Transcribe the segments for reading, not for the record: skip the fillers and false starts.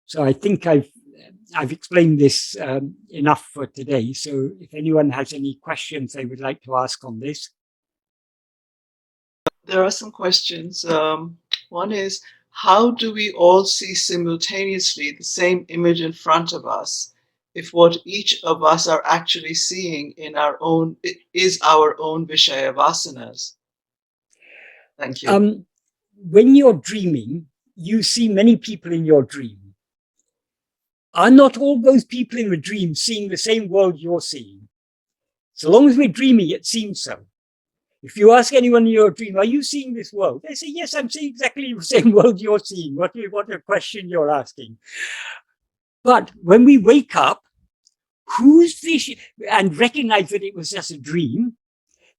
So I think I've explained this enough for today. So if anyone has any questions they would like to ask on this. There are some questions. One is, how do we all see simultaneously the same image in front of us if what each of us are actually seeing in our own is our own Vishaya Vasanas? Thank you. When you're dreaming, you see many people in your dream. Are not all those people in the dream seeing the same world you're seeing? So long as we're dreaming, it seems so. If you ask anyone in your dream, are you seeing this world? They say, yes, I'm seeing exactly the same world you're seeing. What a question you're asking. But when we wake up, and recognize that it was just a dream,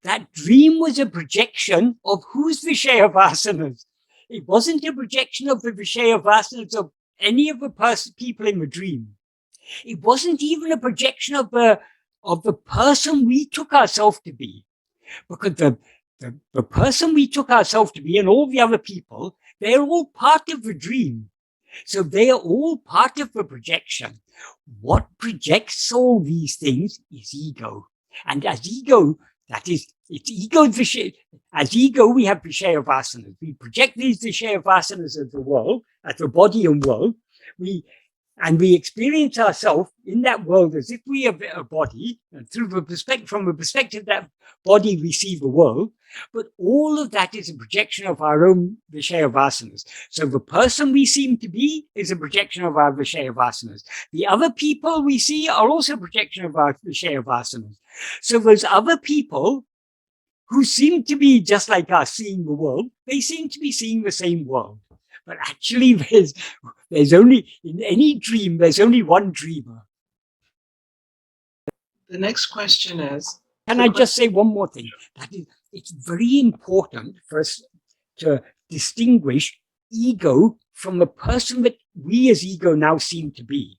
that dream was a projection of whose Vishaya Vasanas. It wasn't a projection of the Vishaya Vasanas of any of the people in the dream. It wasn't even a projection of the person we took ourselves to be. Because the person we took ourselves to be and all the other people, they're all part of the dream. So they are all part of the projection. What projects all these things is ego. And as ego, that is, it's ego. As ego, we have Vishaya Vasanas. We project these Vishaya Vasanas of the world, as the body and world. We experience ourselves in that world as if we are a body, and from the perspective of that body, we see the world. But all of that is a projection of our own Vishaya Vasanas. So the person we seem to be is a projection of our Vishaya Vasanas. The other people we see are also a projection of our Vishaya Vasanas. So those other people who seem to be just like us seeing the world, they seem to be seeing the same world. But actually, there's only, in any dream, there's only one dreamer. The next question is... Can I just say one more thing? That is, it's very important for us to distinguish ego from the person that we as ego now seem to be.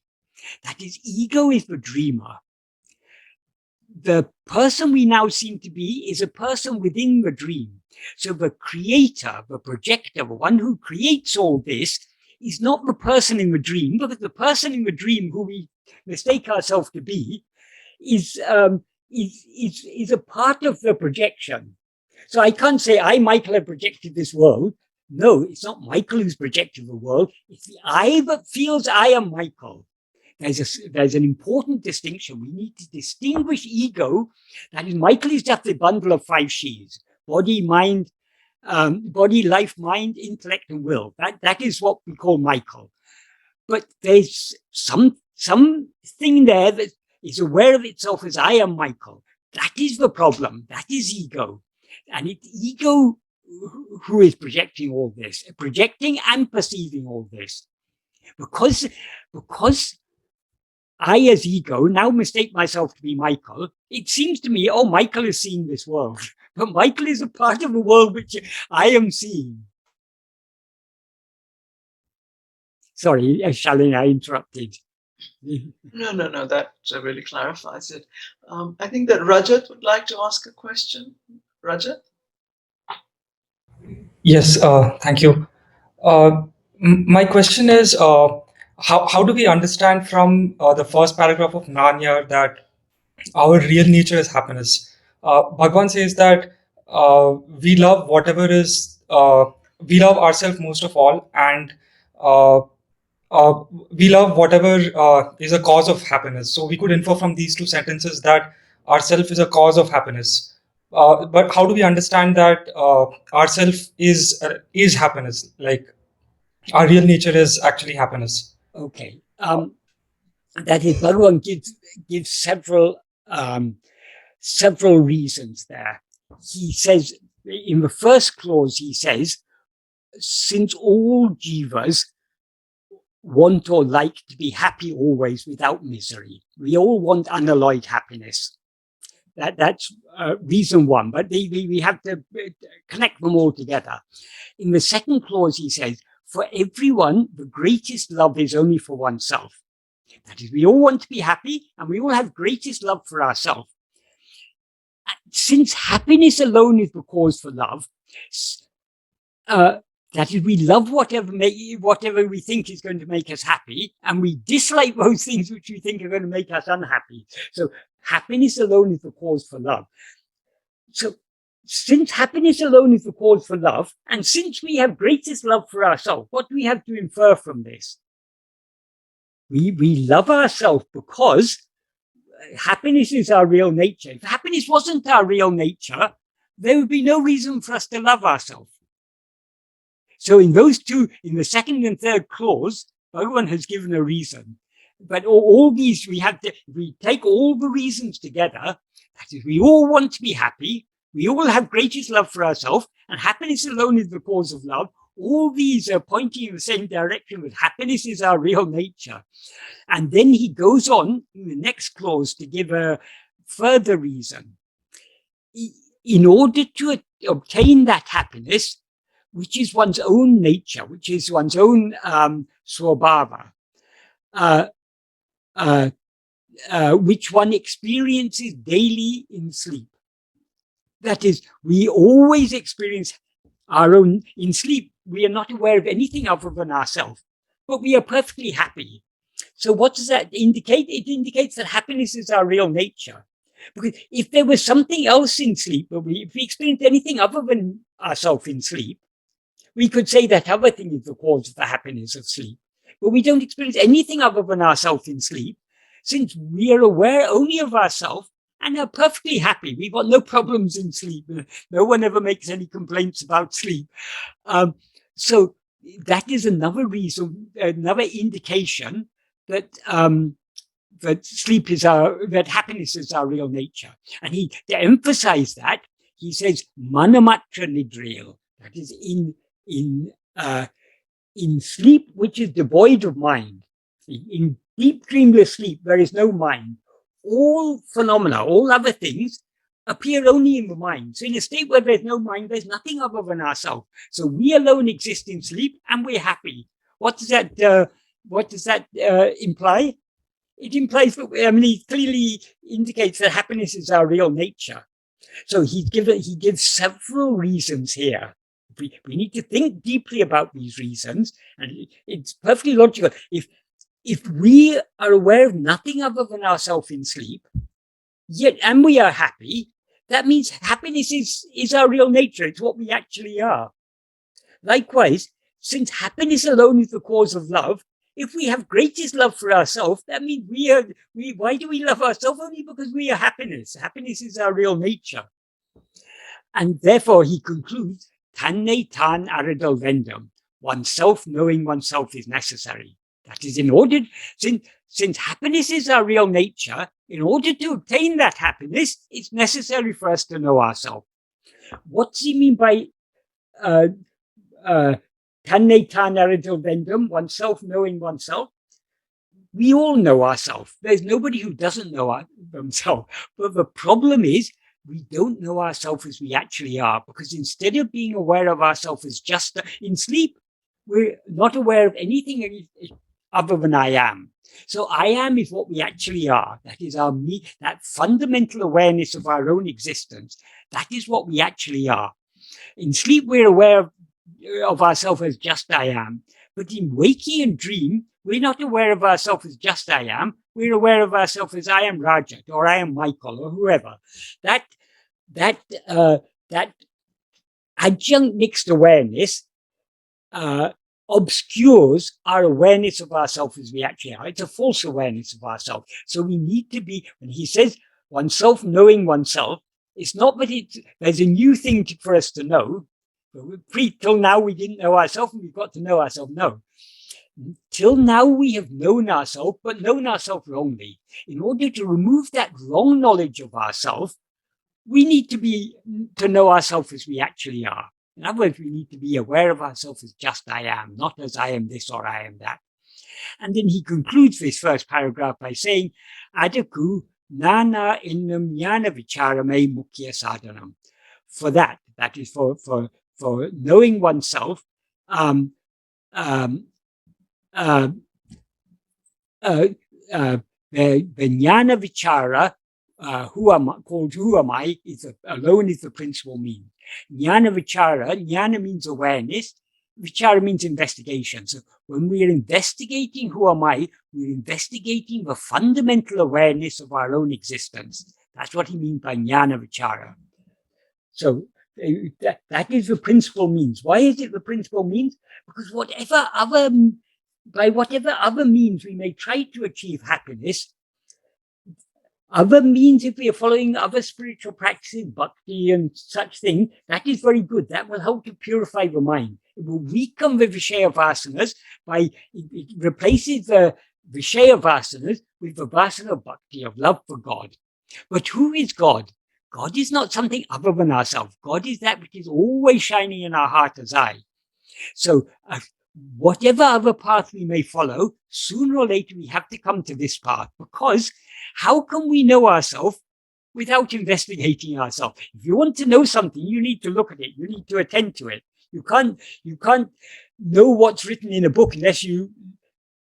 That is, ego is the dreamer. The person we now seem to be is a person within the dream. So the creator, the projector, the one who creates all this is not the person in the dream, but the person in the dream who we mistake ourselves to be is a part of the projection. So I can't say, I, Michael, have projected this world. No, it's not Michael who's projected the world. It's the I that feels I am Michael. There's an important distinction. We need to distinguish ego. That is, Michael is just a bundle of 5 sheaves. Body, mind, body, life, mind, intellect, and will. That is what we call Michael. But there's something there that is aware of itself as I am Michael. That is the problem. That is ego. And it's ego who is projecting all this, projecting and perceiving all this. Because I, as ego, now mistake myself to be Michael, it seems to me, oh, Michael is seeing this world. But Michael is a part of the world which I am seeing. Sorry, Shalini, I interrupted. No, that really clarifies it. I think that Rajat would like to ask a question. Rajat? Yes, thank you. My question is, how do we understand from the first paragraph of Nāṉ Ār that our real nature is happiness? Bhagavan says that we love whatever is, we love ourselves most of all, and we love whatever is a cause of happiness. So we could infer from these 2 sentences that ourself is a cause of happiness. But how do we understand that ourself is happiness? Like, our real nature is actually happiness. Okay. That is, Bhagavan gives several reasons there. He says, in the first clause, he says, since all jivas want or like to be happy always without misery, we all want unalloyed happiness. That's reason one, but we have to connect them all together. In the second clause, he says, for everyone, the greatest love is only for oneself. That is, we all want to be happy, and we all have greatest love for ourselves. Since happiness alone is the cause for love, That is, we love whatever we think is going to make us happy, and we dislike those things which we think are going to make us unhappy. So happiness alone is the cause for love. So since happiness alone is the cause for love, and since we have greatest love for ourselves, what do we have to infer from this? We love ourselves because happiness is our real nature. If happiness wasn't our real nature, there would be no reason for us to love ourselves. So in those two, in the second and third clause, Bhagavan has given a reason. But all these, we take all the reasons together. That is, we all want to be happy. We all have greatest love for ourselves, and happiness alone is the cause of love. All these are pointing in the same direction, that happiness is our real nature. And then he goes on in the next clause to give a further reason. In order to obtain that happiness, which is one's own nature, which is one's own swabhava, which one experiences daily in sleep. That is, we always experience our own, in sleep, we are not aware of anything other than ourselves, but we are perfectly happy. So what does that indicate? It indicates that happiness is our real nature. Because if there was something else in sleep, if we experienced anything other than ourselves in sleep, we could say that other thing is the cause of the happiness of sleep. But we don't experience anything other than ourselves in sleep, since we are aware only of ourselves and are perfectly happy. We've got no problems in sleep. No one ever makes any complaints about sleep. So that is another reason, another indication that that sleep is that happiness is our real nature. And to emphasize that, he says manamatra nidril. That is in sleep which is devoid of mind. In deep dreamless sleep, there is no mind. All phenomena, all other things appear only in the mind. So in a state where there's no mind, there's nothing other than ourselves. So we alone exist in sleep, and we're happy. What does that imply? It implies that, he clearly indicates that happiness is our real nature. So he gives several reasons here. We need to think deeply about these reasons, and it's perfectly logical. If we are aware of nothing other than ourselves in sleep, and we are happy, that means happiness is our real nature. It's what we actually are. Likewise, since happiness alone is the cause of love, if we have greatest love for ourselves, that means why do we love ourselves? Only because we are happiness. Happiness is our real nature. And therefore he concludes, Tanne tan aridal vendam, oneself knowing oneself is necessary. That is, in order, since happiness is our real nature, in order to obtain that happiness, it's necessary for us to know ourselves. What does he mean by Tanne tan aridal vendam, oneself knowing oneself? We all know ourselves. There's nobody who doesn't know themselves. But the problem is, we don't know ourselves as we actually are, because instead of being aware of ourselves as just in sleep, we're not aware of anything other than I am. So I am is what we actually are. That is our me, that fundamental awareness of our own existence. That is what we actually are. In sleep, we're aware of ourselves as just I am. But in waking and dream, we're not aware of ourselves as just I am. We're aware of ourselves as I am Rajat, or I am Michael, or whoever. That adjunct mixed awareness obscures our awareness of ourselves as we actually are. It's a false awareness of ourselves. So we need to be, when he says oneself knowing oneself, it's not that there's a new thing for us to know. Till now we didn't know ourselves, and we've got to know ourselves. No. Till now we have known ourselves, but known ourselves wrongly. In order to remove that wrong knowledge of ourselves, we need to know ourselves as we actually are. In other words, we need to be aware of ourselves as just I am, not as I am this or I am that. And then he concludes this first paragraph by saying, Adaku nana innam jnana vicharame mukhya sadhanam. For that is for knowing oneself, the jnana vichara, who am I, alone is the principal mean. Jnana vichara, jnana means awareness. vichara means investigation. So when we are investigating who am I, we're investigating the fundamental awareness of our own existence. That's what he means by jnana vichara. So that is the principal means. Why is it the principal means? Because by whatever other means we may try to achieve happiness, other means, if we are following other spiritual practices, bhakti and such thing, that is very good. That will help to purify the mind. It will weaken the Vishaya Vasanas it replaces the Vishaya Vasanas with the Vasana of bhakti, of love for God. But who is God? God is not something other than ourselves. God is that which is always shining in our heart as I. So whatever other path we may follow, sooner or later we have to come to this path, because how can we know ourselves without investigating ourselves? If you want to know something, you need to look at it. You need to attend to it. You can't know what's written in a book unless you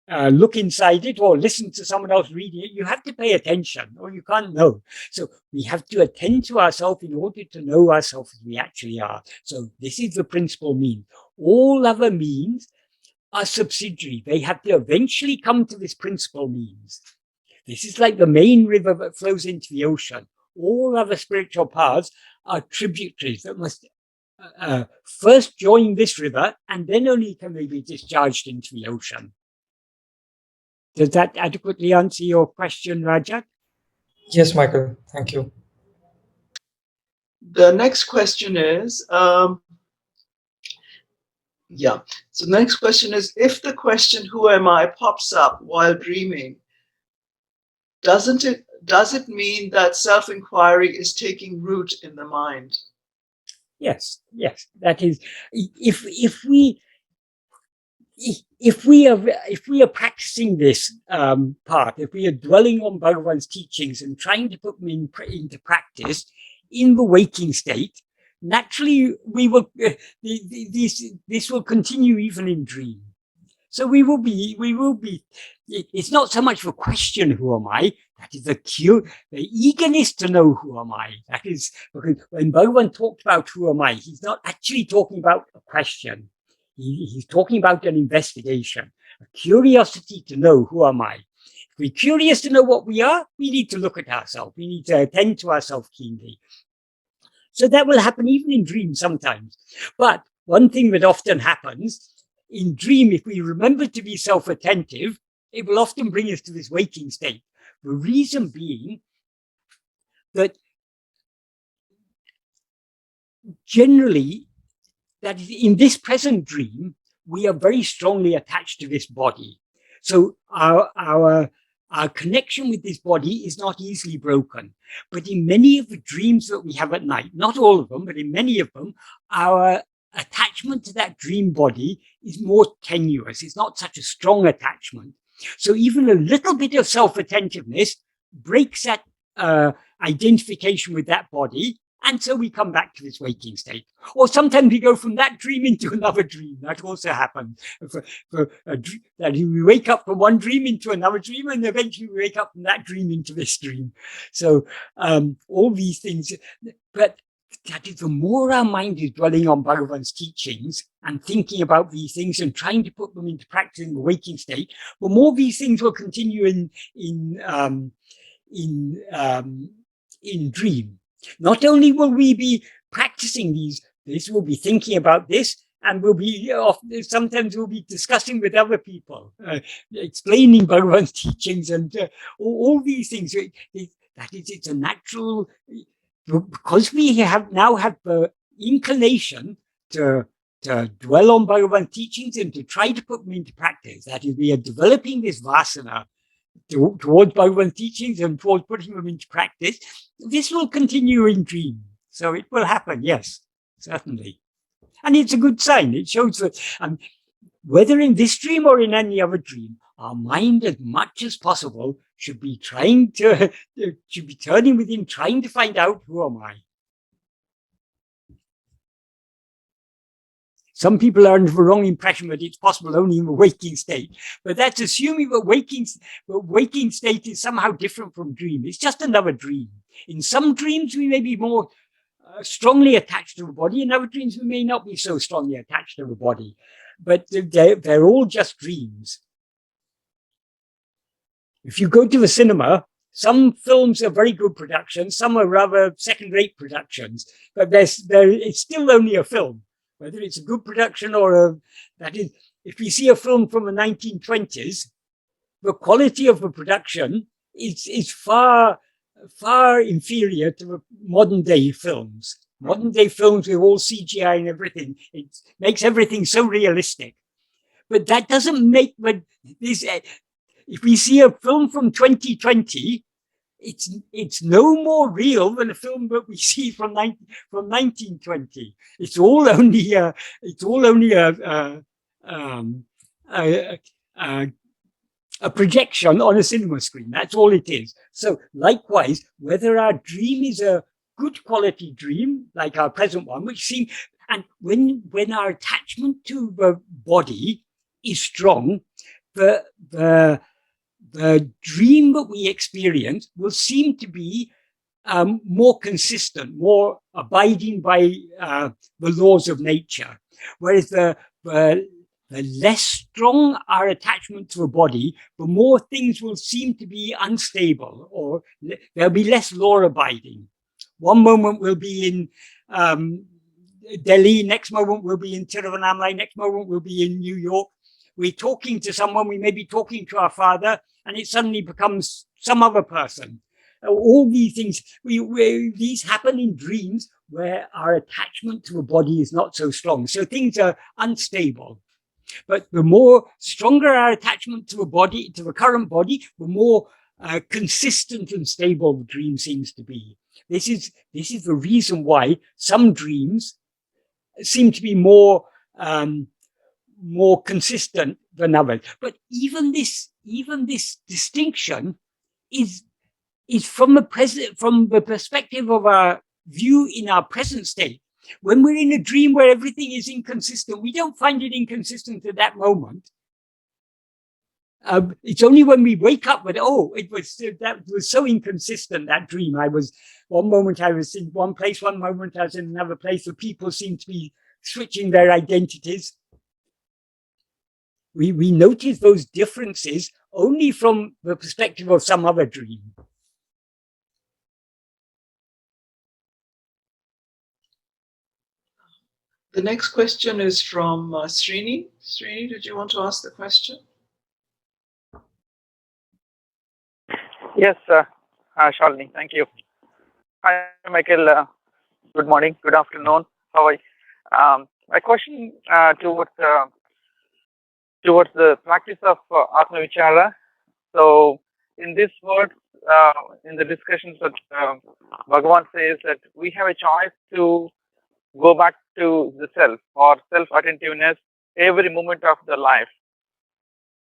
look inside it or listen to someone else reading it. You have to pay attention or you can't know. So we have to attend to ourselves in order to know ourselves as we actually are. So this is the principal mean. All other means are subsidiary. They have to eventually come to this principal means. This is like the main river that flows into the ocean. All other spiritual paths are tributaries that must first join this river, and then only can they be discharged into the ocean. Does that adequately answer your question, Rajat? Yes, Michael. Thank you. The next question is, So the next question is, if the question, who am I, pops up while dreaming, does it mean that self-inquiry is taking root in the mind? Yes. That is, if we are practicing this path, if we are dwelling on Bhagavan's teachings and trying to put them into practice in the waking state, naturally we will this will continue even in dream. So we will be. It's not so much the question, who am I? That is the eagerness to know who am I. That is, because when Bhagavan talked about who am I, he's not actually talking about a question. He's talking about an investigation, a curiosity to know who am I. If we're curious to know what we are, we need to look at ourselves. We need to attend to ourselves keenly. So that will happen even in dreams sometimes. But one thing that often happens in dream, if we remember to be self-attentive, it will often bring us to this waking state. The reason being that generally, that in this present dream, we are very strongly attached to this body. So our connection with this body is not easily broken. But in many of the dreams that we have at night, not all of them, but in many of them, our attachment to that dream body is more tenuous. It's not such a strong attachment. So even a little bit of self-attentiveness breaks that identification with that body. And so we come back to this waking state. Or sometimes we go from that dream into another dream. That also happens. That we wake up from one dream into another dream, and eventually we wake up from that dream into this dream. So all these things, but that is, the more our mind is dwelling on Bhagavan's teachings and thinking about these things and trying to put them into practice in the waking state, the more these things will continue in dream. Not only will we be practicing this will be thinking about this, and we'll be sometimes we'll be discussing with other people, explaining Bhagavan's teachings and all these things. It's a natural, because we now have the inclination to dwell on Bhagavan's teachings and to try to put them into practice. That is, we are developing this vasana towards Bhagavan's teachings and towards putting them into practice. This will continue in dream. So it will happen, yes, certainly. And it's a good sign. It shows that whether in this dream or in any other dream, our mind, as much as possible, should be turning within, trying to find out, who am I? Some people are under the wrong impression that it's possible only in the waking state. But that's assuming that waking state is somehow different from dream. It's just another dream. In some dreams, we may be more strongly attached to a body. In other dreams, we may not be so strongly attached to a body, but they're all just dreams. If you go to the cinema, some films are very good productions, some are rather second-rate productions, but it's still only a film. Whether it's a good production or that is, if we see a film from the 1920s, the quality of the production is far inferior to the modern day films. Modern day films with all CGI and everything, it makes everything so realistic. But that doesn't make this. If we see a film from 2020, it's no more real than a film that we see from 1920. It's all only a projection on a cinema screen. That's all it is. So likewise, whether our dream is a good quality dream, like our present one, which seems, and when our attachment to the body is strong, the dream that we experience will seem to be more consistent, more abiding by the laws of nature. Whereas the less strong our attachment to a body, the more things will seem to be unstable, or there'll be less law-abiding. One moment we'll be in Delhi, next moment we'll be in Tiruvannamalai, next moment we'll be in New York. We're talking to someone, we may be talking to our father, and it suddenly becomes some other person. All these things, these happen in dreams where our attachment to a body is not so strong. So things are unstable. But the more stronger our attachment to a body, to the current body, the more consistent and stable the dream seems to be. This is the reason why some dreams seem to be more consistent than others. But even this distinction is from the perspective of our view in our present state. When we're in a dream where everything is inconsistent, we don't find it inconsistent at that moment. It's only when we wake up that, that was so inconsistent, that dream. One moment I was in one place, one moment I was in another place. The people seem to be switching their identities. We notice those differences only from the perspective of some other dream. The next question is from Srini. Srini, did you want to ask the question? Yes, Shalini, thank you. Hi, Michael. Good morning, good afternoon. How are you? My question towards the practice of Atma-vichara. So, in this word, in the discussions that Bhagavan says that we have a choice to go back to the self or self-attentiveness every moment of the life.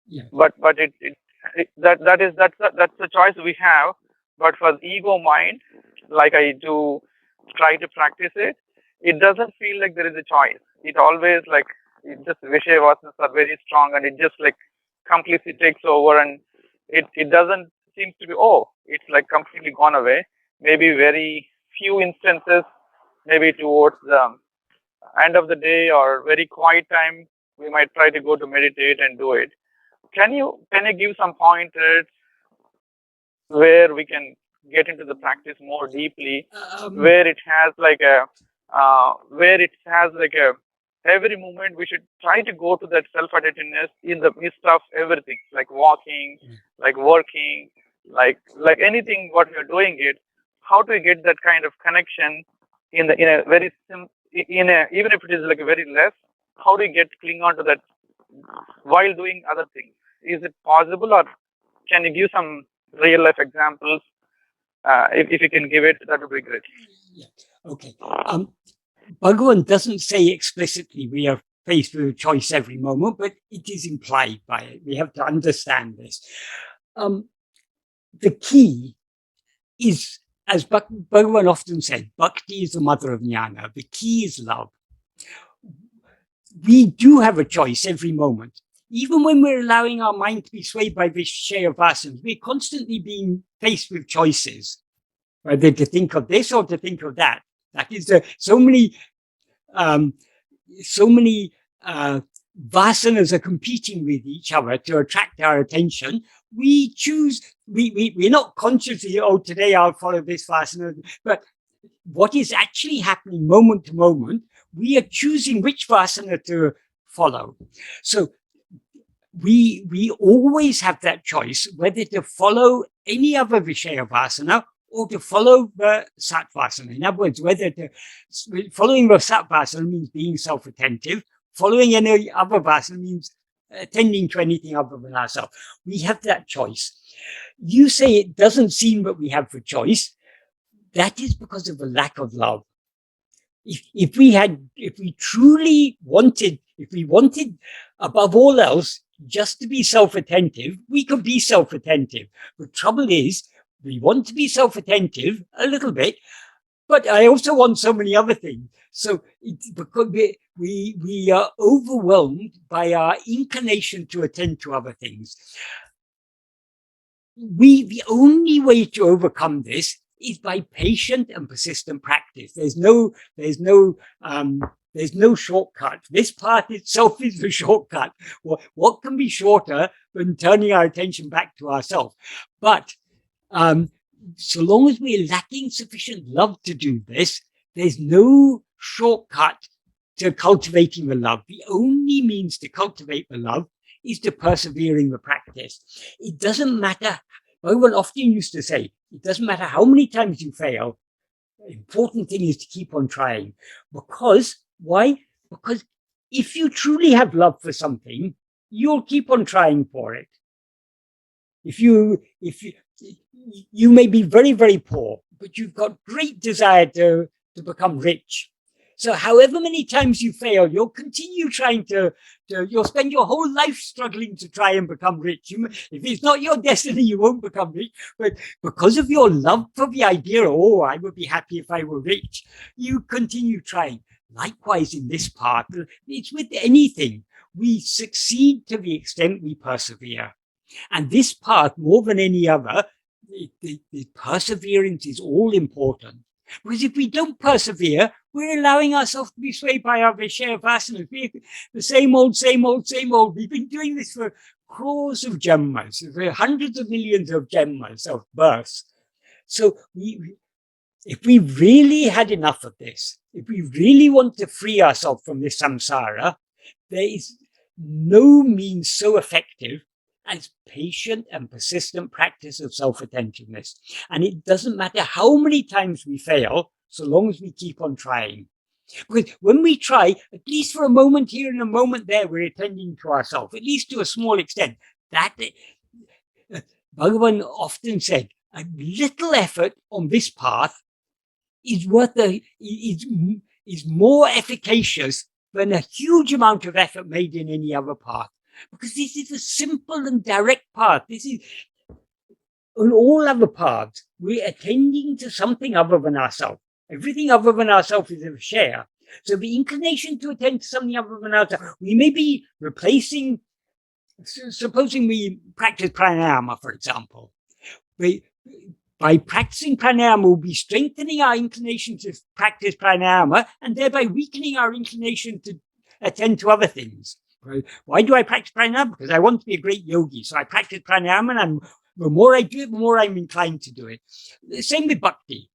Yeah. But that's the choice we have. But for the ego mind, like I do try to practice it, it doesn't feel like there is a choice. It always just Vishaya Vasanas are very strong, and it just completely takes over, and it doesn't seem to be, it's completely gone away. Maybe very few instances, maybe towards the end of the day or very quiet time, we might try to go to meditate and do it. Can you give some pointers where we can get into the practice more deeply, where it has every moment we should try to go to that self-attentiveness in the midst of everything, like walking, like working, like anything what we're doing it. How do we get that kind of connection in a very even if it is very less? How do you cling on to that while doing other things? Is it possible, or can you give some real life examples? If you can give it, that would be great. Yeah. Okay. Bhagavan doesn't say explicitly we are faced with a choice every moment, but it is implied by it. We have to understand this. The key is, as Bhagavan often said, Bhakti is the mother of jnana. The key is love. We do have a choice every moment. Even when we're allowing our mind to be swayed by Vishaya Vasanas, we're constantly being faced with choices, whether to think of this or to think of that. That is, so many vasanas are competing with each other to attract our attention. We choose, we're not consciously, oh, today I'll follow this vasana, but what is actually happening moment to moment, we are choosing which vasana to follow. So we always have that choice whether to follow any other Vishaya vasana or to follow the Sattvasana. In other words, following the Sattvasana means being self-attentive. Following any other vasana means attending to anything other than ourselves. We have that choice. You say it doesn't seem that we have the choice. That is because of the lack of love. If we truly wanted, if we wanted above all else just to be self-attentive, we could be self-attentive. The trouble is, we want to be self-attentive a little bit, but I also want so many other things. So because we are overwhelmed by our inclination to attend to other things. The only way to overcome this is by patient and persistent practice. There's no shortcut. This path itself is the shortcut. What can be shorter than turning our attention back to ourselves? But so long as we're lacking sufficient love to do this, there's no shortcut to cultivating the love. The only means to cultivate the love is to persevere in the practice. It doesn't matter. Bhagavan often used to say, it doesn't matter how many times you fail. The important thing is to keep on trying. Because, why? Because if you truly have love for something, you'll keep on trying for it. If you may be very, very poor, but you've got great desire to become rich. So however many times you fail, you'll continue trying you'll spend your whole life struggling to try and become rich. If it's not your destiny, you won't become rich. But because of your love for the idea, oh, I would be happy if I were rich, you continue trying. Likewise, in this part, it's with anything. We succeed to the extent we persevere. And this path, more than any other, the perseverance is all important. Because if we don't persevere, we're allowing ourselves to be swayed by our Vishaya vasanas. The same old. We've been doing this for crores of janmas, for hundreds of millions of janmas of births. So if we really had enough of this, if we really want to free ourselves from this samsara, there is no means so effective as patient and persistent practice of self-attentiveness. And it doesn't matter how many times we fail, so long as we keep on trying. Because when we try, at least for a moment here and a moment there, we're attending to ourselves, at least to a small extent. That Bhagavan often said, a little effort on this path is more efficacious than a huge amount of effort made in any other path. Because this is a simple and direct path. This is, on all other paths, we're attending to something other than ourselves. Everything other than ourselves is a share. So the inclination to attend to something other than ourselves, we may be replacing, supposing we practice pranayama, for example. By practicing pranayama, we'll be strengthening our inclination to practice pranayama and thereby weakening our inclination to attend to other things. Why do I practice pranayama? Because I want to be a great yogi. So I practice pranayama, and the more I do it, the more I'm inclined to do it. The same with bhakti.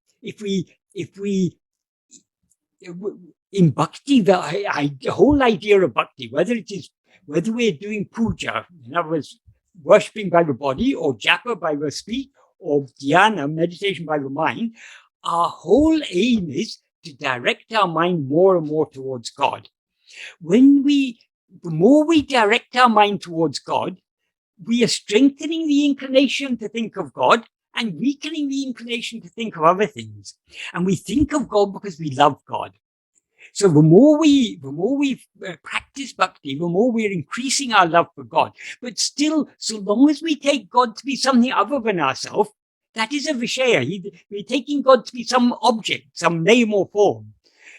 In bhakti, the whole idea of bhakti, whether we're doing puja, in other words, worshipping by the body, or japa by the speech, or dhyana, meditation by the mind, our whole aim is to direct our mind more and more towards God. The more we direct our mind towards God, we are strengthening the inclination to think of God and weakening the inclination to think of other things. And we think of God because we love God. So the more we practice bhakti, the more we're increasing our love for God. But still, so long as we take God to be something other than ourselves, that is a vishaya. We're taking God to be some object, some name or form.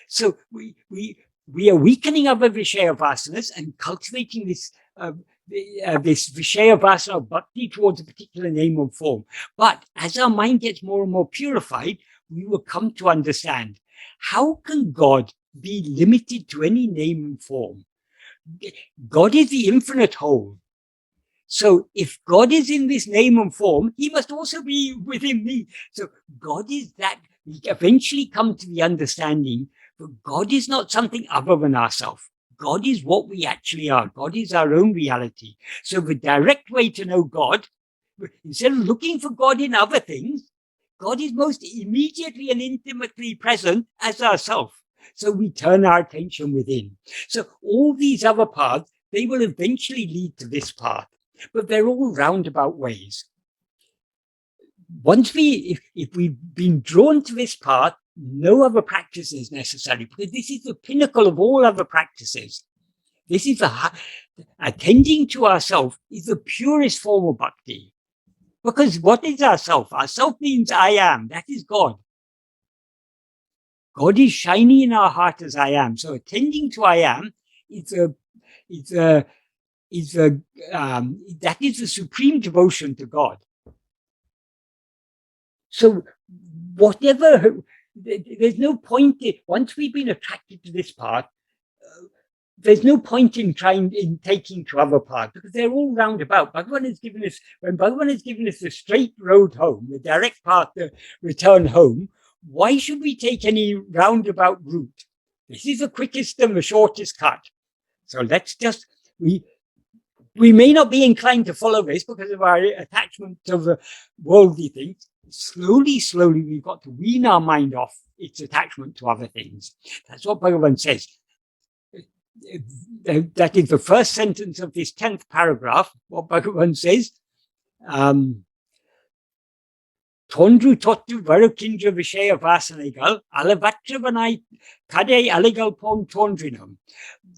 So we are weakening other Vishaya vasanas and cultivating this Vishaya vasana of bhakti towards a particular name or form. But as our mind gets more and more purified, we will come to understand how can God be limited to any name and form? God is the infinite whole. So if God is in this name and form, he must also be within me. So God is that. We eventually come to the understanding that God is not something other than ourselves. God is what we actually are. God is our own reality. So the direct way to know God, instead of looking for God in other things, God is most immediately and intimately present as ourself. So we turn our attention within. So all these other paths, they will eventually lead to this path, but they're all roundabout ways. Once if we've been drawn to this path, no other practice is necessary, because this is the pinnacle of all other practices. This is attending to ourself is the purest form of bhakti. Because what is ourself? Ourself means I am. That is God. God is shining in our heart as I am. So attending to I am that is the supreme devotion to God. So whatever, there's no point once we've been attracted to this path, there's no point in taking to other paths, because they're all roundabout. Bhagavan has given us, when Bhagavan has given us the straight road home, the direct path to return home, why should we take any roundabout route? This is the quickest and the shortest cut. So let's just, we may not be inclined to follow this because of our attachment to the worldly things. Slowly, we've got to wean our mind off its attachment to other things. That's what Bhagavan says. That is the first sentence of this 10th paragraph. What Bhagavan says, Tondru Totu Varukindra Vishaya Vasanegal, Alavatраvanai Kade Aligal Pon Tondrinam.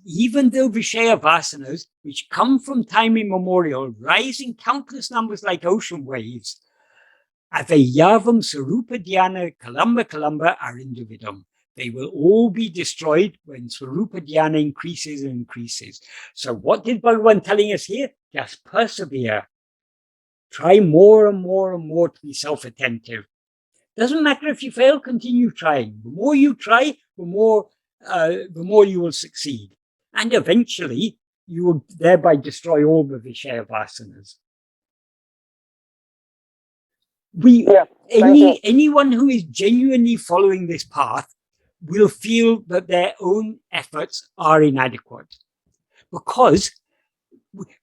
Even though Vishaya Vasanas, which come from time immemorial, rise in countless numbers like ocean waves, Avayavam Sarupa Dhyana Kalamba Arindavidam. They will all be destroyed when Swarupa Dhyana increases and increases. So what did Bhagavan telling us here? Just persevere. Try more and more and more to be self-attentive. Doesn't matter if you fail, continue trying. The more you try, the more you will succeed. And eventually, you will thereby destroy all the Vishaya Vasanas. Anyone who is genuinely following this path will feel that their own efforts are inadequate. Because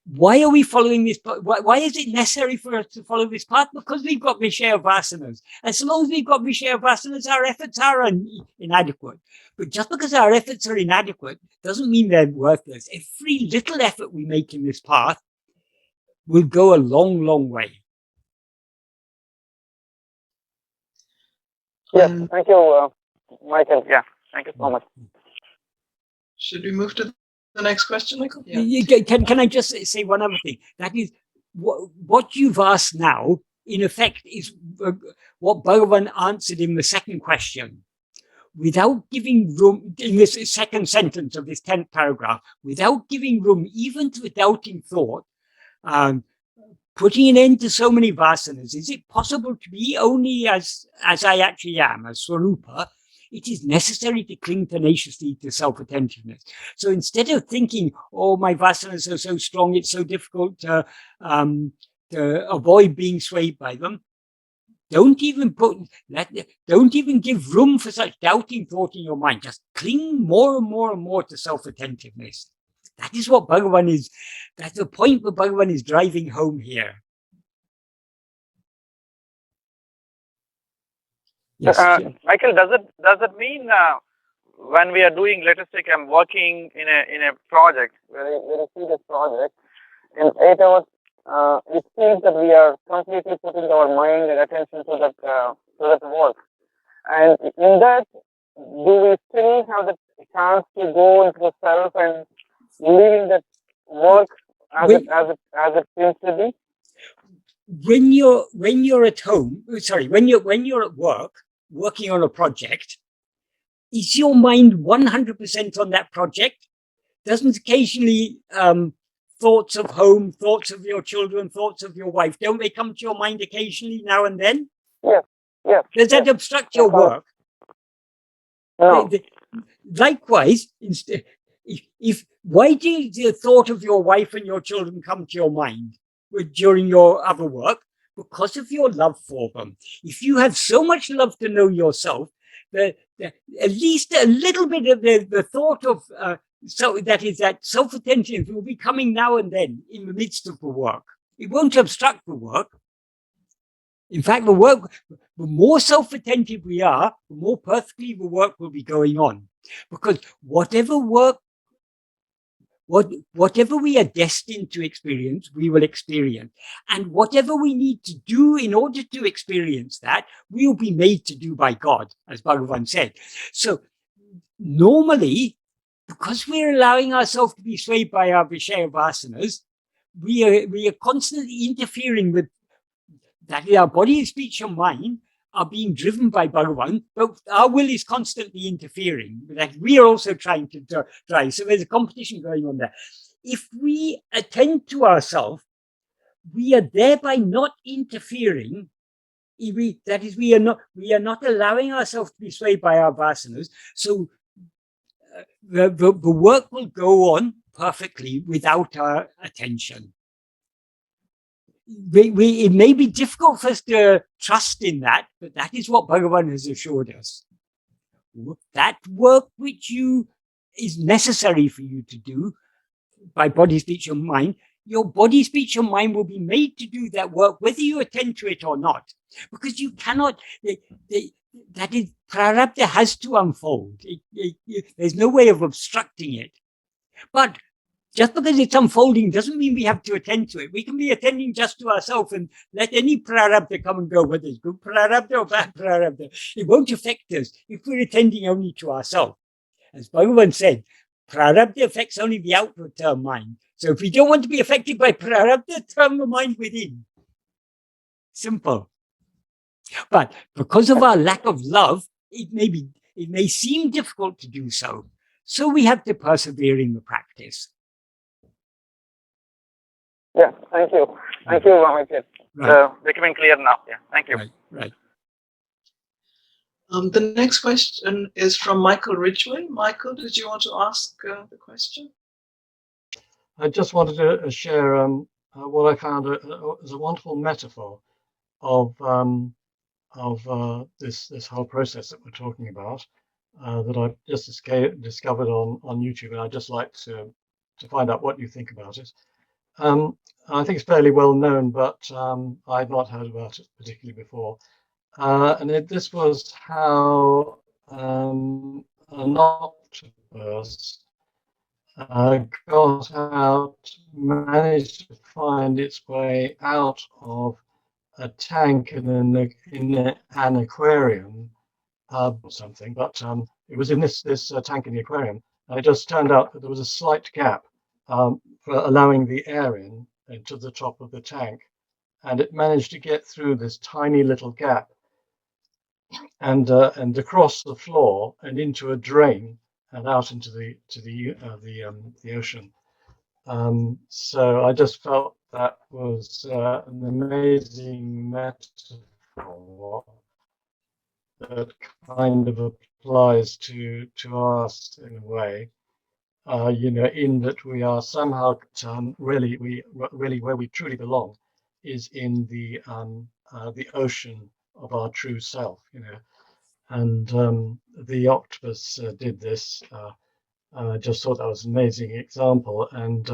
why are we following this? Why is it necessary for us to follow this path? Because we've got Vishaya Vasanas. And so long as we've got Vishaya Vasanas, our efforts are inadequate. But just because our efforts are inadequate doesn't mean they're worthless. Every little effort we make in this path will go a long, long way. Yes, thank you, Michael. Yeah, thank you so much. Should we move to the next question, Michael? Yeah. Can I just say one other thing? That is, what you've asked now, in effect, is what Bhagavan answered in the second question. Without giving room, in this second sentence of this 10th paragraph, without giving room even to a doubting thought, putting an end to so many vasanas, is it possible to be only as I actually am, as Swarupa? It is necessary to cling tenaciously to self-attentiveness. So instead of thinking, oh, my vasanas are so strong, it's so difficult to avoid being swayed by them, don't even give room for such doubting thought in your mind. Just cling more and more and more to self-attentiveness. That is what Bhagavan is. That's the point that Bhagavan is driving home here. Yes. Michael, does it mean when we are doing, let us take, I'm working in a project, very serious project, in 8 hours, it seems that we are completely putting our mind and attention to that work. And in that, do we still have the chance to go into the self and leaving that work as it seems to be? When you're at home, when you're at work, working on a project, is your mind 100% on that project? Doesn't occasionally thoughts of home, thoughts of your children, thoughts of your wife, don't they come to your mind occasionally now and then? Yeah. Does that obstruct your work? Oh. Likewise, why did the thought of your wife and your children come to your mind during your other work? Because of your love for them. If you have so much love to know yourself, that at least a little bit of the thought of that self-attention will be coming now and then in the midst of the work. It won't obstruct the work. In fact, the more self-attentive we are, the more perfectly the work will be going on. Because whatever we are destined to experience, we will experience. And whatever we need to do in order to experience that, we will be made to do by God, as Bhagavan said. So normally, because we're allowing ourselves to be swayed by our Vishaya Vasanas, we are constantly interfering with that. Our body, speech, and mind are being driven by Bhagavan, but our will is constantly interfering. That we are also trying to try. So there's a competition going on there. If we attend to ourselves, we are thereby not interfering. That is, we are not allowing ourselves to be swayed by our vasanas. So the work will go on perfectly without our attention. It may be difficult for us to trust in that, but that is what Bhagavan has assured us. That work which is necessary for you to do by body, speech, and mind, your body, speech, and mind will be made to do that work, whether you attend to it or not. Because you cannot, that is, prarabdha has to unfold. There's no way of obstructing it. But just because it's unfolding doesn't mean we have to attend to it. We can be attending just to ourselves and let any prarabdha come and go, whether it's good prarabdha or bad prarabdha. It won't affect us if we're attending only to ourselves. As Bhagavan said, prarabdha affects only the outward term mind. So if we don't want to be affected by prarabdha, turn the mind within. Simple. But because of our lack of love, it may seem difficult to do so. So we have to persevere in the practice. Yeah, thank you. Thank you, Ramana. Right. Becoming clear now. Yeah, thank you. Right. The next question is from Michael Ridgway. Michael, did you want to ask the question? I just wanted to share what I found as a wonderful metaphor of this whole process that we're talking about, that I've just discovered on YouTube, and I'd just like to find out what you think about it. I think it's fairly well known, but I'd not heard about it particularly before. This was how an octopus managed to find its way out of a tank in an aquarium or something, but it was in this tank in the aquarium, and it just turned out that there was a slight gap for allowing the air into the top of the tank, and it managed to get through this tiny little gap and across the floor and into a drain and out into the ocean. So I just felt that was an amazing metaphor that kind of applies to us in a way. In that we are somehow really where we truly belong is in the ocean of our true self, and the octopus did this. I just thought that was an amazing example, and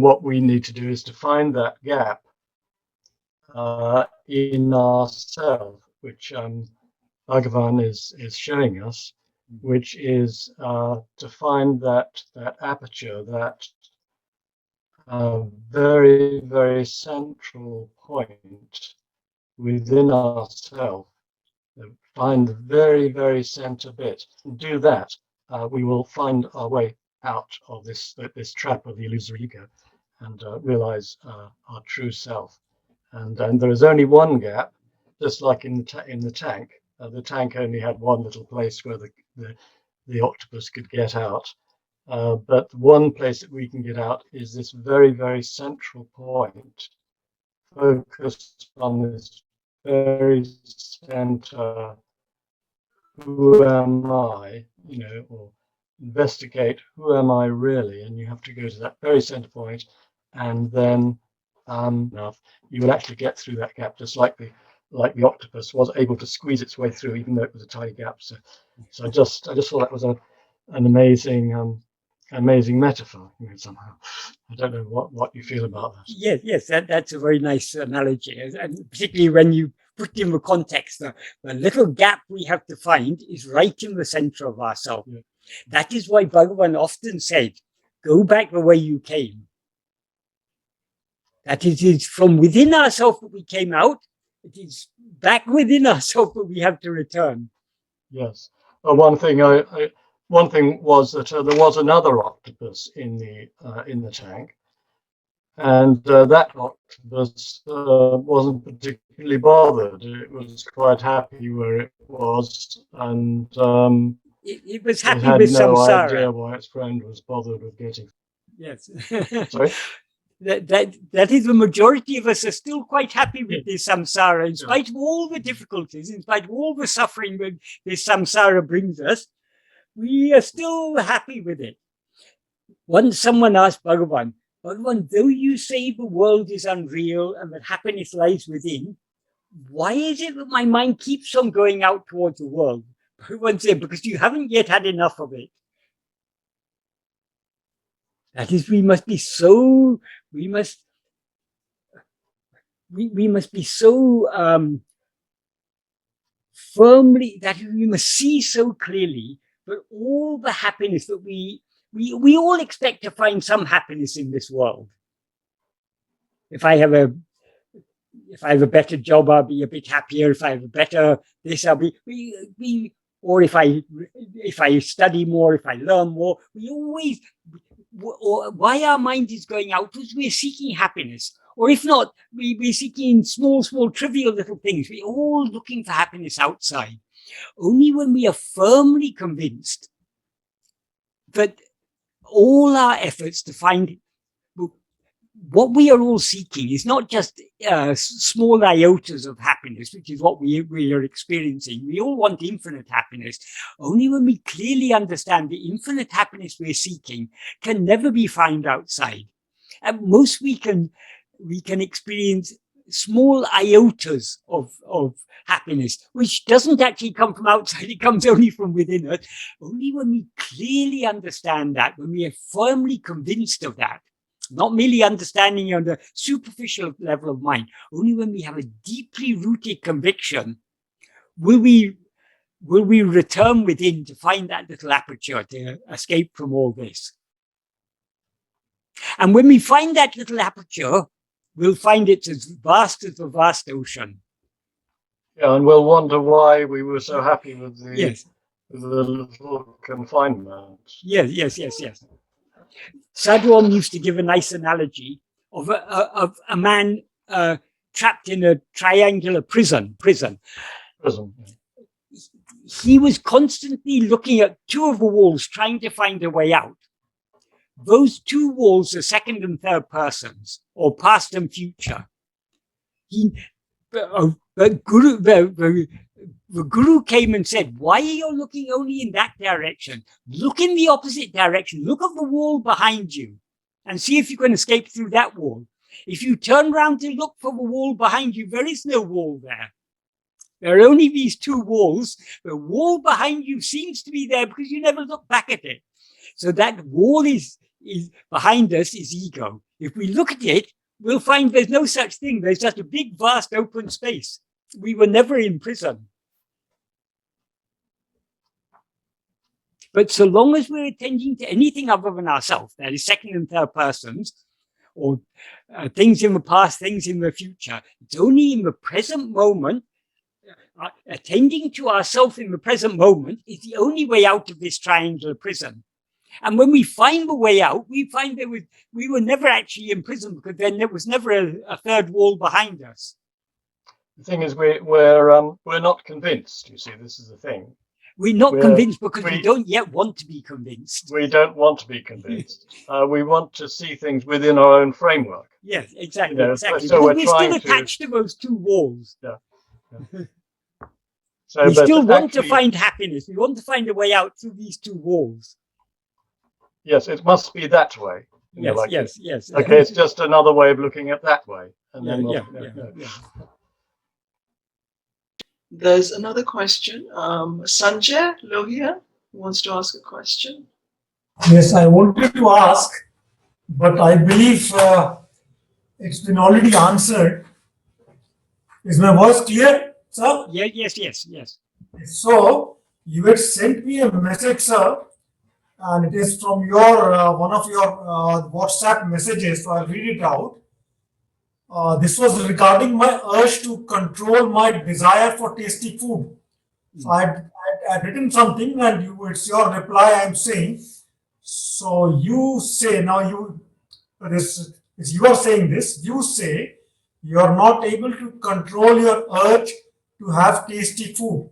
what we need to do is to find that gap in ourselves, which Bhagavan is showing us, which is to find that aperture, that very, very central point within ourselves. Find the very, very center bit. And do that, we will find our way out of this trap of the illusory ego and realize our true self. And there is only one gap, just like in the tank. The tank only had one little place where the octopus could get out. But one place that we can get out is this very, very central point, focused on this very center, who am I, or investigate who am I really, and you have to go to that very center point, and then you will actually get through that gap, just like the octopus was able to squeeze its way through, even though it was a tiny gap. So I just thought that was an amazing metaphor, somehow. I don't know what you feel about that. Yes, that's a very nice analogy, and particularly when you put in the context, the little gap we have to find is right in the center of ourselves. Yeah. That is why Bhagavan often said, go back the way you came. That it is from within ourselves that we came out. It is back within ourselves that we have to return. Yes. One thing was that there was another octopus in the tank, and that octopus wasn't particularly bothered. It was quite happy where it was, and it was happy it with had no samsara. idea why its friend was bothered with getting. Yes. Sorry? That is, the majority of us are still quite happy with this samsara, in spite of all the difficulties, in spite of all the suffering that this samsara brings us. We are still happy with it. Once someone asked Bhagavan, though you say the world is unreal and that happiness lies within, why is it that my mind keeps on going out towards the world? Bhagavan said, because you haven't yet had enough of it. That is, we must be so firmly, that we must see so clearly that all the happiness that we all expect to find some happiness in this world. If I have a better job, I'll be a bit happier. If I have a better this, I'll be or if I study more, if I learn more, we always, why our mind is going out is we're seeking happiness. Or if not, we're seeking small, trivial little things. We're all looking for happiness outside. Only when we are firmly convinced that all our efforts to find what we are all seeking is not just small iotas of happiness, which is what we are experiencing. We all want infinite happiness. Only when we clearly understand the infinite happiness we're seeking can never be found outside. At most, we can experience small iotas of happiness, which doesn't actually come from outside. It comes only from within us. Only when we clearly understand that, when we are firmly convinced of that, not merely understanding on the superficial level of mind, only when we have a deeply rooted conviction will we return within to find that little aperture to escape from all this. And when we find that little aperture, we'll find it as vast as the vast ocean. Yeah, and we'll wonder why we were so happy with the, yes. with the little confinement. Yes. Sadhu Om used to give a nice analogy of a man trapped in a triangular prison. He was constantly looking at two of the walls, trying to find a way out. Those two walls are second and third persons, or past and future. The Guru came and said, why are you looking only in that direction? Look in the opposite direction. Look at the wall behind you and see if you can escape through that wall. If you turn around to look for the wall behind you, there is no wall there. There are only these two walls. The wall behind you seems to be there because you never look back at it. So that wall is behind us is ego. If we look at it, we'll find there's no such thing. There's just a big, vast open space. We were never in prison. But so long as we're attending to anything other than ourselves, that is second and third persons, or things in the past, things in the future, it's only in the present moment. Attending to ourselves in the present moment is the only way out of this triangular prison. And when we find the way out, we find that we were never actually in prison, because then there was never a third wall behind us. The thing is, we're not convinced. You see, this is the thing. We're not convinced because we don't yet want to be convinced. We don't want to be convinced. We want to see things within our own framework. Yes, exactly. So we're still attached to those two walls. Yeah. So, We but still want to actually- find happiness. We want to find a way out through these two walls. Yes, it must be that way. You know, Yes. Okay, it's just another way of looking at that way. And then Yeah. There's another question. Sanjay Lohia wants to ask a question. Yes, I wanted to ask, but I believe it's been already answered. Is my voice clear, sir? Yes. So, you had sent me a message, sir, and it is from your one of your WhatsApp messages, so I'll read it out. This was regarding my urge to control my desire for tasty food. So I'd written something, and it's your reply I'm saying. So you say, now you are saying this, you say you're not able to control your urge to have tasty food.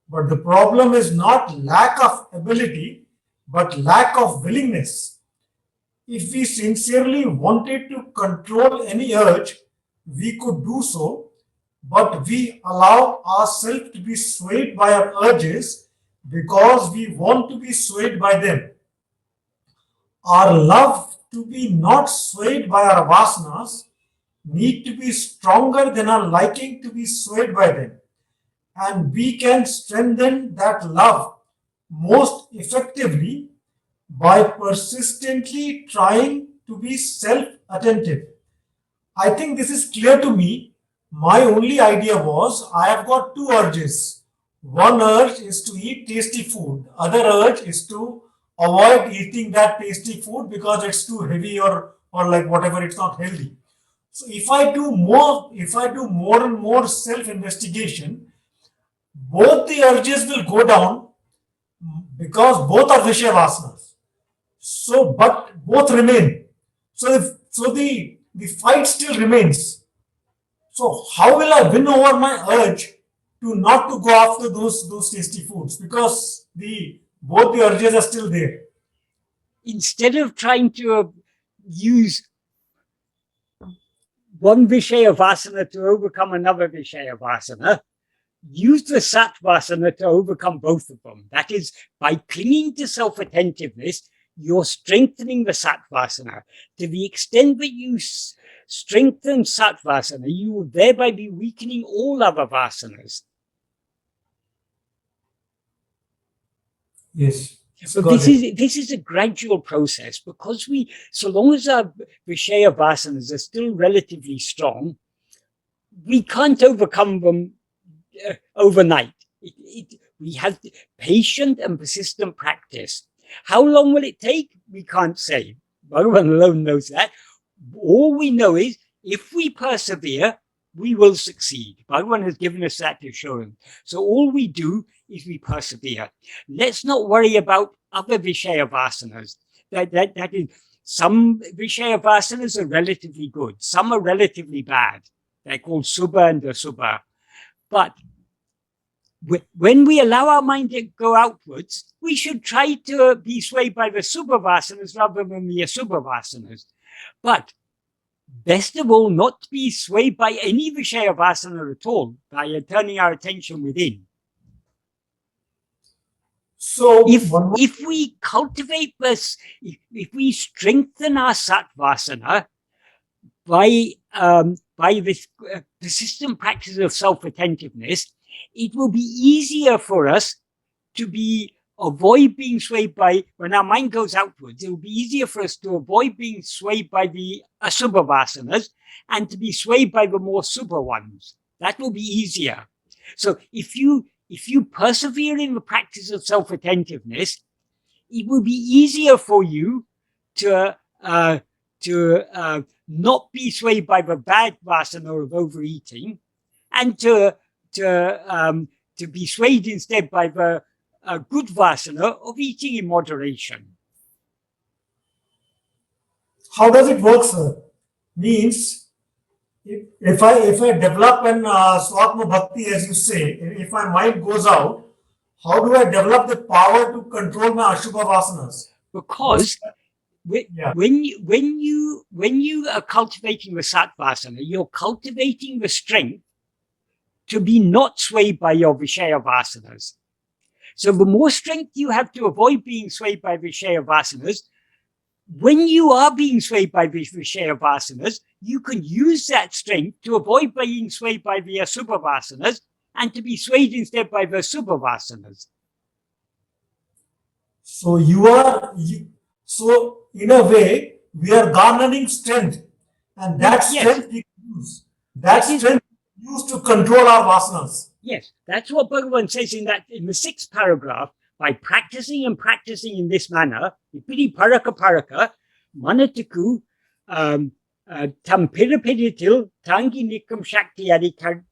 But the problem is not lack of ability, but lack of willingness. If we sincerely wanted to control any urge, we could do so, but we allow ourselves to be swayed by our urges because we want to be swayed by them. Our love to be not swayed by our vasanas need to be stronger than our liking to be swayed by them. And we can strengthen that love most effectively by persistently trying to be self-attentive. I think this is clear to me. My only idea was I have got two urges. One urge is to eat tasty food. Other urge is to avoid eating that tasty food because it's too heavy or like whatever, it's not healthy. So if I do more and more self-investigation, both the urges will go down because both are Vishaya Vasanas. So, but both remain. So the fight still remains. So how will I win over my urge to not to go after those tasty foods? Because both the urges are still there. Instead of trying to use one Vishaya Vasana to overcome another Vishaya Vasana, use the Sat Vasana to overcome both of them. That is, by clinging to self-attentiveness, you're strengthening the Sat Vasana. To the extent that you strengthen Sat Vasana, you will thereby be weakening all other Vasanas. Yes. So this is a gradual process because so long as our Vishaya Vasanas are still relatively strong, we can't overcome them overnight. We have patient and persistent practice. How long will it take? We can't say. Bhagavan alone knows that. All we know is if we persevere, we will succeed. Bhagavan has given us that assurance. So all we do is we persevere. Let's not worry about other Vishaya Vasanas. That is, some Vishaya Vasanas are relatively good. Some are relatively bad. They're called Subha and Asubha. But when we allow our mind to go outwards, we should try to be swayed by the Subha Vasanas rather than the Asubha Vasanas. But best of all, not to be swayed by any Vishaya Vasana at all, by turning our attention within. So if we cultivate this, if we strengthen our Sat Vasana by this persistent practice of self-attentiveness, it will be easier for us to avoid being swayed by, when our mind goes outwards, it will be easier for us to avoid being swayed by the Asubha Vasanas and to be swayed by the more Subha ones. That will be easier. So if you persevere in the practice of self-attentiveness, it will be easier for you to not be swayed by the bad vasana of overeating, and to be swayed instead by the good vasana of eating in moderation. How does it work, sir? Means if I develop an Swatma Bhakti, as you say, if my mind goes out, how do I develop the power to control my Ashubha Vasanas? Because when you are cultivating the Sat Vasana, you're cultivating the strength to be not swayed by your Vishaya Vasanas. So the more strength you have to avoid being swayed by Vishaya Vasanas, when you are being swayed by Vishaya Vasanas, you can use that strength to avoid being swayed by the Asubha Vasanas and to be swayed instead by the Subha Vasanas. So so in a way, we are garnering strength, and that strength we can use. That strength we use to control our vasanas. Yes, that's what Bhagavan says in the 6th paragraph. By practicing and practicing in this manner, ipidi paraka paraka, manatiku, tampirapiritil, tangi nikam shakti adikadi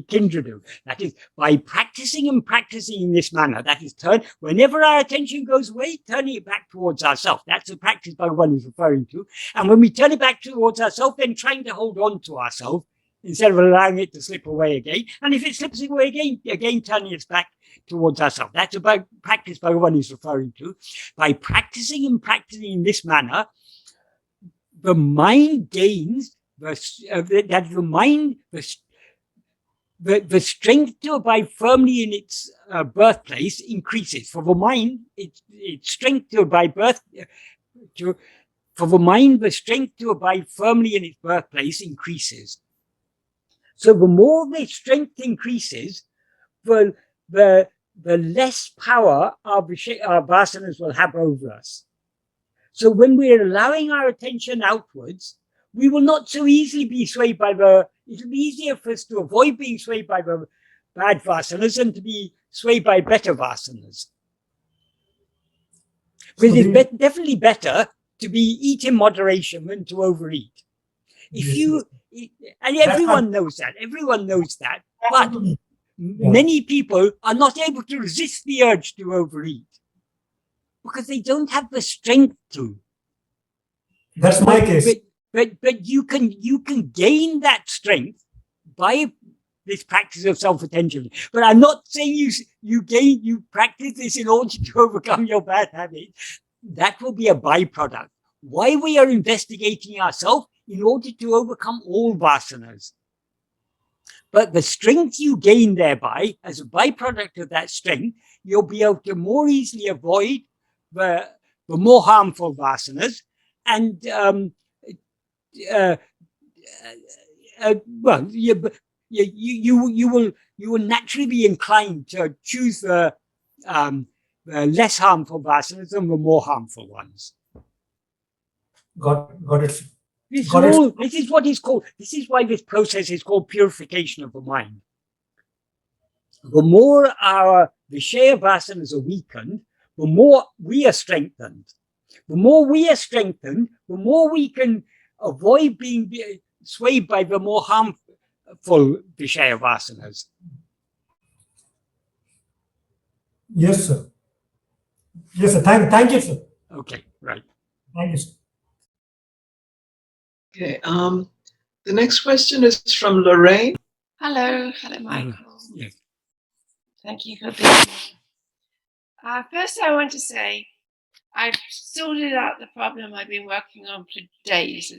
kindradu. That is, by practicing and practicing in this manner, that is, whenever our attention goes away, turning it back towards ourselves. That's the practice Bhagavan is referring to. And when we turn it back towards ourselves, then trying to hold on to ourselves, instead of allowing it to slip away again. And if it slips away again turning it back towards ourselves. That's about practice Bhagavan is referring to. By practicing and practicing in this manner, the mind gains the strength to abide firmly in its birthplace increases. For the mind, its strength to abide for the mind, the strength to abide firmly in its birthplace increases. So the more the strength increases, the less power our vasanas will have over us. So when we're allowing our attention outwards, we will not so easily be swayed by it'll be easier for us to avoid being swayed by the bad vasanas and to be swayed by better vasanas. Because it's definitely better to eat in moderation than to overeat. And everyone knows that. But many people are not able to resist the urge to overeat because they don't have the strength to. That's my case. But you can gain that strength by this practice of self-attention. But I'm not saying you practice this in order to overcome your bad habits. That will be a byproduct. Why we are investigating ourselves in order to overcome all vasanas. But the strength you gain thereby, as a byproduct of that strength, you'll be able to more easily avoid the more harmful vasanas, and you will naturally be inclined to choose the less harmful vasanas than the more harmful ones. Got it. This is why this process is called purification of the mind. The more our Vishaya vasanas are weakened, the more we are strengthened. The more we are strengthened, the more we can avoid being swayed by the more harmful Vishaya vasanas. Yes, sir. Yes, sir. Thank you, sir. Okay, right. Thank you, sir. Okay. The next question is from Lorraine. Hello, Michael. Yes. Thank you for being here. First, I want to say I've sorted out the problem I've been working on for days.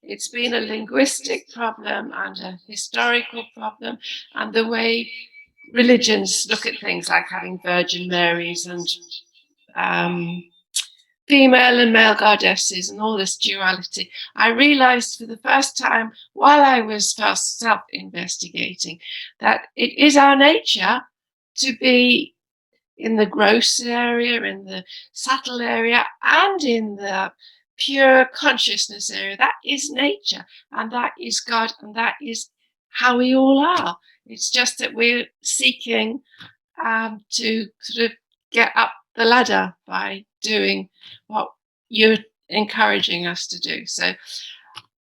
It's been a linguistic problem and a historical problem, and the way religions look at things like having Virgin Marys and female and male goddesses and all this duality. I realized for the first time while I was first self-investigating that it is our nature to be in the gross area, in the subtle area, and in the pure consciousness area. That is nature, and that is God, and that is how we all are. It's just that we're seeking to sort of get up the ladder by doing what you're encouraging us to do. So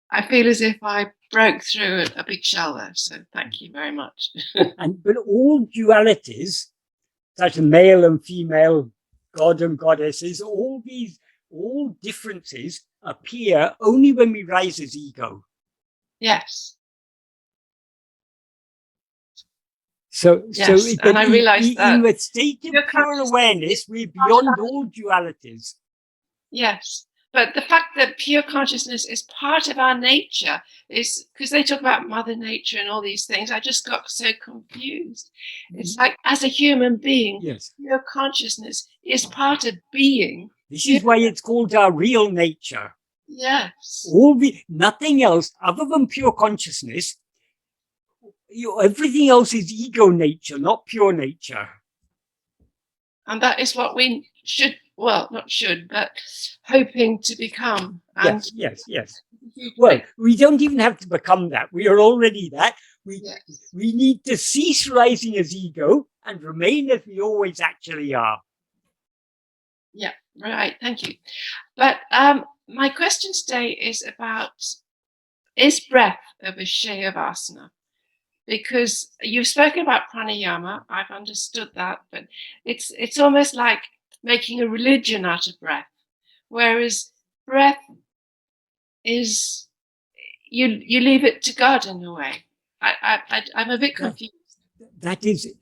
I feel as if I broke through a big shell there. So thank you very much. But all dualities, such as male and female, god and goddesses, all differences appear only when we rise as ego. Yes. And I realized that in the state of pure awareness, we're beyond all dualities. Yes, But the fact that pure consciousness is part of our nature is because they talk about Mother Nature and all these things. I just got so confused. It's like, as a human being, Yes. pure consciousness is part of being. This is why it's called our real nature. Yes. Nothing else other than pure consciousness. Everything else is ego nature, not pure nature. And that is what we should, well, not should, but hoping to become. And Yes. Well, we don't even have to become that. We are already that. We need to cease rising as ego and remain as we always actually are. Yeah, right. Thank you. But my question today is about, is breath a Vishayavasana? Because you've spoken about pranayama, I've understood that, but it's almost like making a religion out of breath, whereas breath is, you leave it to God in a way. I'm a bit confused. That is,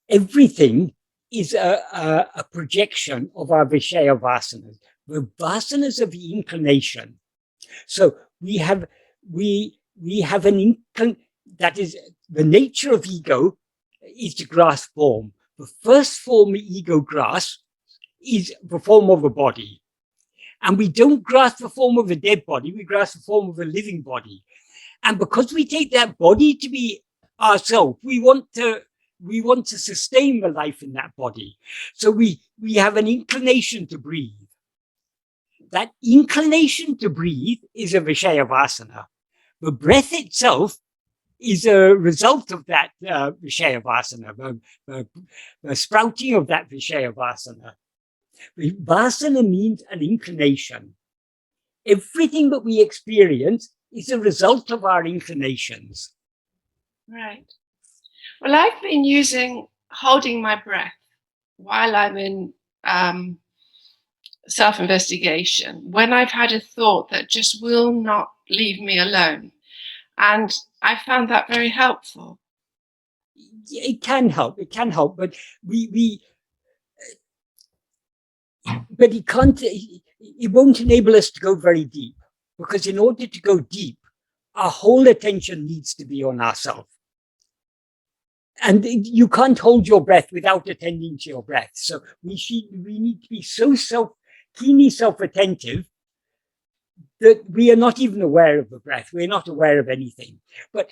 everything is a projection of our Vishaya Vasanas. The vasanas of the inclination. So we have an that is the nature of ego is to grasp form. The first form the ego grasps is the form of a body. And we don't grasp the form of a dead body, we grasp the form of a living body. And because we take that body to be ourselves, we want to sustain the life in that body. So we have an inclination to breathe. That inclination to breathe is a Vishaya Vasana. The breath itself is a result of that Vishaya Vasana, the sprouting of that Vishaya Vasana. Vasana means an inclination. Everything that we experience is a result of our inclinations. Right. Well, I've been holding my breath while I'm in self-investigation, when I've had a thought that just will not leave me alone. And I found that very helpful. It can help, but but it won't enable us to go very deep, because in order to go deep, our whole attention needs to be on ourselves. And you can't hold your breath without attending to your breath. So we need to be so keenly self-attentive that we are not even aware of the breath. We're not aware of anything. But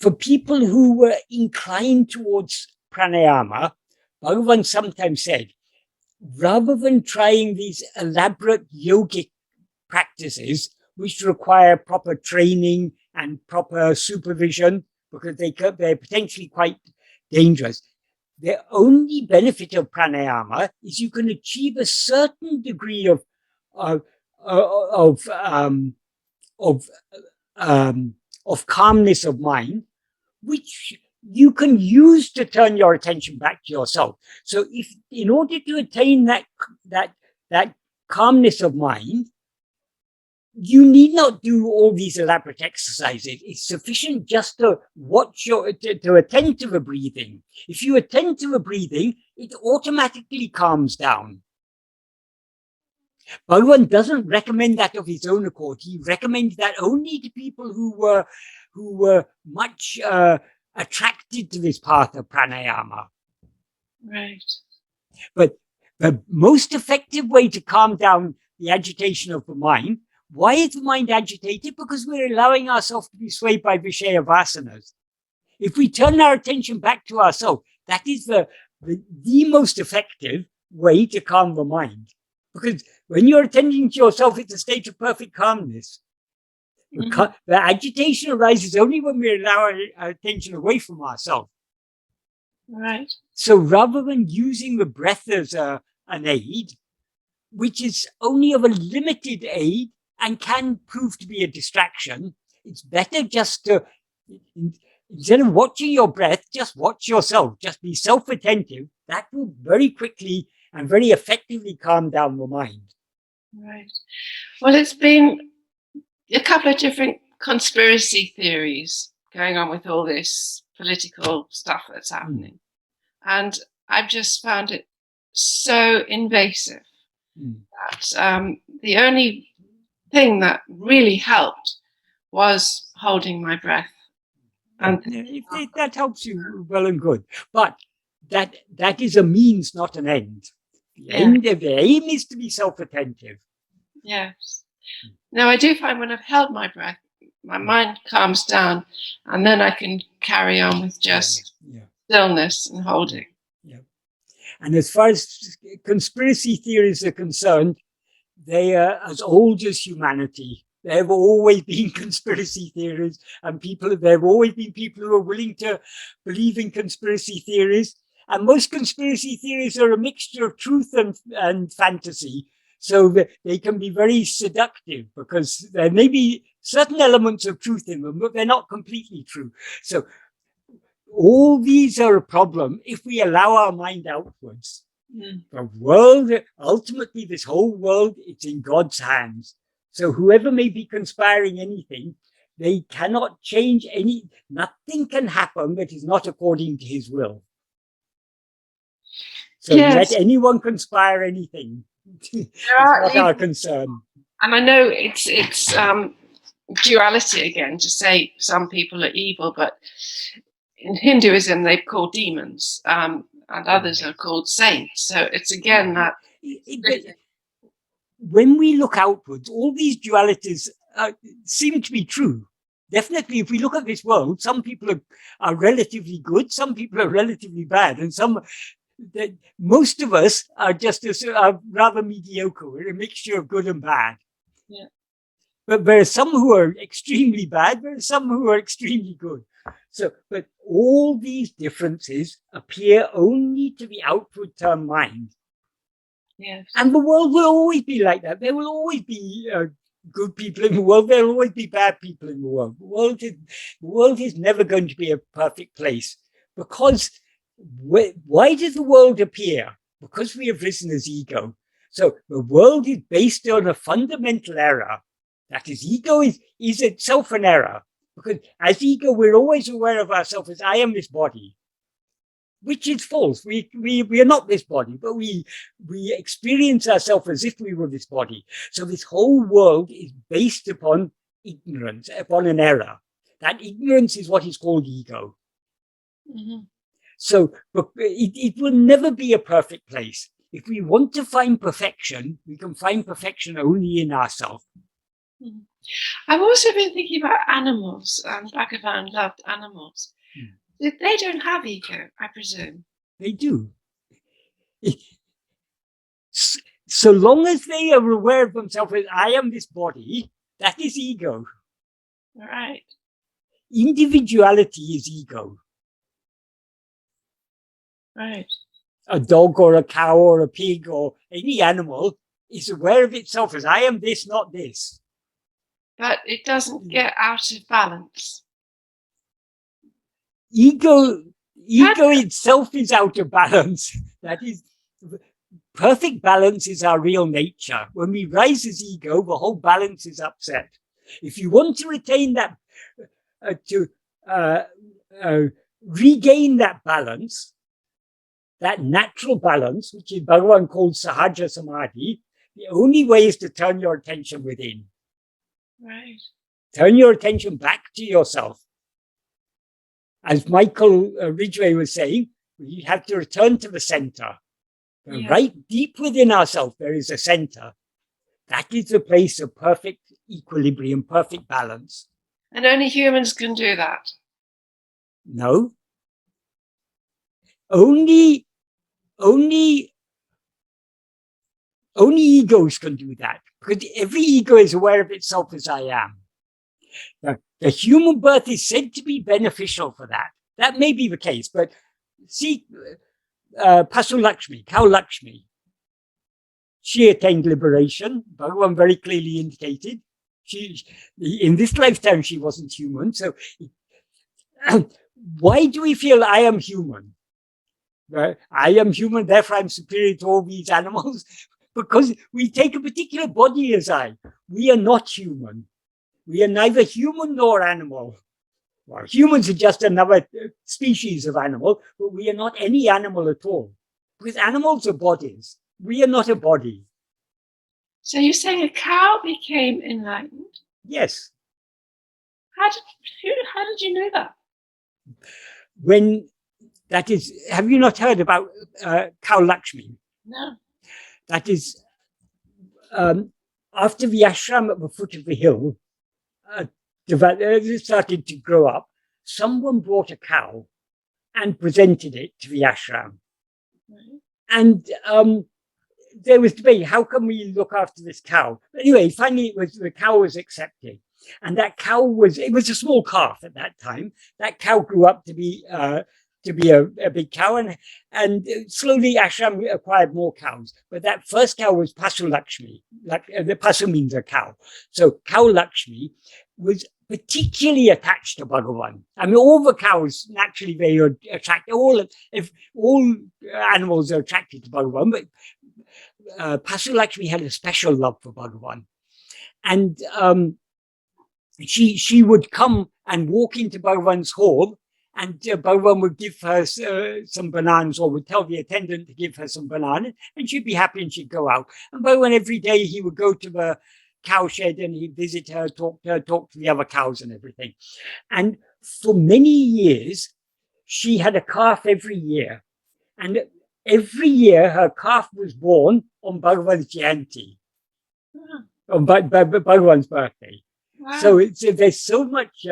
for people who were inclined towards pranayama, Bhagavan sometimes said, rather than trying these elaborate yogic practices, which require proper training and proper supervision, because they're potentially quite dangerous, the only benefit of pranayama is you can achieve a certain degree of calmness of mind, which you can use to turn your attention back to yourself. So if, in order to attain that calmness of mind, you need not do all these elaborate exercises. It's sufficient just to to attend to the breathing. If you attend to the breathing, it automatically calms down. Bhagavan doesn't recommend that of his own accord. He recommends that only to people who were much attracted to this path of pranayama. Right. But the most effective way to calm down the agitation of the mind, why is the mind agitated? Because we're allowing ourselves to be swayed by Vishaya Vasanas. If we turn our attention back to ourselves, that is the most effective way to calm the mind. Because when you're attending to yourself, it's a state of perfect calmness. Mm-hmm. The agitation arises only when we allow our attention away from ourselves. Right. So rather than using the breath as an aid, which is only of a limited aid and can prove to be a distraction, it's better just to, instead of watching your breath, just watch yourself. Just be self-attentive. That will very quickly and very effectively calm down the mind. Right. Well, it's been a couple of different conspiracy theories going on with all this political stuff that's happening. And I've just found it so invasive Mm. that the only thing that really helped was holding my breath. And If that helps you, well and good. But that is a means, not an end. The aim is to be self-attentive. yes. Now, I do find when I've held my breath, my mind calms down, and then I can carry on with just stillness and holding. Yeah. And as far as conspiracy theories are concerned, they are as old as humanity. There have always been conspiracy theories, and there have always been people who are willing to believe in conspiracy theories. And most conspiracy theories are a mixture of truth and fantasy. So that they can be very seductive because there may be certain elements of truth in them, but they're not completely true. So all these are a problem if we allow our mind outwards. The world, ultimately, this whole world, it's in God's hands. So whoever may be conspiring anything, they cannot change nothing can happen that is not according to his will. So let anyone conspire anything. It's not our concern. And I know it's duality again to say some people are evil, but in Hinduism they're called demons, and others are called saints. So it's again that. When we look outwards, all these dualities seem to be true. Definitely, if we look at this world, some people are relatively good, some people are relatively bad, and most of us are just rather mediocre. We're a mixture of good and bad. Yeah. But there are some who are extremely bad, there are some who are extremely good. So, but all these differences appear only to the outward term mind. Yes. And the world will always be like that. There will always be good people in the world. There will always be bad people in the world. The world is never going to be a perfect place. Because why does the world appear? Because we have risen as ego. So the world is based on a fundamental error. That is, ego is itself an error. Because as ego, we're always aware of ourselves as I am this body, which is false. We are not this body, but we experience ourselves as if we were this body. So this whole world is based upon ignorance, upon an error. That ignorance is what is called ego. Mm-hmm. So it will never be a perfect place. If we want to find perfection, we can find perfection only in ourselves. Mm-hmm. I've also been thinking about animals, and Bhagavan loved animals. They don't have ego, I presume. They do. So long as they are aware of themselves as I am this body, that is ego. Right. Individuality is ego. Right. A dog or a cow or a pig or any animal is aware of itself as I am this, not this. But it doesn't get out of balance. Ego itself is out of balance. That is, perfect balance is our real nature. When we rise as ego, the whole balance is upset. If you want to retain that, regain that balance, that natural balance, which is Bhagavan called Sahaja Samadhi, the only way is to turn your attention within. Right. Turn your attention back to yourself. As Michael Ridgway was saying, we have to return to the center. Yeah. Right deep within ourselves, there is a center. That is a place of perfect equilibrium, perfect balance. And only humans can do that? No. Only egos can do that, because every ego is aware of itself as I am. The human birth is said to be beneficial for that. That may be the case, but see, Pasu Lakshmi, Cow Lakshmi, she attained liberation. Bhagavan very clearly indicated. In this lifetime, she wasn't human. So why do we feel I am human? I am human, therefore I'm superior to all these animals. Because we take a particular body as I. We are not human. We are neither human nor animal. Well, humans are just another species of animal, but we are not any animal at all. Because animals are bodies. We are not a body. So you're saying a cow became enlightened? Yes. How did you know that? That is, have you not heard about cow Lakshmi? No. That is, after the ashram at the foot of the hill started to grow up, someone brought a cow and presented it to the ashram. Right. And there was debate, how can we look after this cow? Anyway, finally the cow was accepted. And that cow it was a small calf at that time. That cow grew up to be a big cow, and slowly ashram acquired more cows. But that first cow was Pasu Lakshmi. The Pasu means a cow. So cow Lakshmi was particularly attached to Bhagavan. I mean, all the cows, naturally, they are attracted. All animals are attracted to Bhagavan, but Pasu Lakshmi had a special love for Bhagavan. And she would come and walk into Bhagavan's hall, and Bhagavan would give her some bananas, or would tell the attendant to give her some bananas, and she'd be happy and she'd go out. And Bhagavan, every day, he would go to the cow shed and he'd visit her, talk to the other cows and everything. And for many years, she had a calf every year. And every year, her calf was born on Bhagavan's Jayanti, on Bhagavan's birthday. Wow. So there's so much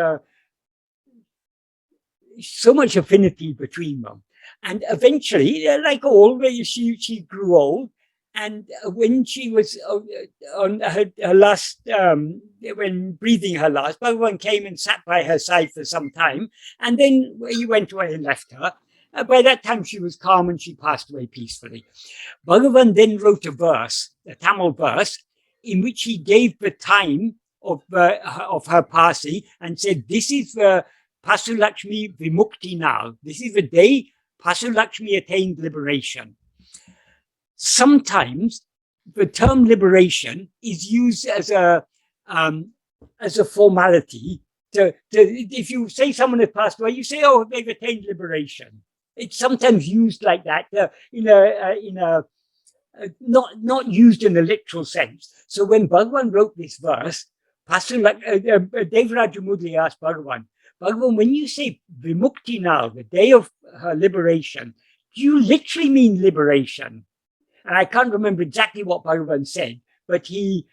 affinity between them. And eventually, like all, she grew old. And when she was on her last, when breathing her last, Bhagavan came and sat by her side for some time. And then he went away and left her. By that time, she was calm and she passed away peacefully. Bhagavan then wrote a verse, a Tamil verse, in which he gave the time of her passing and said, this is the Pasu Lakshmi Vimukti Nāл. This is the day Pasu Lakshmi attained liberation. Sometimes the term liberation is used as a formality. If you say someone has passed away, you say, oh, they've attained liberation. It's sometimes used like that not used in a literal sense. So when Bhagavan wrote this verse, Devraju Mudli asked Bhagavan, when you say Vimukti Nāл, the day of her liberation, do you literally mean liberation? And I can't remember exactly what Bhagavan said, but he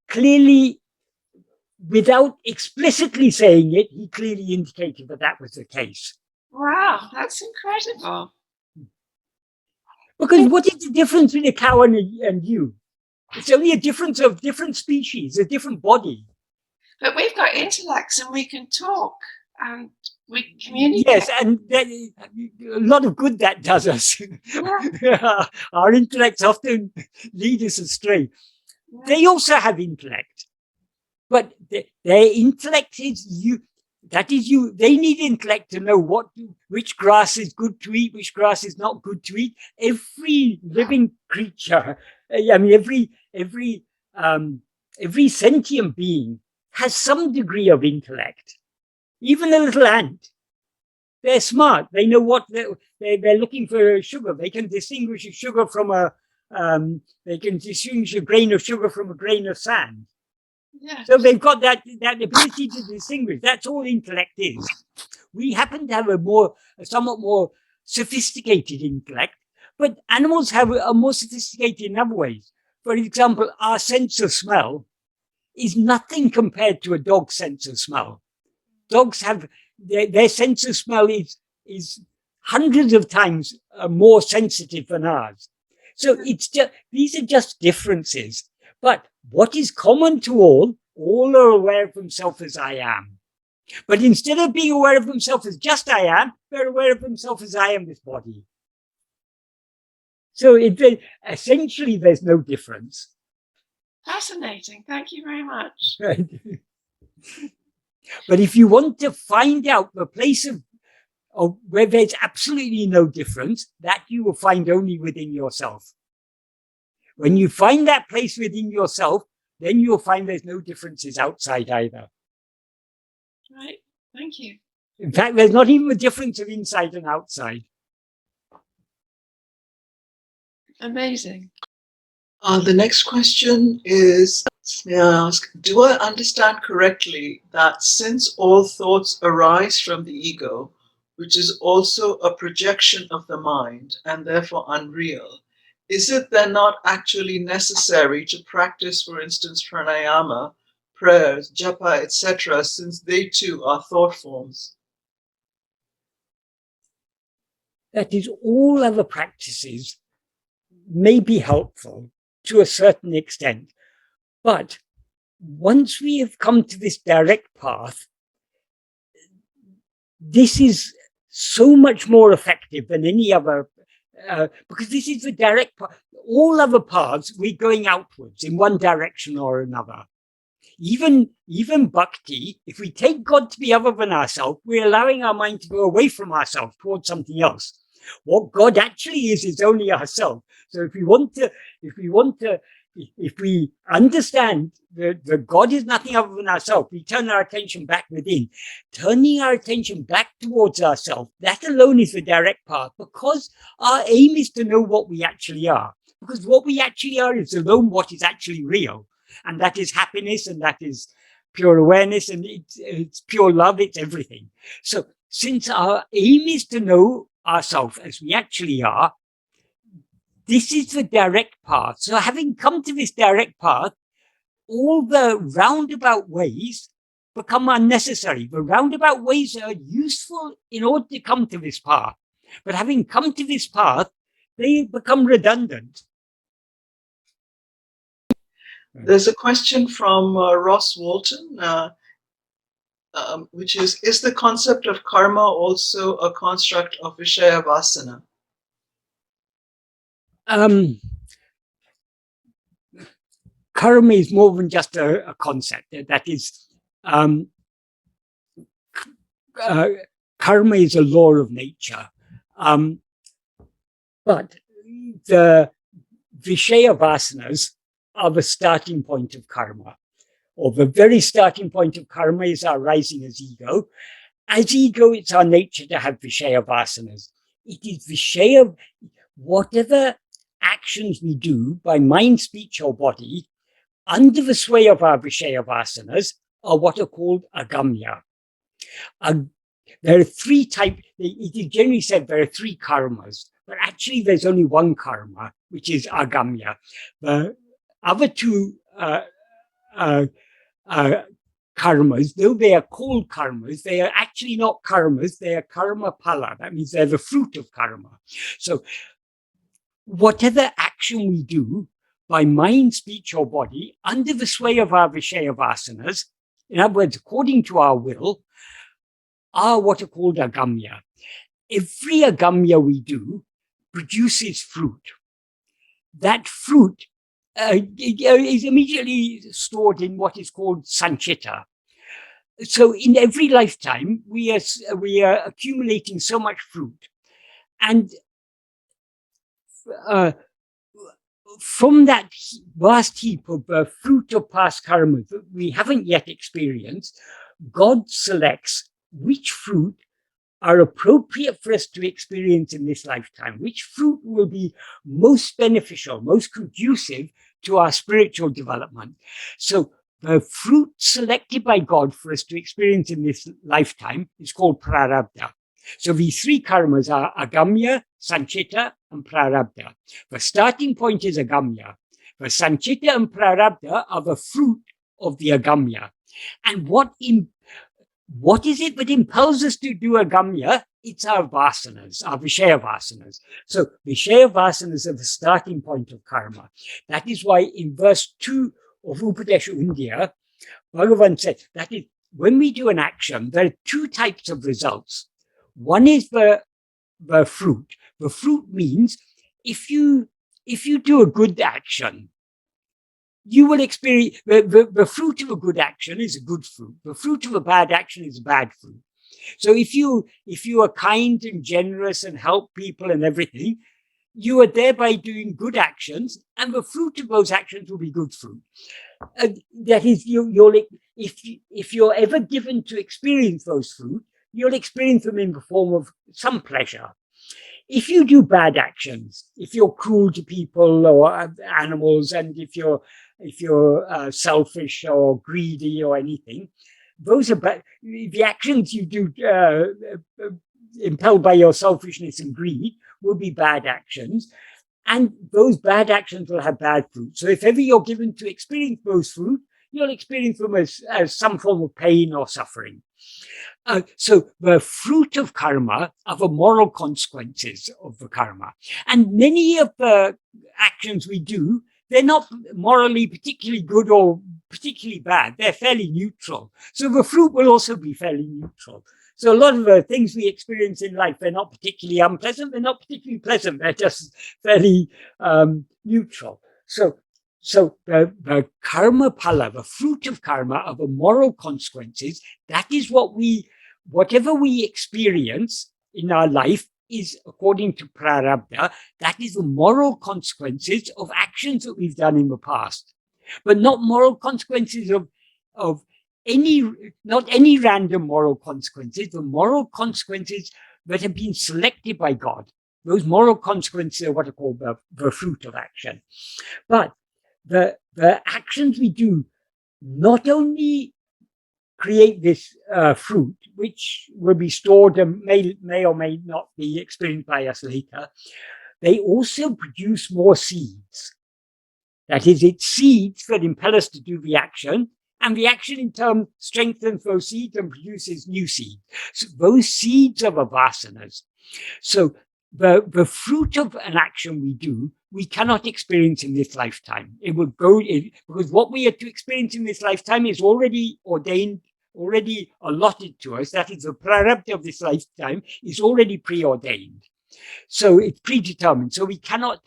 clearly, without explicitly saying it, he clearly indicated that was the case. Wow, that's incredible. Because what is the difference between a cow and you? It's only a difference of different species, a different body. But we've got intellects and we can talk and we communicate. Yes, and a lot of good that does us. Yeah. Our intellects often lead us astray. Yeah. They also have intellect, but their intellect is you. That is you. They need intellect to know which grass is good to eat, which grass is not good to eat. Every living creature, I mean, every sentient being has some degree of intellect. Even a little ant, they're smart. They know what they're looking for sugar. They can distinguish a sugar from they can distinguish a grain of sugar from a grain of sand. Yeah. So they've got that ability to distinguish. That's all intellect is. We happen to have a somewhat more sophisticated intellect, but animals are more sophisticated in other ways. For example, our sense of smell is nothing compared to a dog's sense of smell. Dogs have their sense of smell is hundreds of times more sensitive than ours. So these are just differences. But what is common to all are aware of themselves as I am. But instead of being aware of themselves as just I am, they're aware of themselves as I am this body. So essentially, there's no difference. Fascinating. Thank you very much. Right. But if you want to find out the place of where there's absolutely no difference, that you will find only within yourself. When you find that place within yourself, then you'll find there's no differences outside either. Right. Thank you. In fact, there's not even a difference of inside and outside. Amazing. The next question is, may I ask, do I understand correctly that since all thoughts arise from the ego, which is also a projection of the mind and therefore unreal, is it then not actually necessary to practice, for instance, pranayama, prayers, japa, etc., since they too are thought forms? That is, all other practices may be helpful to a certain extent, but once we have come to this direct path, this is so much more effective than any other, because this is the direct path. All other paths, we're going outwards in one direction or another. Even bhakti, if we take God to be other than ourselves, we're allowing our mind to go away from ourselves towards something else. What God actually is only ourselves. So if we understand that God is nothing other than ourselves, we turn our attention back within. Turning our attention back towards ourselves, that alone is the direct path, because our aim is to know what we actually are. Because what we actually are is alone what is actually real. And that is happiness, and that is pure awareness, and it's pure love, it's everything. So since our aim is to know ourselves as we actually are, this is the direct path. So having come to this direct path, all the roundabout ways become unnecessary. The roundabout ways are useful in order to come to this path. But having come to this path, they become redundant. There's a question from Ross Walton, which is the concept of karma also a construct of Vishaya Vasana? Karma is more than just a concept. That is, karma is a law of nature. But the Vishaya Vasanas are the starting point of karma, or the very starting point of karma is our rising as ego. As ego, it's our nature to have Vishaya Vasanas. It is Vishaya, whatever actions we do by mind, speech, or body, under the sway of our Vishaya Vasanas, are what are called agamya. There are three types, it is generally said there are three karmas, but actually there's only one karma, which is agamya. The other two karmas, though they are called karmas, they are actually not karmas, they are karma pala. That means they're the fruit of karma. So whatever action we do by mind, speech, or body, under the sway of our Vishaya Vasanas, in other words, according to our will, are what are called agamya. Every agamya we do produces fruit. That fruit is immediately stored in what is called sanchita. So in every lifetime, we are accumulating so much fruit. And from that vast heap of fruit of past karma that we haven't yet experienced, God selects which fruit are appropriate for us to experience in this lifetime, which fruit will be most beneficial, most conducive to our spiritual development. So the fruit selected by God for us to experience in this lifetime is called prarabdha. So these three karmas are agamya, sanchita, and prarabdha. The starting point is agamya. The sanchita and prarabdha are the fruit of the agamya. And what is it that impels us to do agamya? It's our vasanas, our Vishaya Vasanas. So Vishaya Vasanas are the starting point of karma. That is why in verse 2 of Upadēśa Undiyār, Bhagavan said that is, when we do an action, there are two types of results. One is the fruit. The fruit means if you do a good action, you will experience the fruit of a good action is a good fruit. The fruit of a bad action is a bad fruit. So if you are kind and generous and help people and everything, you are thereby doing good actions, and the fruit of those actions will be good fruit. That is, if you're ever given to experience those fruit, you'll experience them in the form of some pleasure. if you do bad actions, if you're cruel to people or animals, and if you're selfish or greedy or anything, those are bad. The actions you do impelled by your selfishness and greed will be bad actions, and those bad actions will have bad fruit. So if ever you're given to experience those fruit, you'll experience them as some form of pain or suffering. So the fruit of karma are the moral consequences of the karma. And many of the actions we do, they're not morally particularly good or particularly bad. They're fairly neutral. So the fruit will also be fairly neutral. So a lot of the things we experience in life, they're not particularly unpleasant. They're not particularly pleasant. They're just fairly neutral. So the karma phala, the fruit of karma, are the moral consequences. That is whatever we experience in our life is according to prarabdha. That is the moral consequences of actions that we've done in the past, but not moral consequences of not any random moral consequences. The moral consequences that have been selected by God. Those moral consequences are what are called the fruit of action. But the actions we do not only create this fruit, which will be stored and may or may not be experienced by us later, they also produce more seeds. That is, it's seeds that impel us to do the action, and the action in turn strengthens those seeds and produces new seeds. So those seeds are the vasanas. So the fruit of an action we do, we cannot experience in this lifetime. It will go because what we are to experience in this lifetime is already ordained, already allotted to us. That is, the prarabdha of this lifetime is already preordained. So it's predetermined. So we cannot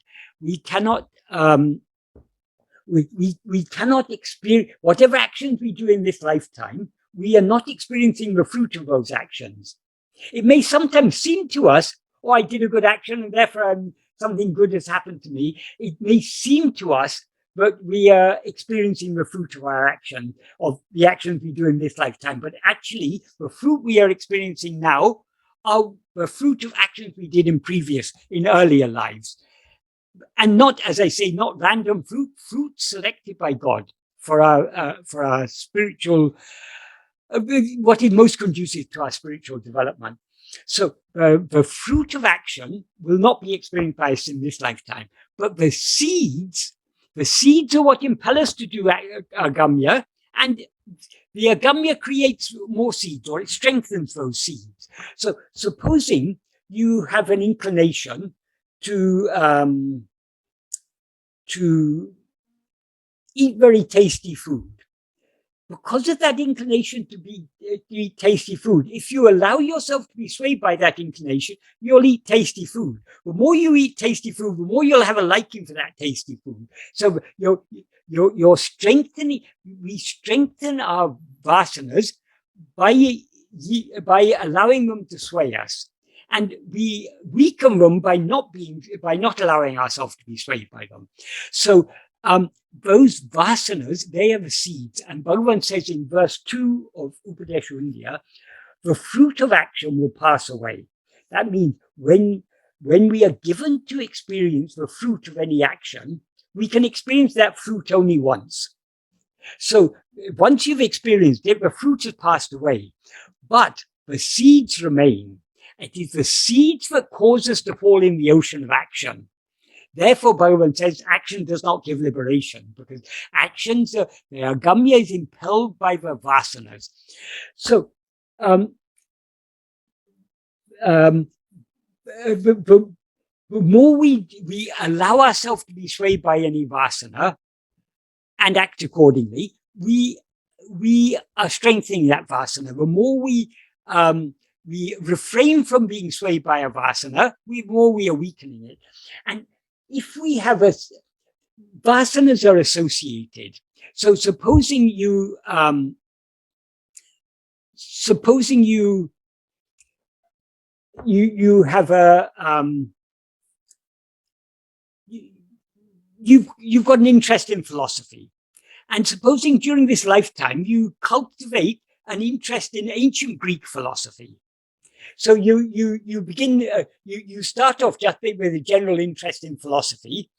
experience whatever actions we do in this lifetime. We are not experiencing the fruit of those actions. It may sometimes seem to us, oh, I did a good action and therefore something good has happened to me. It may seem to us that we are experiencing the fruit of our action, of the actions we do in this lifetime. But actually, the fruit we are experiencing now are the fruit of actions we did in earlier lives. And not, as I say, not random fruit selected by God for our spiritual, what is most conducive to our spiritual development. So the fruit of action will not be experienced by us in this lifetime, but the seeds are what impel us to do agamya, and the agamya creates more seeds, or it strengthens those seeds. So supposing you have an inclination to eat very tasty food. Because of that inclination to eat tasty food, if you allow yourself to be swayed by that inclination, you'll eat tasty food. The more you eat tasty food, the more you'll have a liking for that tasty food. So you're strengthening. We strengthen our vasanas by allowing them to sway us, and we weaken them by not allowing ourselves to be swayed by them. So those vasanas, they are the seeds. And Bhagavan says in verse 2 of Upadēśa Undiyār, the fruit of action will pass away. That means when we are given to experience the fruit of any action, we can experience that fruit only once. So once you've experienced it, the fruit has passed away, but the seeds remain. It is the seeds that cause us to fall in the ocean of action. Therefore, Bhagavan says action does not give liberation, because actions, the agamya is impelled by the vasanas. So, the more we allow ourselves to be swayed by any vasana and act accordingly, we are strengthening that vasana. The more we refrain from being swayed by a vasana, the more we are weakening it. And if we have vasanas are associated. So supposing you have you've got an interest in philosophy, and supposing during this lifetime you cultivate an interest in ancient Greek philosophy. So you begin, you start off just with a general interest in philosophy,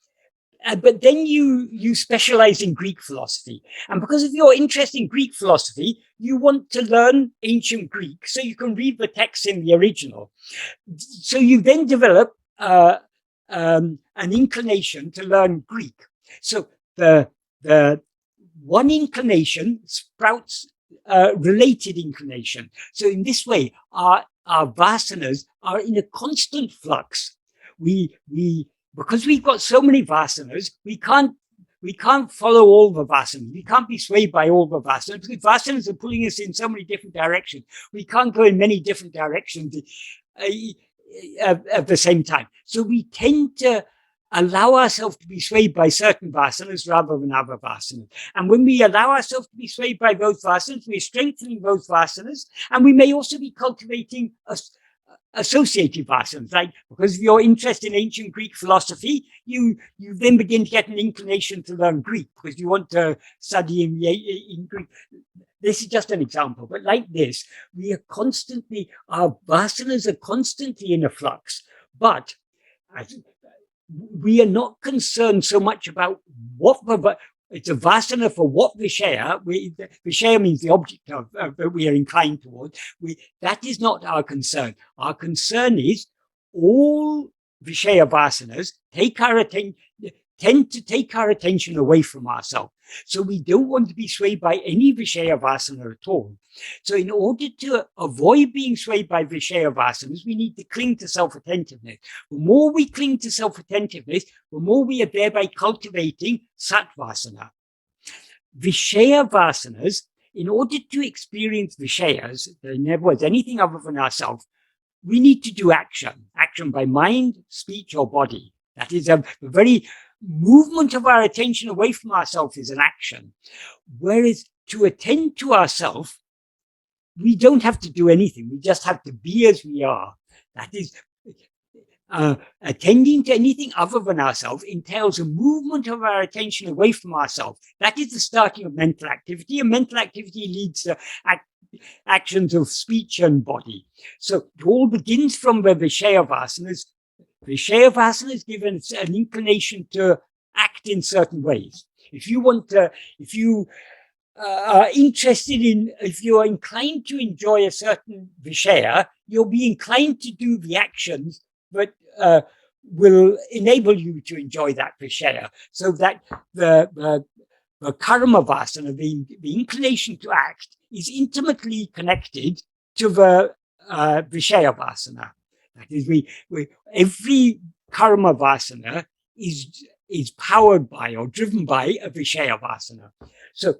but then you specialize in Greek philosophy. And because of your interest in Greek philosophy, you want to learn ancient Greek so you can read the text in the original. So you then develop an inclination to learn Greek. So the one inclination sprouts related inclination. So in this way, our vasanas are in a constant flux. Because we've got so many vasanas, we can't follow all the vasanas. We can't be swayed by all the vasanas because vasanas are pulling us in so many different directions. We can't go in many different directions at the same time. So we tend to allow ourselves to be swayed by certain vasanas rather than other vasanas. And when we allow ourselves to be swayed by those vasanas, we're strengthening those vasanas, and we may also be cultivating associative vasanas. Like, because of your interest in ancient Greek philosophy, you then begin to get an inclination to learn Greek because you want to study in Greek. This is just an example, but like this, our vasanas are constantly in a flux, but we are not concerned so much about it's a vasana for what Vishaya. Vishaya means the object that we are inclined towards. That is not our concern. Our concern is all Vishaya vasanas tend to take our attention away from ourselves. So we don't want to be swayed by any Vishaya vasana at all. So in order to avoid being swayed by Vishaya vasanas, we need to cling to self-attentiveness. The more we cling to self-attentiveness, the more we are thereby cultivating Satvasana. Vishaya vasanas, in order to experience Vishayas, there never was anything other than ourselves, we need to do action by mind, speech, or body. That is the very movement of our attention away from ourselves is an action. Whereas to attend to ourselves, we don't have to do anything. We just have to be as we are. That is, attending to anything other than ourselves entails a movement of our attention away from ourselves. That is the starting of mental activity, and mental activity leads to actions of speech and body. So it all begins from the Vishaya vasanas. Vishaya vasanas give us an inclination to act in certain ways. If you are if you are inclined to enjoy a certain Vishaya, you'll be inclined to do the actions that will enable you to enjoy that Vishaya. So that the karma vasana, the inclination to act, is intimately connected to the Vishaya vasana. That is, every karma vasana is powered by or driven by a Vishaya vasana. So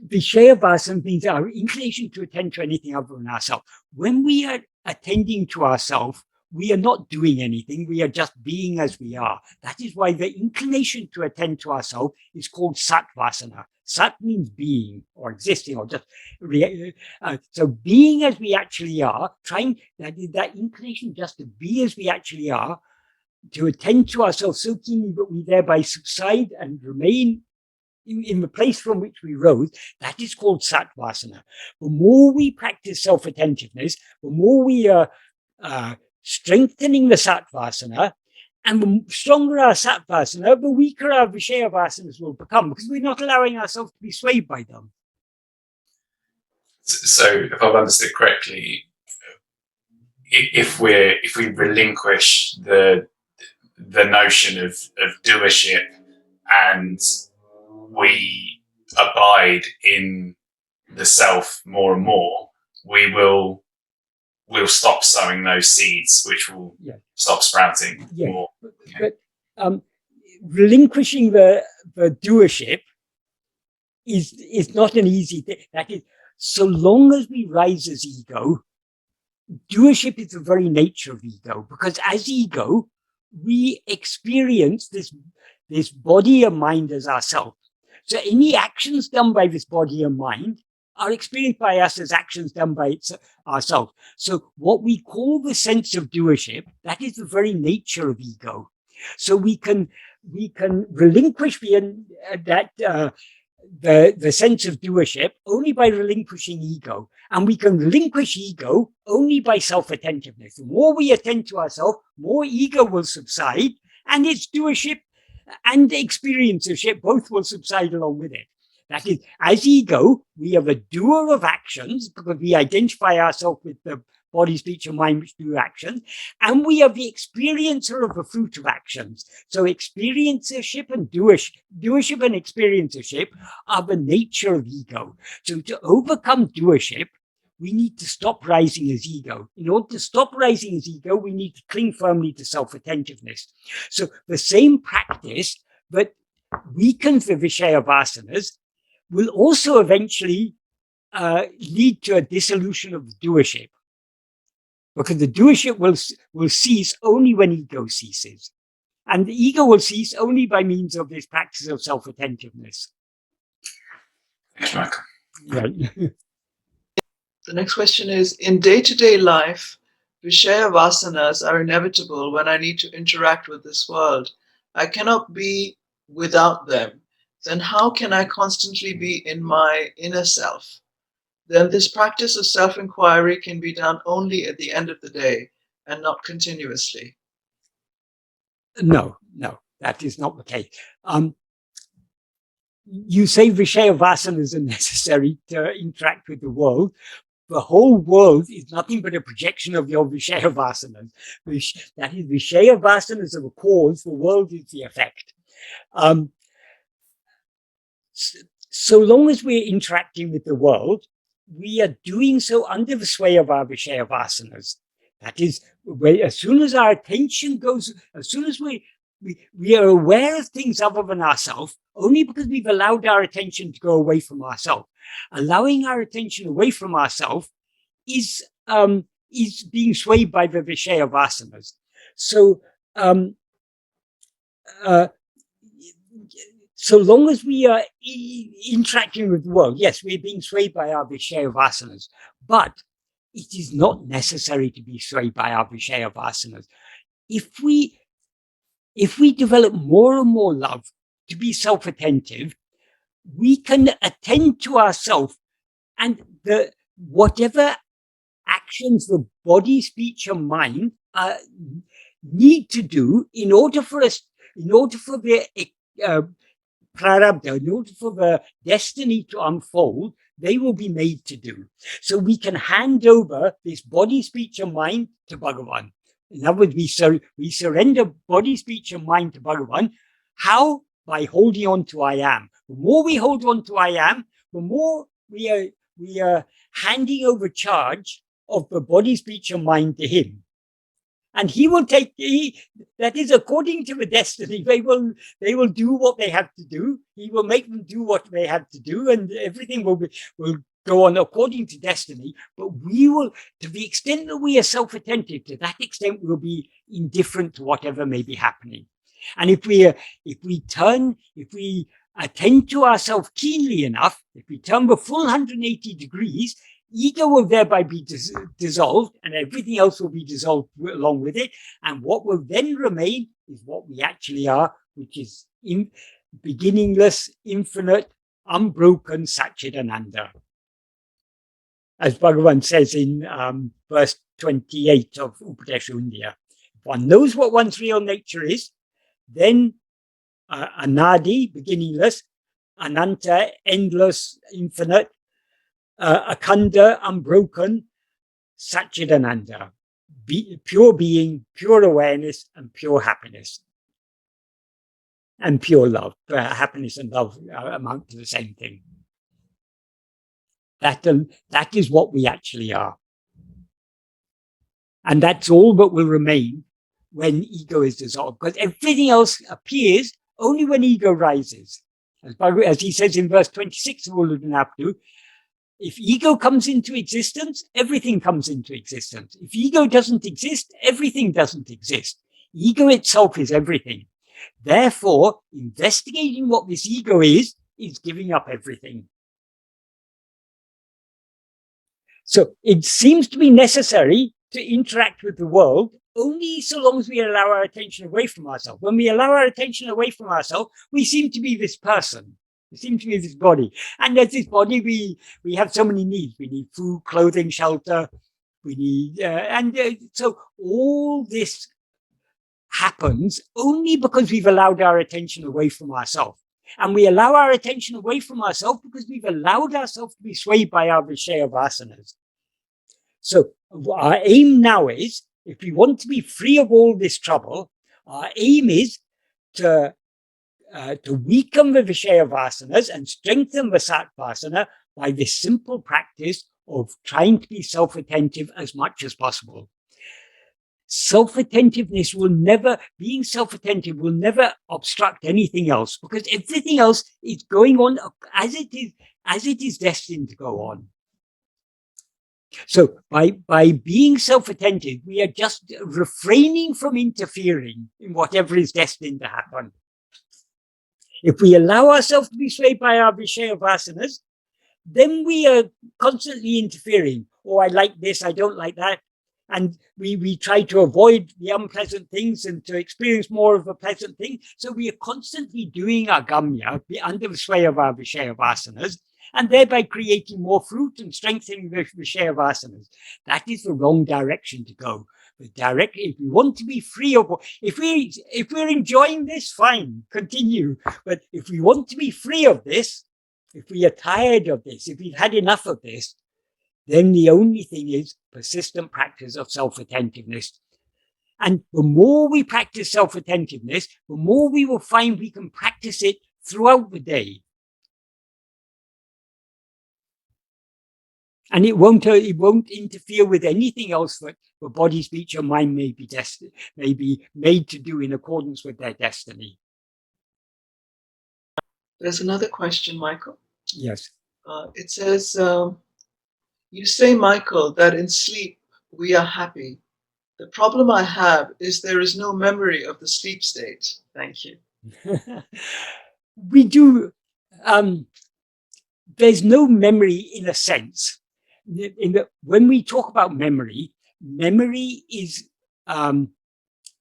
Vishaya vasana means our inclination to attend to anything other than ourselves. When we are attending to ourselves, we are not doing anything. We are just being as we are. That is why the inclination to attend to ourselves is called Satvasana. Sat means being or existing or just so being as we actually are, trying that inclination just to be as we actually are, to attend to ourselves so keenly that we thereby subside and remain in the place from which we rose. That is called Satvasana. The more we practice self-attentiveness, the more we are strengthening the Satvasana, and the stronger our Satvasana, the weaker our Vishaya vasanas will become, because we're not allowing ourselves to be swayed by them. So, if I've understood correctly, if we relinquish the notion of doership and we abide in the self more and more, we'll stop sowing those seeds, which will stop sprouting more. But relinquishing the doership is not an easy thing. That is, so long as we rise as ego, doership is the very nature of ego, because as ego, we experience this body and mind as ourself. So any actions done by this body and mind are experienced by us as actions done by ourselves. So what we call the sense of doership, that is the very nature of ego. So we can relinquish that the sense of doership only by relinquishing ego. And we can relinquish ego only by self-attentiveness. The more we attend to ourselves, more ego will subside, and its doership and experiencership both will subside along with it. That is, as ego, we are the doer of actions because we identify ourselves with the body, speech, and mind which do actions, and we are the experiencer of the fruit of actions. So experiencership and doership and experiencership are the nature of ego. So to overcome doership, we need to stop rising as ego. In order to stop rising as ego, we need to cling firmly to self-attentiveness. So the same practice that weakens the Vishaya Vasanas will also eventually lead to a dissolution of doership. Because the doership will cease only when ego ceases. And the ego will cease only by means of this practice of self-attentiveness. Thanks, Michael. Right. The next question is, in day-to-day life, Vishaya Vasanas are inevitable when I need to interact with this world. I cannot be without them. Then how can I constantly be in my inner self? Then this practice of self-inquiry can be done only at the end of the day and not continuously. No, that is not the case. You say Vishaya Vasanas are necessary to interact with the world. The whole world is nothing but a projection of your Vishaya Vasanas. That is, Vishaya Vasanas are the cause, the world is the effect. So long as we're interacting with the world, we are doing so under the sway of our Vishaya Vasanas. That is, as soon as our attention goes, as soon as we are aware of things other than ourselves, only because we've allowed our attention to go away from ourselves. Allowing our attention away from ourselves is being swayed by the Vishaya Vasanas. So, so long as we are interacting with the world, yes, we're being swayed by our Vishaya Vasanas, but it is not necessary to be swayed by our Vishaya Vasanas. If we develop more and more love to be self-attentive, we can attend to ourselves, and whatever actions the body, speech, and mind need to do in order for the prarabdha, in order for the destiny to unfold, they will be made to do. So we can hand over this body, speech, and mind to Bhagavan. In other words, we surrender body, speech, and mind to Bhagavan. How? By holding on to I am. The more we hold on to I am, the more we are handing over charge of the body, speech, and mind to him. And he will that is according to the destiny. They will do what they have to do. He will make them do what they have to do, and everything will go on according to destiny. But we will, to the extent that we are self-attentive, to that extent we'll be indifferent to whatever may be happening. And if we attend to ourselves keenly enough, if we turn the full 180 degrees, ego will thereby be dissolved, and everything else will be dissolved along with it. And what will then remain is what we actually are, which is beginningless, infinite, unbroken Satchidananda. As Bhagavan says in verse 28 of Upadēśa Undiyār. If one knows what one's real nature is, then Anadi, beginningless, Ananta, endless, infinite, Akhanda, unbroken, Satchidananda, pure being, pure awareness, and pure happiness. And pure love. Happiness and love amount to the same thing. That is what we actually are. And that's all that will remain when ego is dissolved. Because everything else appears only when ego rises. As he says in verse 26 of Uḷḷadu Nāṛpadu, if ego comes into existence, everything comes into existence. If ego doesn't exist, everything doesn't exist. Ego itself is everything. Therefore, investigating what this ego is giving up everything. So it seems to be necessary to interact with the world only so long as we allow our attention away from ourselves. When we allow our attention away from ourselves, we seem to be this person. It seems to be this body. And as this body, we have so many needs. We need food, clothing, shelter. We need, so all this happens only because we've allowed our attention away from ourselves. And we allow our attention away from ourselves because we've allowed ourselves to be swayed by our Vishaya Vasanas. So our aim now is, if we want to be free of all this trouble, our aim is to weaken the Vishaya Vasanas and strengthen the Sat Vasana by this simple practice of trying to be self-attentive as much as possible. Self-attentiveness will never, being self-attentive will never obstruct anything else, because everything else is going on as it is destined to go on. So by being self-attentive, we are just refraining from interfering in whatever is destined to happen. If we allow ourselves to be swayed by our Vishaya Vasanas, then we are constantly interfering. Oh, I like this, I don't like that. And we try to avoid the unpleasant things and to experience more of a pleasant thing. So we are constantly doing our gamya under the sway of our Vishaya Vasanas, and thereby creating more fruit and strengthening the Vishaya Vasanas. That is the wrong direction to go. But directly, if we want to be free of, if we're enjoying this, fine, continue. But if we want to be free of this, if we are tired of this, if we've had enough of this, then the only thing is persistent practice of self-attentiveness. And the more we practice self-attentiveness, the more we will find we can practice it throughout the day. And it won't interfere with anything else that the body, speech, or mind may be made to do in accordance with their destiny. There's another question, Michael. Yes. It says, you say, Michael, that in sleep we are happy. The problem I have is there is no memory of the sleep state. Thank you. We do. There's no memory in a sense. When we talk about memory, memory is an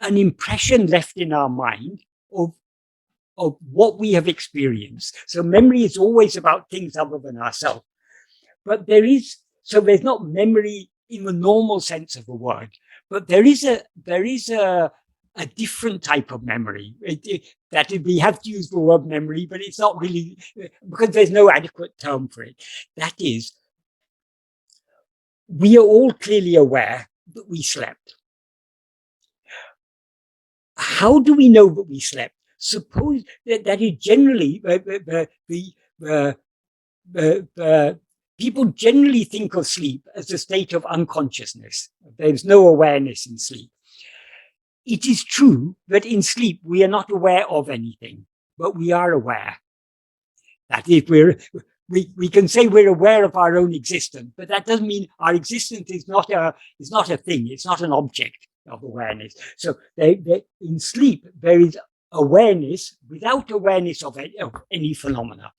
impression left in our mind of what we have experienced. So memory is always about things other than ourselves. But there's not memory in the normal sense of the word, but there is a different type of memory. We have to use the word memory, but it's not really, because there's no adequate term for it. That is, we are all clearly aware that we slept. How do we know that we slept? Suppose that is generally people generally think of sleep as a state of unconsciousness. There's no awareness in sleep. It is true that in sleep we are not aware of anything, but we are aware. That is, we can say we're aware of our own existence, but that doesn't mean our existence is not a thing. It's not an object of awareness. So in sleep there is awareness without awareness of any phenomena.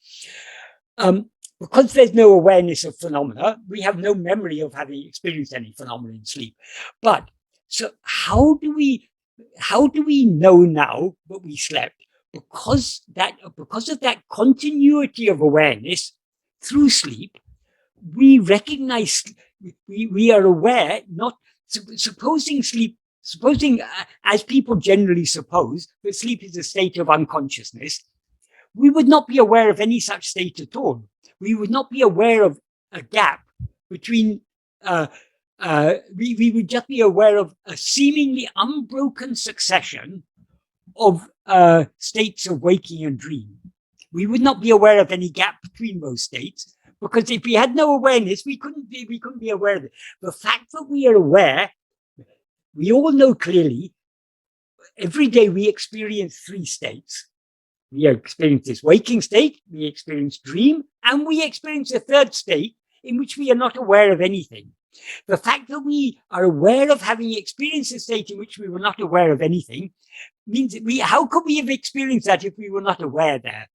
Because there's no awareness of phenomena, we have no memory of having experienced any phenomena in sleep. But so how do we know now that we slept? Because of that continuity of awareness through sleep, we recognize, we are aware, not supposing as people generally suppose that sleep is a state of unconsciousness, we would not be aware of any such state at all. We would not be aware of a gap between, we would just be aware of a seemingly unbroken succession of states of waking and dream. We would not be aware of any gap between those states, because if we had no awareness, we couldn't be aware of it. The fact that we are aware, we all know clearly, every day we experience three states. We experience this waking state, we experience dream, and we experience a third state in which we are not aware of anything. The fact that we are aware of having experienced a state in which we were not aware of anything means that how could we have experienced that if we were not aware there?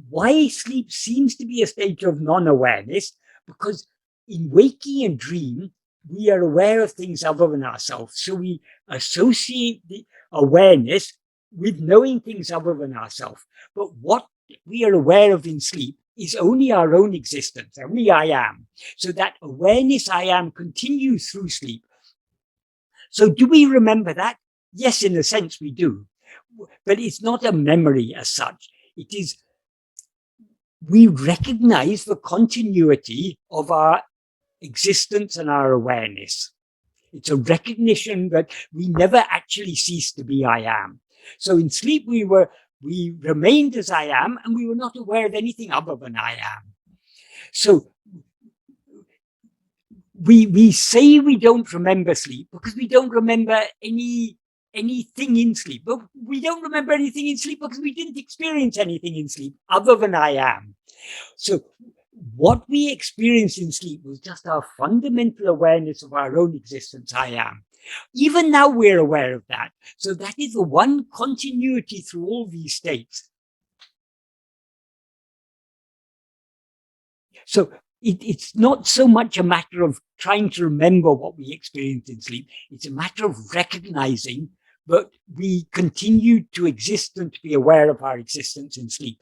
Why sleep seems to be a state of non-awareness? Because in waking and dream, we are aware of things other than ourselves. So we associate the awareness with knowing things other than ourselves. But what we are aware of in sleep is only our own existence, only I am. So that awareness I am continues through sleep. So do we remember that? Yes, in a sense we do. But it's not a memory as such. It is, we recognize the continuity of our existence and our awareness. It's a recognition that we never actually cease to be I am. So in sleep, we remained as I am, and we were not aware of anything other than I am. So we say we don't remember sleep because we don't remember anything in sleep. But we don't remember anything in sleep because we didn't experience anything in sleep other than I am. So what we experienced in sleep was just our fundamental awareness of our own existence, I am. Even now we're aware of that. So that is the one continuity through all these states. So it's not so much a matter of trying to remember what we experienced in sleep. It's a matter of recognizing that we continue to exist and to be aware of our existence in sleep.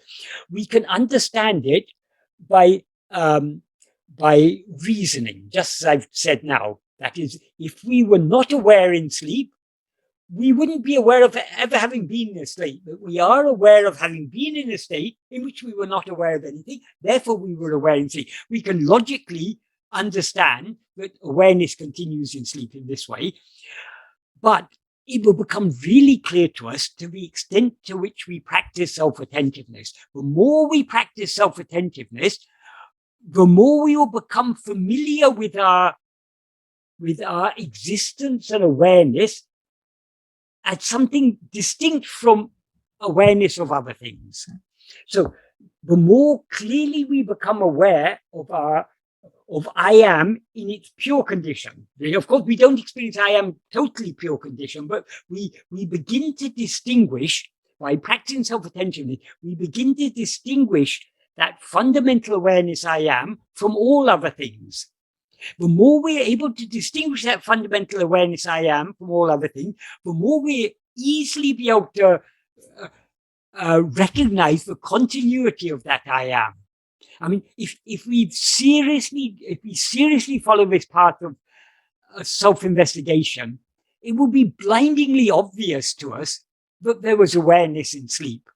We can understand it by reasoning, just as I've said now. That is, if we were not aware in sleep, we wouldn't be aware of ever having been in a state, but we are aware of having been in a state in which we were not aware of anything. Therefore, we were aware in sleep. We can logically understand that awareness continues in sleep in this way, but it will become really clear to us to the extent to which we practice self-attentiveness. The more we practice self-attentiveness, the more we will become familiar with our existence and awareness as something distinct from awareness of other things. So the more clearly we become aware of I am in its pure condition. Of course, we don't experience I am totally pure condition, but we begin to distinguish, by practicing self-attentiveness, we begin to distinguish that fundamental awareness I am from all other things. The more we're able to distinguish that fundamental awareness I am from all other things, the more we easily be able to recognize the continuity of that I am. I mean, if we seriously follow this path of self-investigation, it will be blindingly obvious to us that there was awareness in sleep,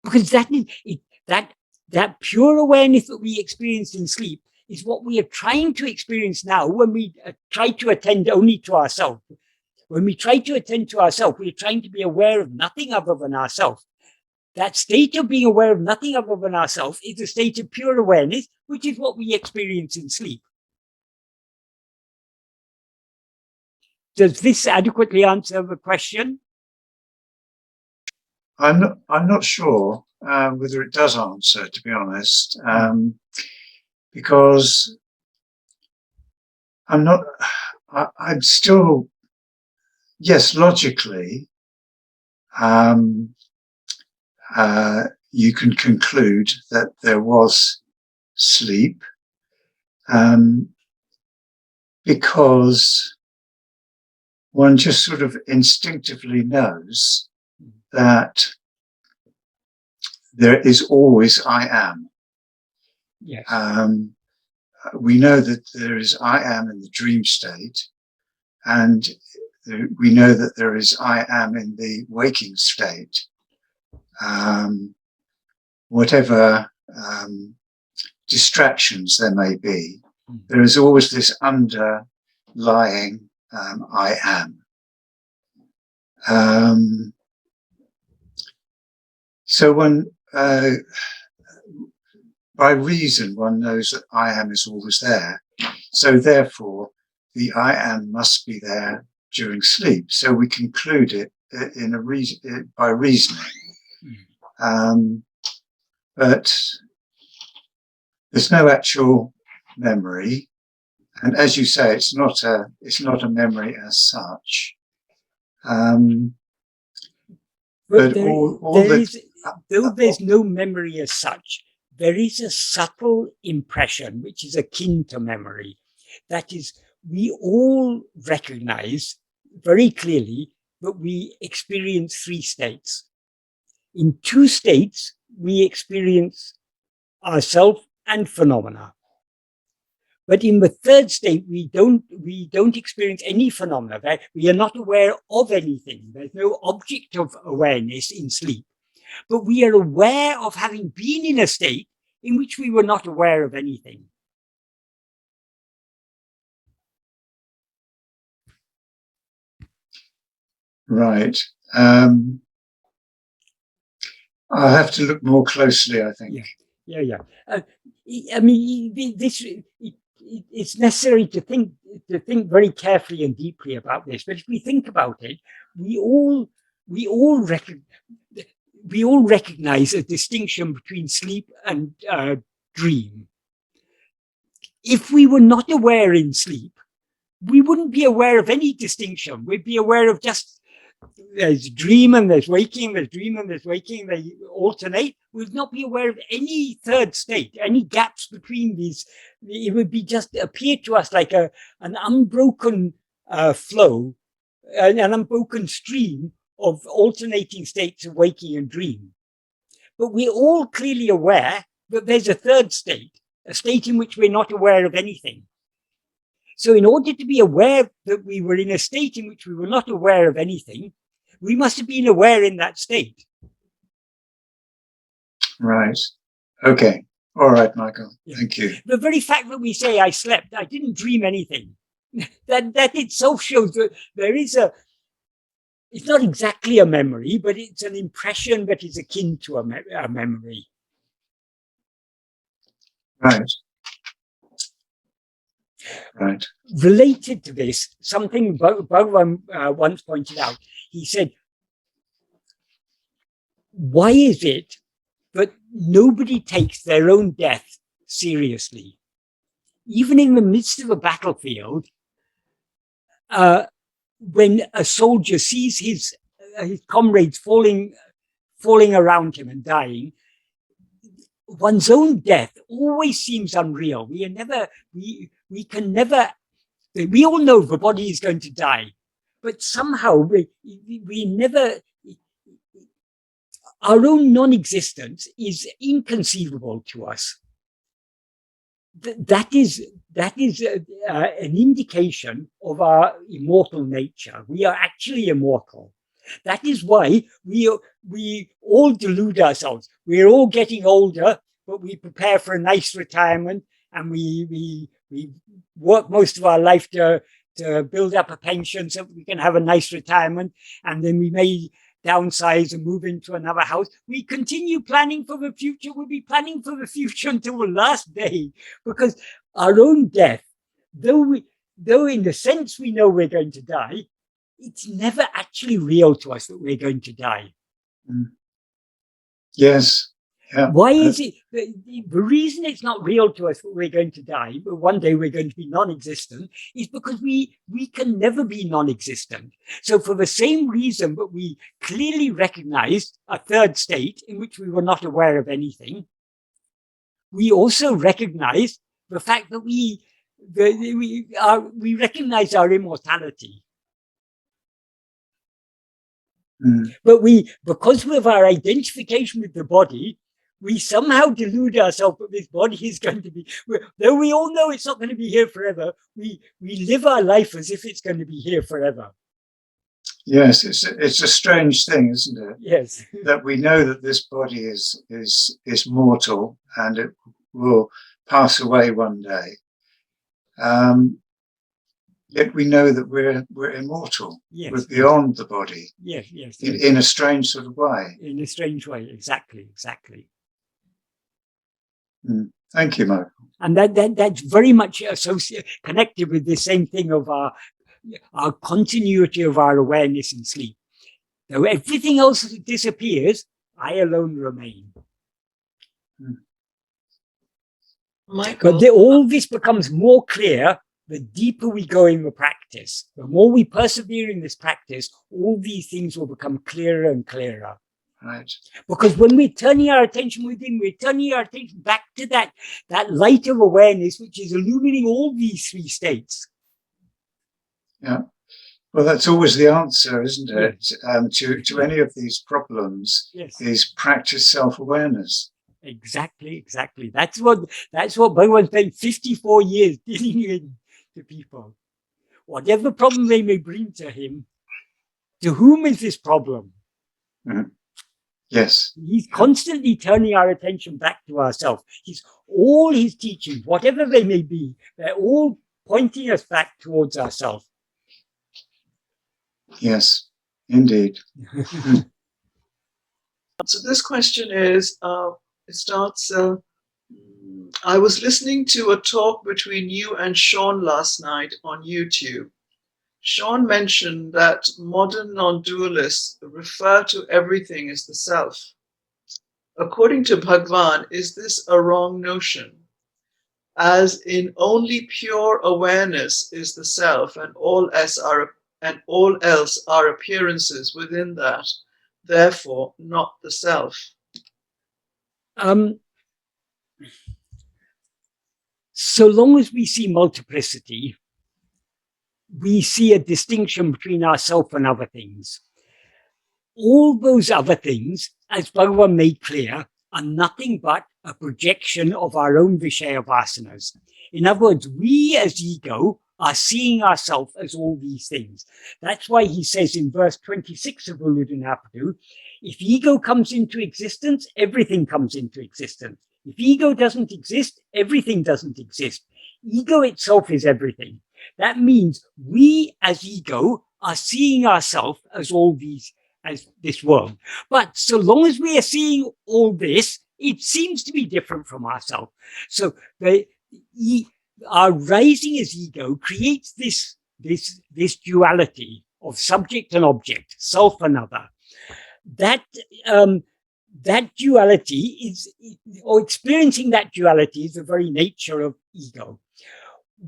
because that pure awareness that we experienced in sleep is what we are trying to experience now when we try to attend only to ourselves. When we try to attend to ourselves, we're trying to be aware of nothing other than ourselves. That state of being aware of nothing other than ourselves is a state of pure awareness, which is what we experience in sleep. Does this adequately answer the question? I'm not sure whether it does answer, to be honest, because I'm still, yes, logically, you can conclude that there was sleep, because one just sort of instinctively knows that there is always I am. Yes. We know that there is I am in the dream state, and we know that there is I am in the waking state. Whatever distractions there may be, there is always this underlying I am. So one, by reason, one knows that I am is always there. So therefore, the I am must be there during sleep. So we conclude it by reasoning. But there's no actual memory, and as you say, it's not a memory as such. But though there's no memory as such, there is a subtle impression which is akin to memory. That is, we all recognize very clearly that we experience three states. In two states, we experience ourself and phenomena. But in the third state, we don't experience any phenomena. We are not aware of anything. There's no object of awareness in sleep. But we are aware of having been in a state in which we were not aware of anything. Right. I'll have to look more closely, I think. Yeah. I mean, it's necessary to think very carefully and deeply about this. But if we think about it, we all recognize a distinction between sleep and dream. If we were not aware in sleep, we wouldn't be aware of any distinction. We'd be aware of just there's dream and there's waking, there's dream and there's waking, they alternate. We'd not be aware of any third state, any gaps between these. It would be just appear to us like an unbroken flow, an unbroken stream of alternating states of waking and dream. But we're all clearly aware that there's a third state, a state in which we're not aware of anything. So in order to be aware that we were in a state in which we were not aware of anything, we must have been aware in that state. Right. Okay. All right, Michael. Thank you. The very fact that we say I slept, I didn't dream anything, that itself shows that there is it's not exactly a memory, but it's an impression that is akin to a memory. Right. Right. Related to this, something Bhagavan once pointed out, he said, why is it that nobody takes their own death seriously? Even in the midst of a battlefield, when a soldier sees his comrades falling around him and dying, one's own death always seems unreal. We all know the body is going to die, but somehow we never, our own non-existence is inconceivable to us. That is an indication of our immortal nature. We are actually immortal. That is why we all delude ourselves. We're all getting older, but we prepare for a nice retirement, and we work most of our life to build up a pension so we can have a nice retirement, and then we may downsize and move into another house. We continue planning for the future. We'll be planning for the future until the last day, because our own death, though in the sense we know we're going to die, it's never actually real to us that we're going to die. Yes. Yeah. Why is it? The reason it's not real to us that we're going to die, but one day we're going to be non-existent, is because we can never be non-existent. So for the same reason that we clearly recognized a third state in which we were not aware of anything, we also recognize the fact that we recognize our immortality. But because of our identification with the body, we somehow delude ourselves that this body is going to be, though we all know it's not going to be here forever, we live our life as if it's going to be here forever. Yes, it's a strange thing, isn't it? Yes. That we know that this body is mortal and it will pass away one day. Yet we know that we're immortal. Yes. We're beyond the body. Yes. In a strange sort of way. In a strange way, exactly. Thank you, Michael. And that's very much connected with the same thing of our continuity of our awareness in sleep. Though everything else disappears, I alone remain. Michael, But all this becomes more clear the deeper we go in the practice. The more we persevere in this practice, all these things will become clearer and clearer. Right. Because when we're turning our attention within, we're turning our attention back to that light of awareness, which is illuminating all these three states. Yeah. Well, that's always the answer, isn't it? To any of these problems, Yes. is practice self-awareness. Exactly. That's what Bhagavan spent 54 years dealing with to people. Whatever problem they may bring to him, to whom is this problem? Mhm. Yes. He's constantly turning our attention back to ourselves. All his teachings, whatever they may be, they're all pointing us back towards ourselves. Yes, indeed. So this question is, it starts, I was listening to a talk between you and Sean last night on YouTube. Sean mentioned that modern non-dualists refer to everything as the self. According to Bhagavan, is this a wrong notion? As in only pure awareness is the self, and all else are appearances within that, therefore not the self. So long as we see multiplicity, we see a distinction between ourself and other things. All those other things, as Bhagavan made clear, are nothing but a projection of our own Vishaya Vasanas. In other words, we as ego are seeing ourselves as all these things. That's why he says in verse 26 of Uḷḷadu Nāṛpadu, if ego comes into existence, everything comes into existence. If ego doesn't exist, everything doesn't exist. Ego itself is everything. That means we as ego are seeing ourselves as all these, as this world. But so long as we are seeing all this, it seems to be different from ourselves. So our rising as ego creates this duality of subject and object, self and other. That duality is, or experiencing that duality is the very nature of ego.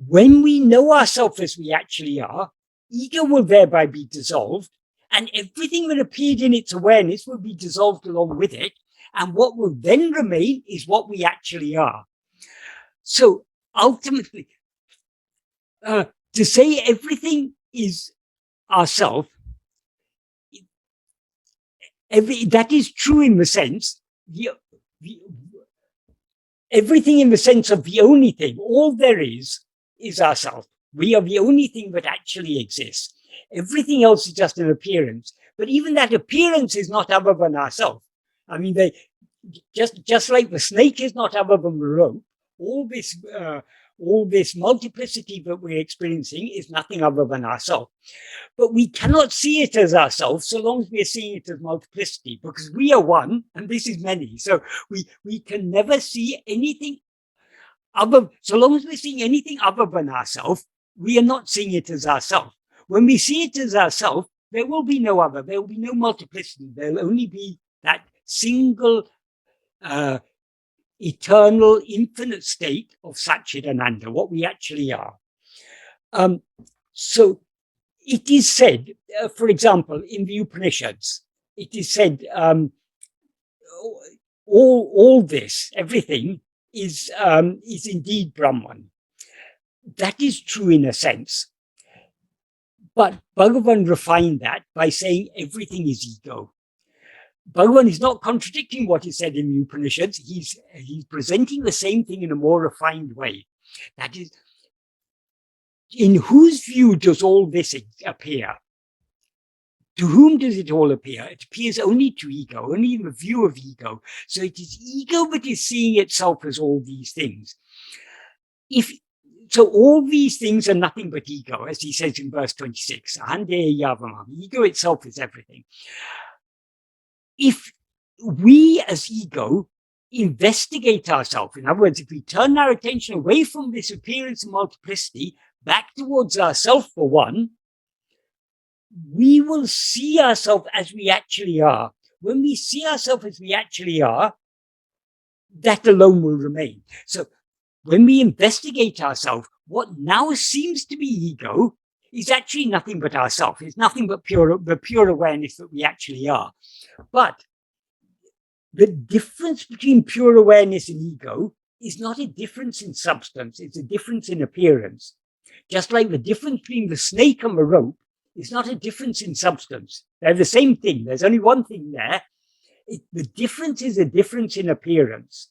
When we know ourselves as we actually are, ego will thereby be dissolved, and everything that appeared in its awareness will be dissolved along with it, and what will then remain is what we actually are. So ultimately, to say everything is ourself, that is true in the sense, everything in the sense of the only thing, all there is ourself. We are the only thing that actually exists. Everything else is just an appearance. But even that appearance is not other than ourself. I mean, just like the snake is not other than the rope, all this multiplicity that we're experiencing is nothing other than ourself. But we cannot see it as ourselves so long as we're seeing it as multiplicity, because we are one and this is many. So we can never see anything other, so long as we're seeing anything other than ourselves, we are not seeing it as ourselves. When we see it as ourselves, there will be no other, there will be no multiplicity. There will only be that single eternal, infinite state of Satchidananda, what we actually are. So it is said, for example, in the Upanishads, it is said, all this, everything is indeed Brahman. That is true in a sense. But Bhagavan refined that by saying everything is ego. Bhagavan is not contradicting what is said in the Upanishads. He's presenting the same thing in a more refined way. That is, in whose view does all this appear? To whom does it all appear? It appears only to ego, only in the view of ego. So it is ego that is seeing itself as all these things. So all these things are nothing but ego, as he says in verse 26. Ego itself is everything. If we as ego investigate ourselves, in other words, if we turn our attention away from this appearance of multiplicity, back towards ourself for one, we will see ourselves as we actually are. When we see ourselves as we actually are, that alone will remain. So when we investigate ourselves, what now seems to be ego is actually nothing but ourself. It's nothing but the pure awareness that we actually are. But the difference between pure awareness and ego is not a difference in substance, it's a difference in appearance. Just like the difference between the snake and the rope is not a difference in substance. They're the same thing. There's only one thing there. The difference is a difference in appearance.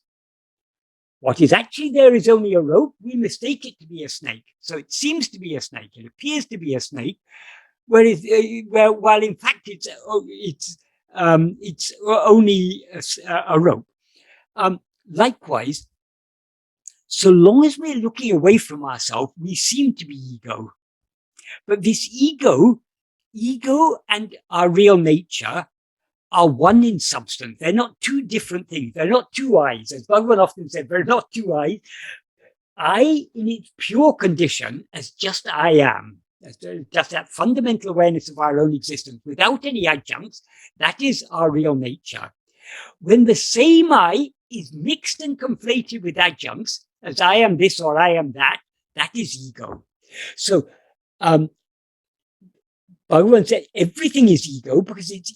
What is actually there is only a rope. We mistake it to be a snake. So it seems to be a snake. It appears to be a snake, whereas, while in fact it's only a rope. Likewise, so long as we're looking away from ourselves, we seem to be ego. But this ego and our real nature are one in substance. They're not two different things. They're not two eyes. As Bhagavan often said, they're not two eyes. I, in its pure condition, as just I am, as just that fundamental awareness of our own existence, without any adjuncts, that is our real nature. When the same I is mixed and conflated with adjuncts, as I am this or I am that, that is ego. So, Bhagavan said everything is ego because it's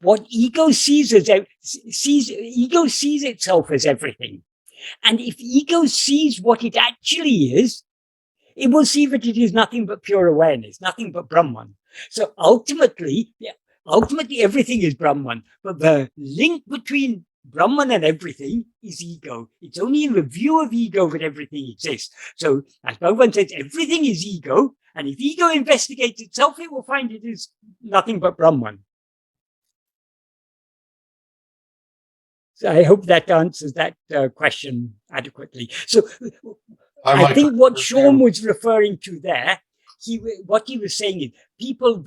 what ego sees as ego sees itself as everything. And if ego sees what it actually is, it will see that it is nothing but pure awareness, nothing but Brahman. So ultimately everything is Brahman, but the link between Brahman and everything is ego. It's only in the view of ego that everything exists. So as Bhagavan says, everything is ego, and if ego investigates itself, it will find it is nothing but Brahman. So I hope that answers that question adequately. So I think what Sean was referring to there, what he was saying is people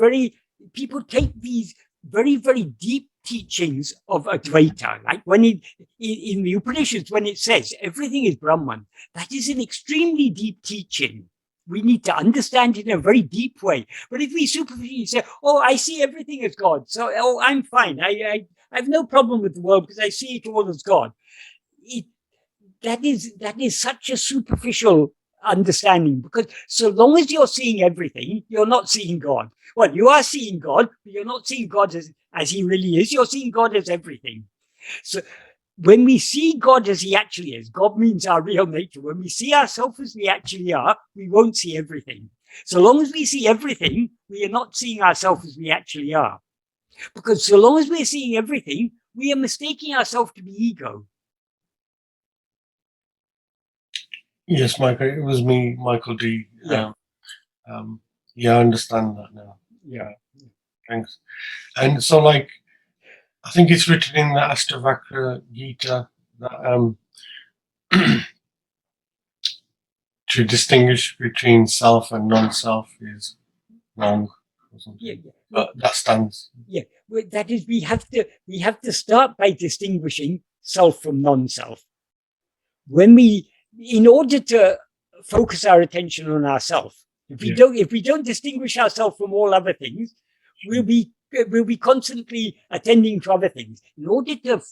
take these very, very deep teachings of Advaita, like when in the Upanishads, when it says everything is Brahman, that is an extremely deep teaching. We need to understand it in a very deep way. But if we superficially say, oh, I see everything as God, so oh, I'm fine. I have no problem with the world because I see it all as God. That is such a superficial understanding, because so long as you're seeing everything, you're not seeing God. Well, you are seeing God, but you're not seeing God as he really is. You're seeing God as everything. So when we see God as he actually is, God means our real nature. When we see ourselves as we actually are, we won't see everything. So long as we see everything, we are not seeing ourselves as we actually are. Because so long as we're seeing everything, we are mistaking ourselves to be ego. Yes, Michael, it was me, Michael D. Yeah. Yeah, I understand that now. Yeah. Thanks. And so, like, I think it's written in the Ashtavakra Gita that to distinguish between self and non-self is wrong or something. Yeah. But that stands. Yeah, well, that is, we have to start by distinguishing self from non-self. In order to focus our attention on ourself, if we don't distinguish ourselves from all other things, we'll be constantly attending to other things. In order to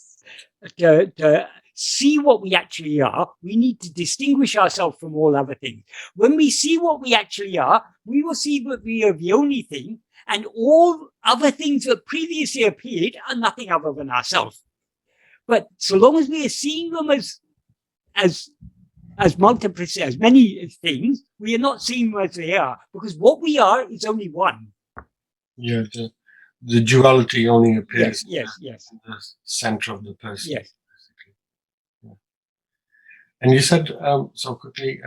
see what we actually are, we need to distinguish ourselves from all other things. When we see what we actually are, we will see that we are the only thing, and all other things that previously appeared are nothing other than ourselves. But so long as we are seeing them as multiplicity, as many things, we are not seeing them as they are, because what we are is only one. Yeah, the duality only appears yes. in the center of the person. Yes. Yeah. And you said, so quickly,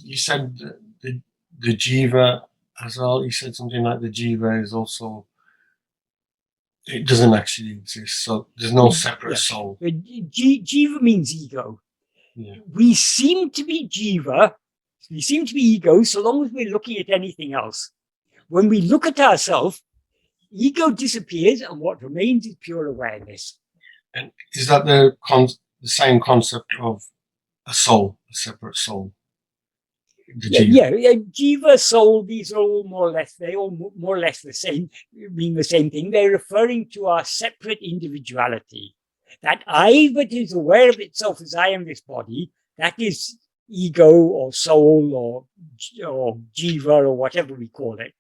you said the jiva as well. You said something like the jiva is also, it doesn't actually exist. So there's no separate soul. Jiva means ego. Yeah. We seem to be jiva, we seem to be ego, so long as we're looking at anything else. When we look at ourselves, ego disappears, and what remains is pure awareness. And is that the same concept of a soul, a separate soul? Jiva, soul, these are all more or less the same, mean the same thing. They're referring to our separate individuality. That I that is aware of itself as I am this body, that is ego or soul or jiva or whatever we call it.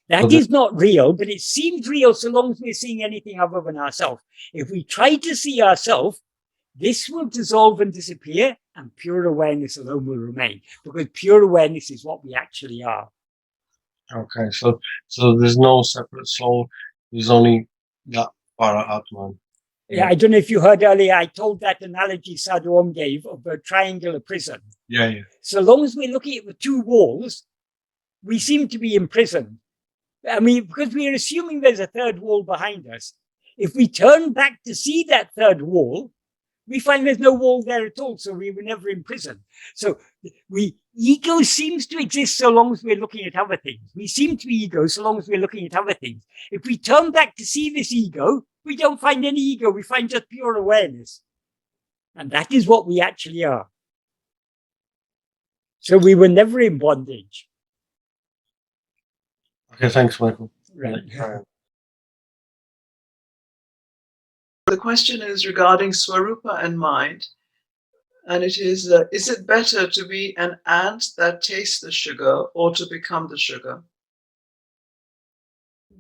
That is not real, but it seems real so long as we're seeing anything other than ourselves. If we try to see ourselves, this will dissolve and disappear, and pure awareness alone will remain, because pure awareness is what we actually are. Okay, so there's no separate soul. There's only that para Atman. Yeah, I don't know if you heard earlier, I told that analogy Sadhu Om gave of a triangular prison. Yeah, yeah. So long as we're looking at the two walls, we seem to be imprisoned. I mean, because we are assuming there's a third wall behind us. If we turn back to see that third wall, we find there's no wall there at all, so we were never imprisoned. So ego seems to exist so long as we're looking at other things. We seem to be ego so long as we're looking at other things. If we turn back to see this ego, we don't find any ego, we find just pure awareness. And that is what we actually are. So we were never in bondage. Okay, thanks, Michael. Right. The question is regarding Swarupa and mind. And it is it better to be an ant that tastes the sugar or to become the sugar?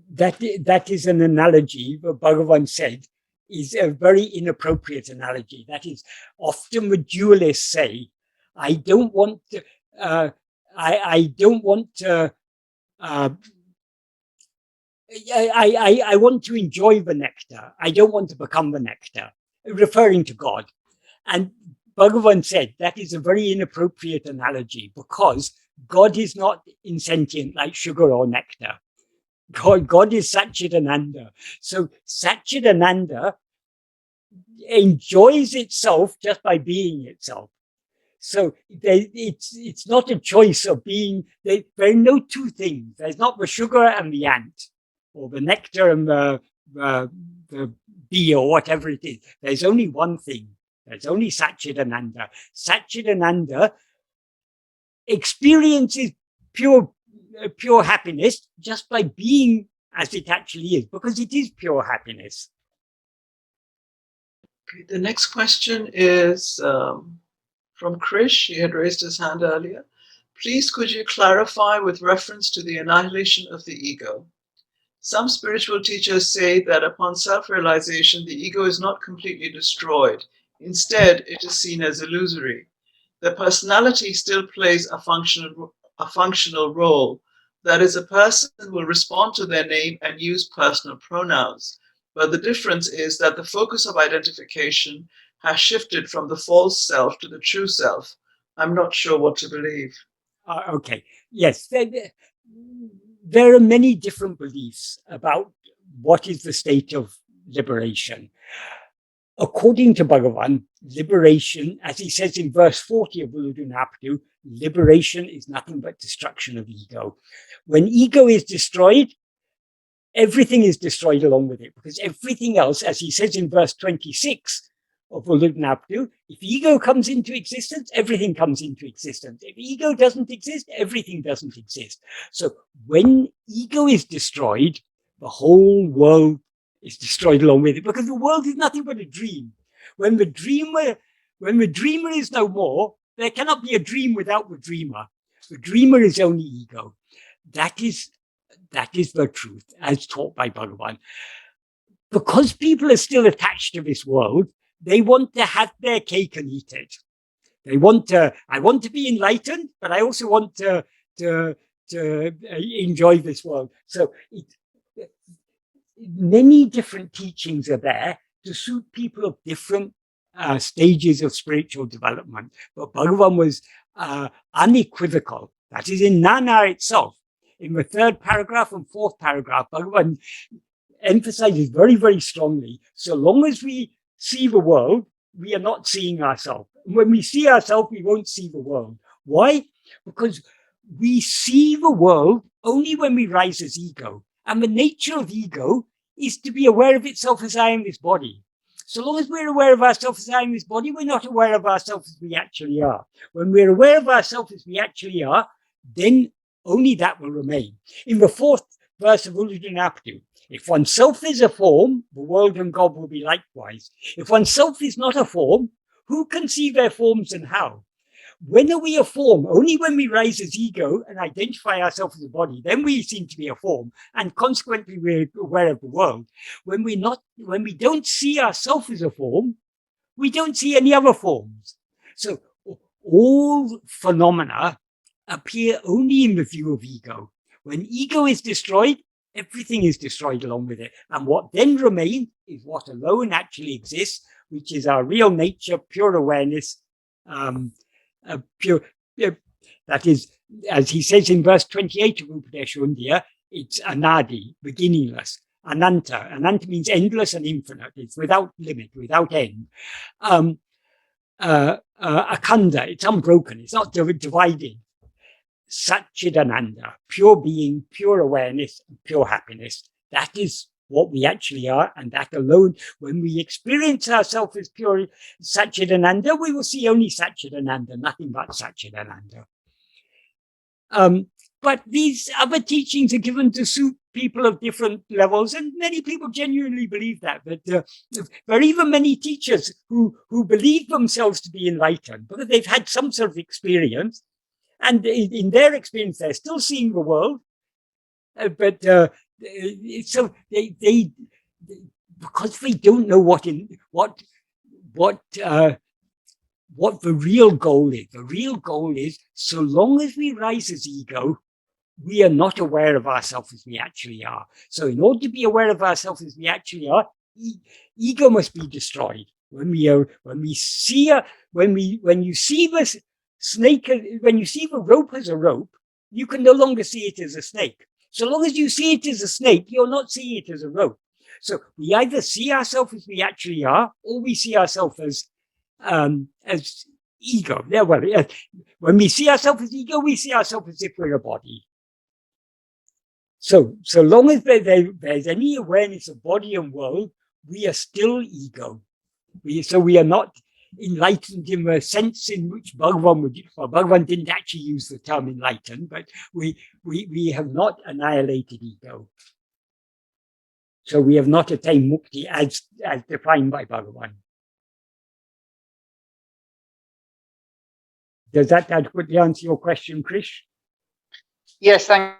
That is an analogy that Bhagavan said is a very inappropriate analogy. That is, often the dualists say, I don't want to, I want to enjoy the nectar. I don't want to become the nectar, referring to God. And Bhagavan said that is a very inappropriate analogy because God is not insentient like sugar or nectar. God is Satchidananda. So Satchidananda enjoys itself just by being itself. So it's not a choice of being, there are no two things. There's not the sugar and the ant, or the nectar and the bee, or whatever it is. There's only one thing. There's only Satchidananda. Satchidananda experiences pure happiness just by being as it actually is, because it is pure happiness. Okay, the next question is from Krish. He had raised his hand earlier. Please, could you clarify with reference to the annihilation of the ego? Some spiritual teachers say that upon self-realization, the ego is not completely destroyed. Instead, it is seen as illusory. The personality still plays a functional role. That is, a person will respond to their name and use personal pronouns. But the difference is that the focus of identification has shifted from the false self to the true self. I'm not sure what to believe. Okay. Yes. There are many different beliefs about what is the state of liberation. According to Bhagavan, liberation, as he says in verse 40 of Uḷḷadu Nāṛpadu, liberation is nothing but destruction of ego. When ego is destroyed, everything is destroyed along with it, because everything else, as he says in verse 26 of Uḷḷadu Nāṛpadu, if ego comes into existence, everything comes into existence. If ego doesn't exist, everything doesn't exist. So when ego is destroyed, the whole world is destroyed along with it, because the world is nothing but a dream. When the dreamer is no more, there cannot be a dream without the dreamer. The dreamer is only ego. That is the truth, as taught by Bhagavan. Because people are still attached to this world, they want to have their cake and eat it. I want to be enlightened, but I also want to enjoy this world. So many different teachings are there to suit people of different stages of spiritual development. But Bhagavan was unequivocal. That is in Nāṉ Ār itself. In the third paragraph and fourth paragraph, Bhagavan emphasizes very, very strongly, so long as we see the world, we are not seeing ourselves. When we see ourselves, we won't see the world. Why? Because we see the world only when we rise as ego. And the nature of ego is to be aware of itself as I am this body. So long as we're aware of ourselves as I am this body, we're not aware of ourselves as we actually are. When we're aware of ourselves as we actually are, then only that will remain. In the fourth verse of Uḷḷadu Nāṛpadu, if oneself is a form, the world and God will be likewise. If oneself is not a form, who can see their forms and how? When are we a form? Only when we rise as ego and identify ourselves as a body, then we seem to be a form, and consequently we're aware of the world. When we don't see ourselves as a form, we don't see any other forms. So all phenomena appear only in the view of ego. When ego is destroyed, everything is destroyed along with it. And what then remains is what alone actually exists, which is our real nature, pure awareness, that is, as he says in verse 28 of Upadēśa Undiyār, it's anadi, beginningless. Ananta. Ananta means endless and infinite. It's without limit, without end. Akhanda, it's unbroken. It's not divided. Satchidananda, pure being, pure awareness, pure happiness. That is what we actually are, and that alone, when we experience ourselves as pure Satchidananda, we will see only Satchidananda, nothing but Satchidananda. But these other teachings are given to suit people of different levels, and many people genuinely believe that. But there are even many teachers who believe themselves to be enlightened because they've had some sort of experience, and in their experience, they're still seeing the world. So they because they don't know what the real goal is. The real goal is, so long as we rise as ego, we are not aware of ourselves as we actually are. So in order to be aware of ourselves as we actually are, ego must be destroyed. When you see the snake, when you see the rope as a rope, you can no longer see it as a snake. So long as you see it as a snake, you're not seeing it as a rope. So we either see ourselves as we actually are, or we see ourselves as ego. Yeah, well, when we see ourselves as ego, we see ourselves as if we're a body. So long as there's any awareness of body and world, we are still ego. So we are not enlightened in the sense in which Bhagavan would. Well, Bhagavan didn't actually use the term enlightened, but we have not annihilated ego. So we have not attained mukti as defined by Bhagavan. Does that adequately answer your question, Krish? Yes, thank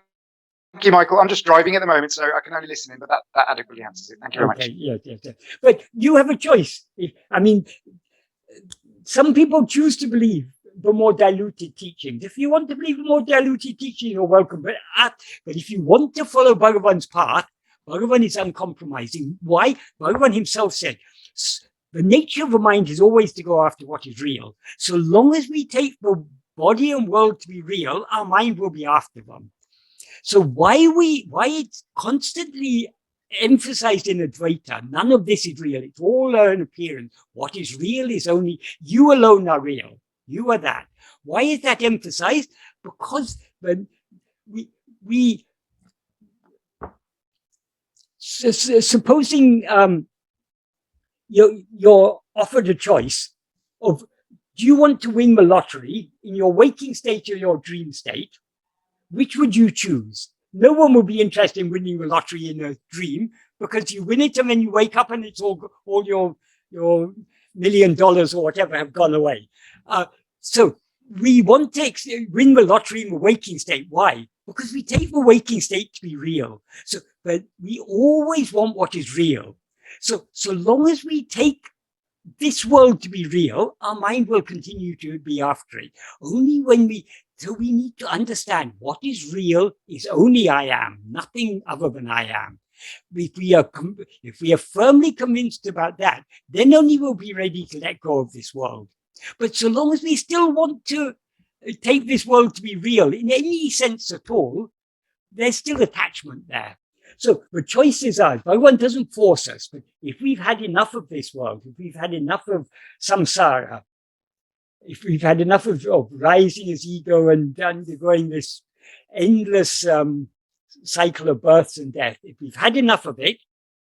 you, Michael. I'm just driving at the moment, so I can only listen in, but that adequately answers it. Thank you very much. Yes. But you have a choice. Some people choose to believe the more diluted teachings. If you want to believe the more diluted teachings, you're welcome. But if you want to follow Bhagavan's path, Bhagavan is uncompromising. Why? Bhagavan himself said, the nature of the mind is always to go after what is real. So long as we take the body and world to be real, our mind will be after them. So why it's constantly emphasized in Advaita, none of this is real. It's all an appearance. What is real is only you alone are real. You are that. Why is that emphasized? Because when we supposing you're offered a choice of, do you want to win the lottery in your waking state or your dream state? Which would you choose? No one would be interested in winning the lottery in a dream, because you win it and then you wake up and it's all your $1 million or whatever have gone away. So we want to win the lottery in the waking state. Why? Because we take the waking state to be real. But we always want what is real. So long as we take this world to be real, our mind will continue to be after it. Only when so we need to understand what is real is only I am, nothing other than I am. If we are firmly convinced about that, then only we'll be ready to let go of this world. But so long as we still want to take this world to be real in any sense at all, there's still attachment there. So the choice is ours. Bhagavan doesn't force us, but if we've had enough of this world, if we've had enough of samsara, if we've had enough of rising as ego and undergoing this endless cycle of births and death, if we've had enough of it,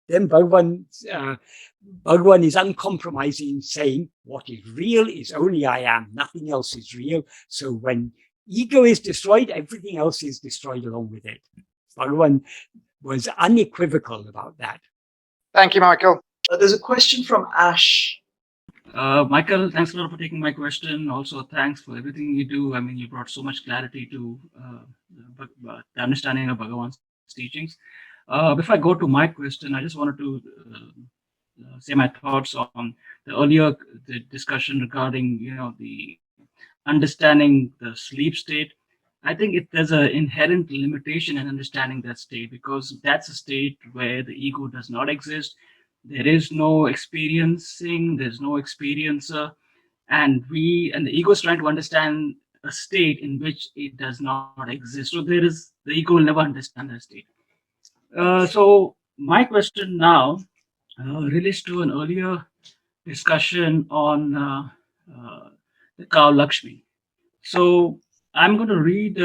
then Bhagavan is uncompromising in saying what is real is only I am, nothing else is real. So when ego is destroyed, everything else is destroyed along with it. Bhagavan was unequivocal about that. Thank you, Michael. There's a question from Ash. Michael, thanks a lot for taking my question. Also, thanks for everything you do. I mean, you brought so much clarity to the understanding of Bhagavan's teachings. Before I go to my question, I just wanted to say my thoughts on the discussion regarding, the understanding the sleep state. I think there's an inherent limitation in understanding that state, because that's a state where the ego does not exist. There is no experiencing, there's no experiencer, and the ego is trying to understand a state in which it does not exist. So the ego will never understand that state. So my question now relates to an earlier discussion on the cow Lakshmi. So I'm going to read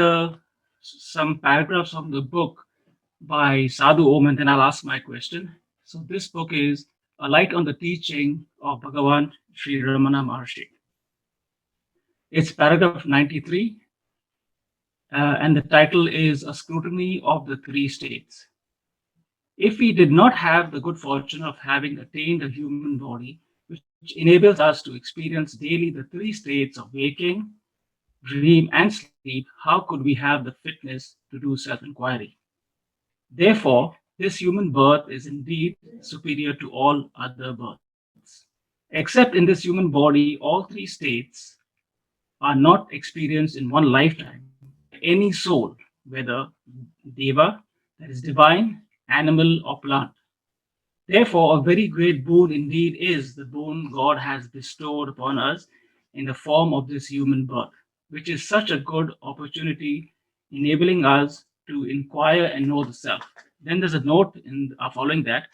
some paragraphs from the book by Sadhu Om, and then I'll ask my question. So this book is A Light on the Teaching of Bhagavan Śrī Ramana Maharshi. It's paragraph 93, and the title is A Scrutiny of the Three States. If we did not have the good fortune of having attained a human body, which enables us to experience daily the three states of waking, dream, and sleep, how could we have the fitness to do self-enquiry? Therefore, this human birth is indeed superior to all other births. Except in this human body, all three states are not experienced in one lifetime. Any soul, whether deva, that is divine, animal, or plant. Therefore, a very great boon indeed is the boon God has bestowed upon us in the form of this human birth, which is such a good opportunity, enabling us to inquire and know the self. Then there's a note in following that: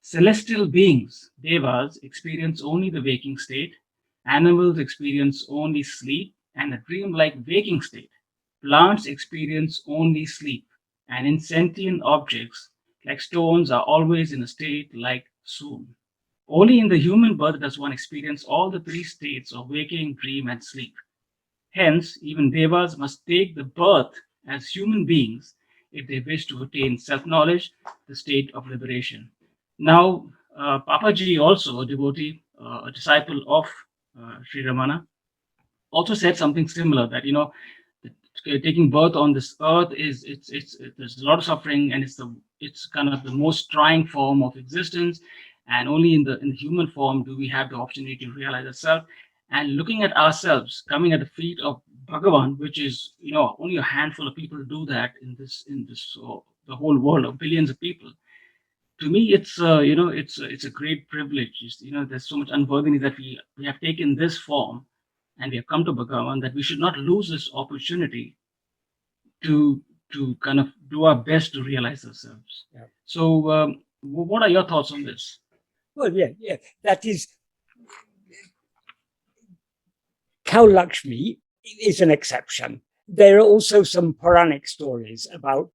celestial beings, devas, experience only the waking state, animals experience only sleep and a dream-like waking state, plants experience only sleep, and insentient objects like stones are always in a state like swoon. Only in the human birth does one experience all the three states of waking, dream, and sleep. Hence, even devas must take the birth as human beings if they wish to attain self-knowledge, the state of liberation. Now, Papaji, also a devotee, a disciple of Sri Ramana, also said something similar, that taking birth on this earth there's a lot of suffering, and it's kind of the most trying form of existence, and only in the human form do we have the opportunity to realize ourselves. And looking at ourselves, coming at the feet of Bhagavan, which is only a handful of people do that in this the whole world of billions of people. To me, it's a great privilege. There's so much unworthiness that we have taken this form, and we have come to Bhagavan, that we should not lose this opportunity to kind of do our best to realize ourselves. Yeah. So, what are your thoughts on this? Well, yeah, that is. Cow Lakshmi is an exception. There are also some Puranic stories about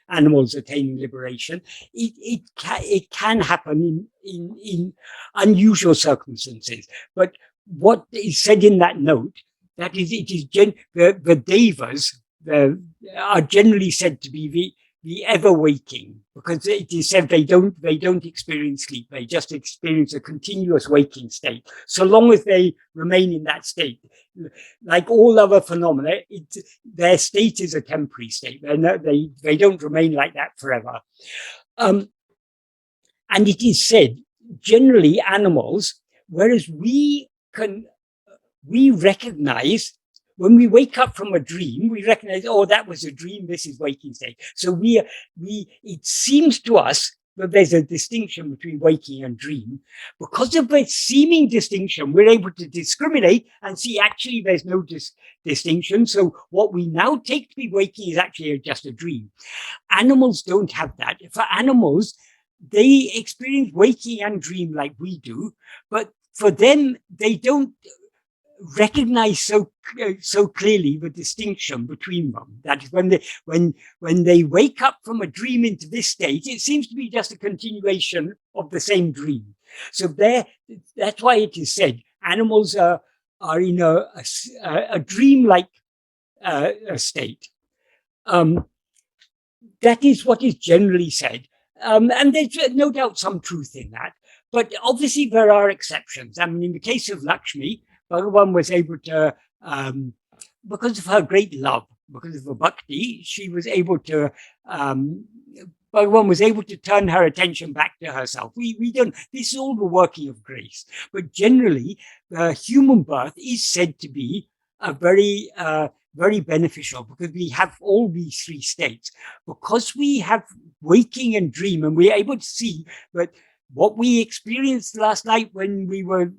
animals attaining liberation. It can happen in unusual circumstances. But what is said in that note, that is, it is the devas are generally said to be the ever waking, because it is said they don't experience sleep. They just experience a continuous waking state. So long as they remain in that state, like all other phenomena, their state is a temporary state. They don't remain like that forever. And it is said, generally animals, whereas we recognize, when we wake up from a dream, we recognize, oh, that was a dream, this is waking state. So it seems to us that there's a distinction between waking and dream. Because of the seeming distinction, we're able to discriminate and see actually there's no distinction. So what we now take to be waking is actually just a dream. Animals don't have that. For animals, they experience waking and dream like we do, but for them, they don't recognize so clearly the distinction between them. That is, when they wake up from a dream into this state, it seems to be just a continuation of the same dream. So that's why it is said animals are in a dream-like state. That is what is generally said, and there's no doubt some truth in that. But obviously there are exceptions. I mean, in the case of Lakshmi, Bhagavan was able to, because of her great love, because of her bhakti, she was able to, Bhagavan was able to turn her attention back to herself. We don't, this is all the working of grace. But generally, human birth is said to be a very very beneficial because we have all these three states. Because we have waking and dream, and we're able to see that what we experienced last night when we were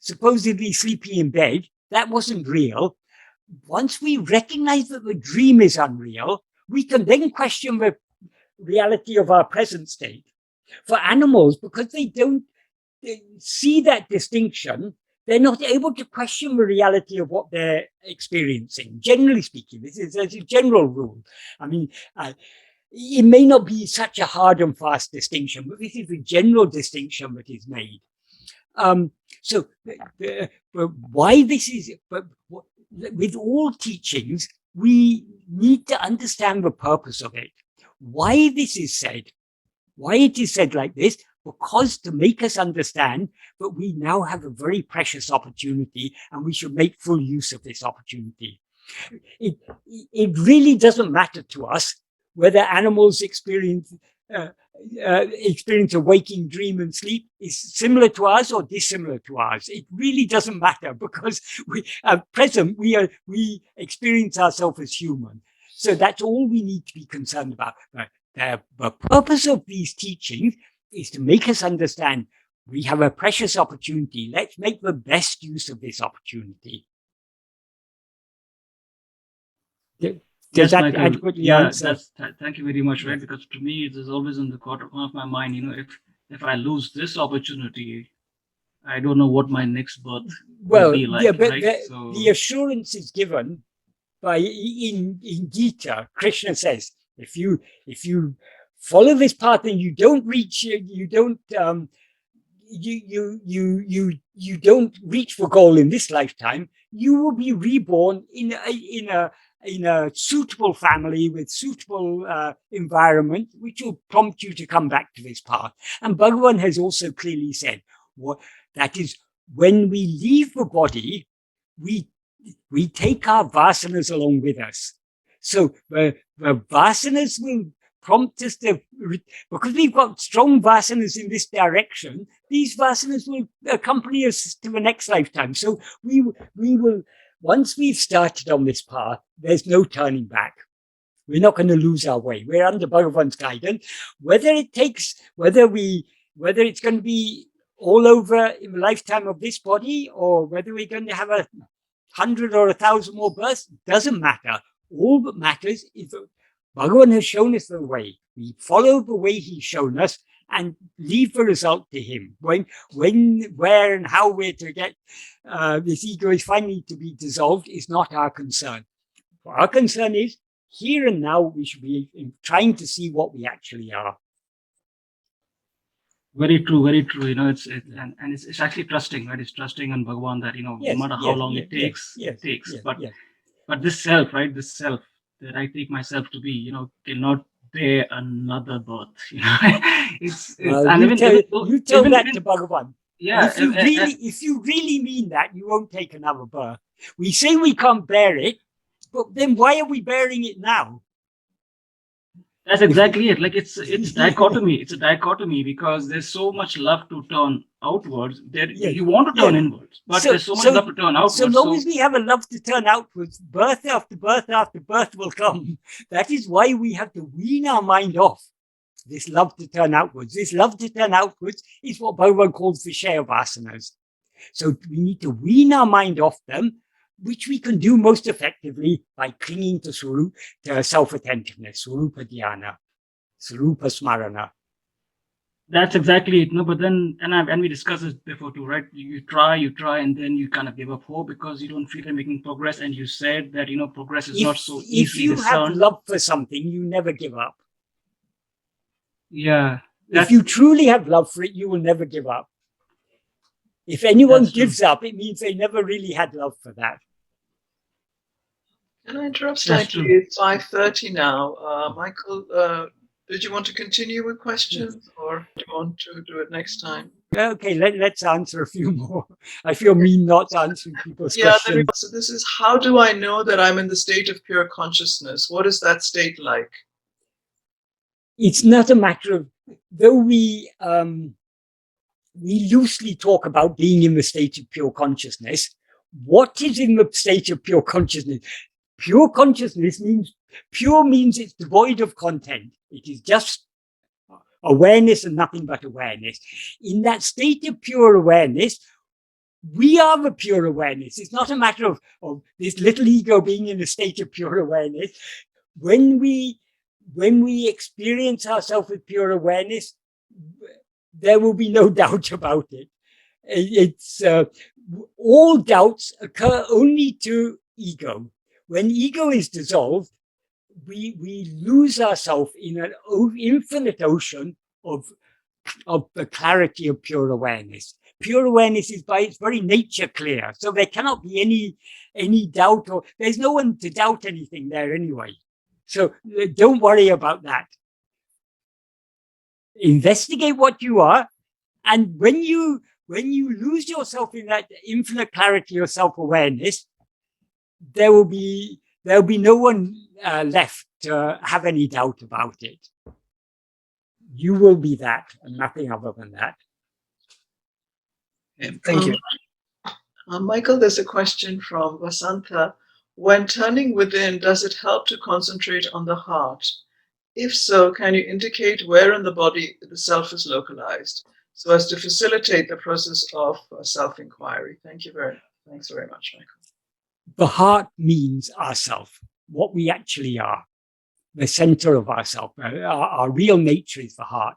supposedly sleeping in bed, that wasn't real. Once we recognize that the dream is unreal, we can then question the reality of our present state. For animals, because they don't see that distinction, they're not able to question the reality of what they're experiencing. Generally speaking, this is as a general rule. I mean, it may not be such a hard and fast distinction, but this is the general distinction that is made. So why this is, but with all teachings, we need to understand the purpose of it. Why this is said, why it is said like this, because to make us understand that we now have a very precious opportunity and we should make full use of this opportunity. It really doesn't matter to us whether animals experience a waking dream and sleep is similar to ours or dissimilar to ours. It really doesn't matter because at present we experience ourselves as human. So that's all we need to be concerned about. The purpose of these teachings is to make us understand we have a precious opportunity. Let's make the best use of this opportunity. Does that adequately answer? Thank you very much, right? Because to me, it is always in the corner of my mind, if I lose this opportunity, I don't know what my next birth will be like. Yeah, but right? the assurance is given by in Gita. Krishna says, if you follow this path and you don't reach, you don't reach the goal in this lifetime, you will be reborn in a suitable family with suitable environment, which will prompt you to come back to this path. And Bhagavan has also clearly said that is when we leave the body, we take our vasanas along with us. So the vasanas will prompt us to, because we've got strong vasanas in this direction, these vasanas will accompany us to the next lifetime. So we will, once we've started on this path, there's no turning back. We're not going to lose our way. We're under Bhagavan's guidance. Whether it's going to be all over in the lifetime of this body, or whether we're going to have 100 or 1,000 more births, doesn't matter. All that matters is that Bhagavan has shown us the way. We follow the way he's shown us and leave the result to him. When, where, and how we're to get this ego is finally to be dissolved is not our concern. Our concern is here and now we should be trying to see what we actually are. Very true, very true. It's actually trusting, right? It's trusting in Bhagavan that no matter how long it takes, it takes. But this self, right? This self that I take myself to be, cannot bear another birth. You tell that to Bhagavan. Yeah. If you really mean that, you won't take another birth. We say we can't bear it, but then why are we bearing it now? That's exactly it. Like it's dichotomy. It's a dichotomy because there's so much love to turn outwards. You want to turn inwards, but there's so much love to turn outwards. So long as we have a love to turn outwards, birth after birth after birth will come. That is why we have to wean our mind off this love to turn outwards. This love to turn outwards is what Bhagavan calls Vishaya Vasanas. So we need to wean our mind off them, which we can do most effectively by clinging to self-attentiveness, Swarupa Dhyana, Swarupa Smarana. That's exactly it. No, but then, and we discussed this before too, right? You try, and then you kind of give up hope because you don't feel you're making progress. And you said that, progress is not so easy. If you have love for something, you never give up. Yeah. If you truly have love for it, you will never give up. If anyone gives up, it means they never really had love for that. Can I interrupt slightly? It's 5:30 now. Michael, did you want to continue with questions or do you want to do it next time? Okay, let's answer a few more. I feel mean not answering people's questions. So this is, how do I know that I'm in the state of pure consciousness? What is that state like? It's not a matter of, though we loosely talk about being in the state of pure consciousness, what is in the state of pure consciousness? Pure consciousness means, pure means it's devoid of content. It is just awareness and nothing but awareness. In that state of pure awareness, we are the pure awareness. It's not a matter of this little ego being in a state of pure awareness. When we experience ourselves with pure awareness, there will be no doubt about it. It's all doubts occur only to ego. When ego is dissolved, we lose ourselves in an infinite ocean of the clarity of pure awareness. Pure awareness is by its very nature clear, so there cannot be any doubt, or there's no one to doubt anything there anyway. So don't worry about that. Investigate what you are, and when you lose yourself in that infinite clarity of self-awareness, there will be no one left to have any doubt about it. You will be that, and nothing other than that. Thank you. Michael, there's a question from Vasantha. When turning within, does it help to concentrate on the heart? If so, can you indicate where in the body the self is localized so as to facilitate the process of self-inquiry? Thanks very much, Michael. The heart means ourself, what we actually are, the center of ourself. Our real nature is the heart.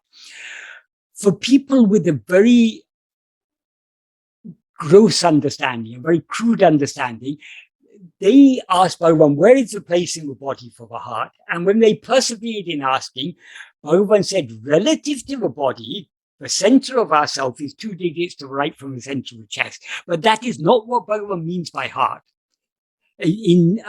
For people with a very gross understanding, a very crude understanding, they ask Bhagavan, where is the place in the body for the heart? And when they persevered in asking, Bhagavan said, relative to the body, the center of ourself is 2 digits to the right from the center of the chest. But that is not what Bhagavan means by heart. He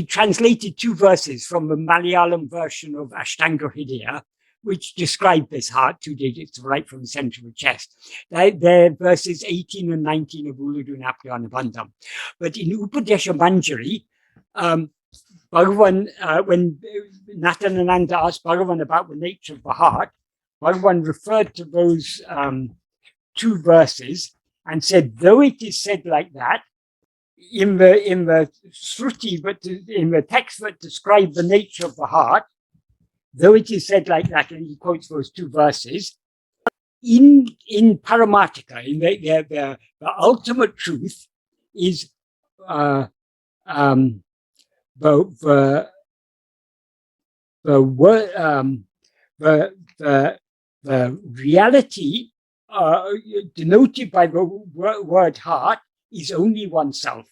translated 2 verses from the Malayalam version of Ashtanga Hridaya, which describe this heart, 2 digits to the right from the center of the chest. They're verses 18 and 19 of Uḷḷadu Nāṛpadu Anubandham. But in Upadēśa Mañjari, Bhagavan, when Nathanananda asked Bhagavan about the nature of the heart, Bhagavan referred to those 2 verses and said, though it is said like that, in the Shruti, but in the text that describe the nature of the heart, though it is said like that, and he quotes those 2 verses, in Paramartika, in the ultimate truth is the reality denoted by the word heart is only oneself,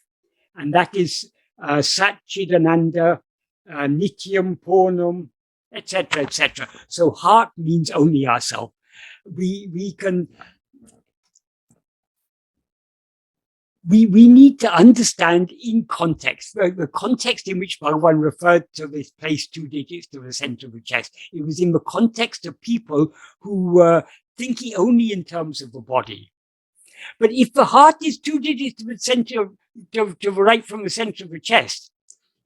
and that is Satchidananda, Nityam, Purnam, etc., etc. So heart means only ourself. We need to understand in context, the context in which Bhagavan referred to this place 2 digits to the center of the chest. It was in the context of people who were thinking only in terms of the body. But if the heart is 2 digits to the center, to the right from the center of the chest,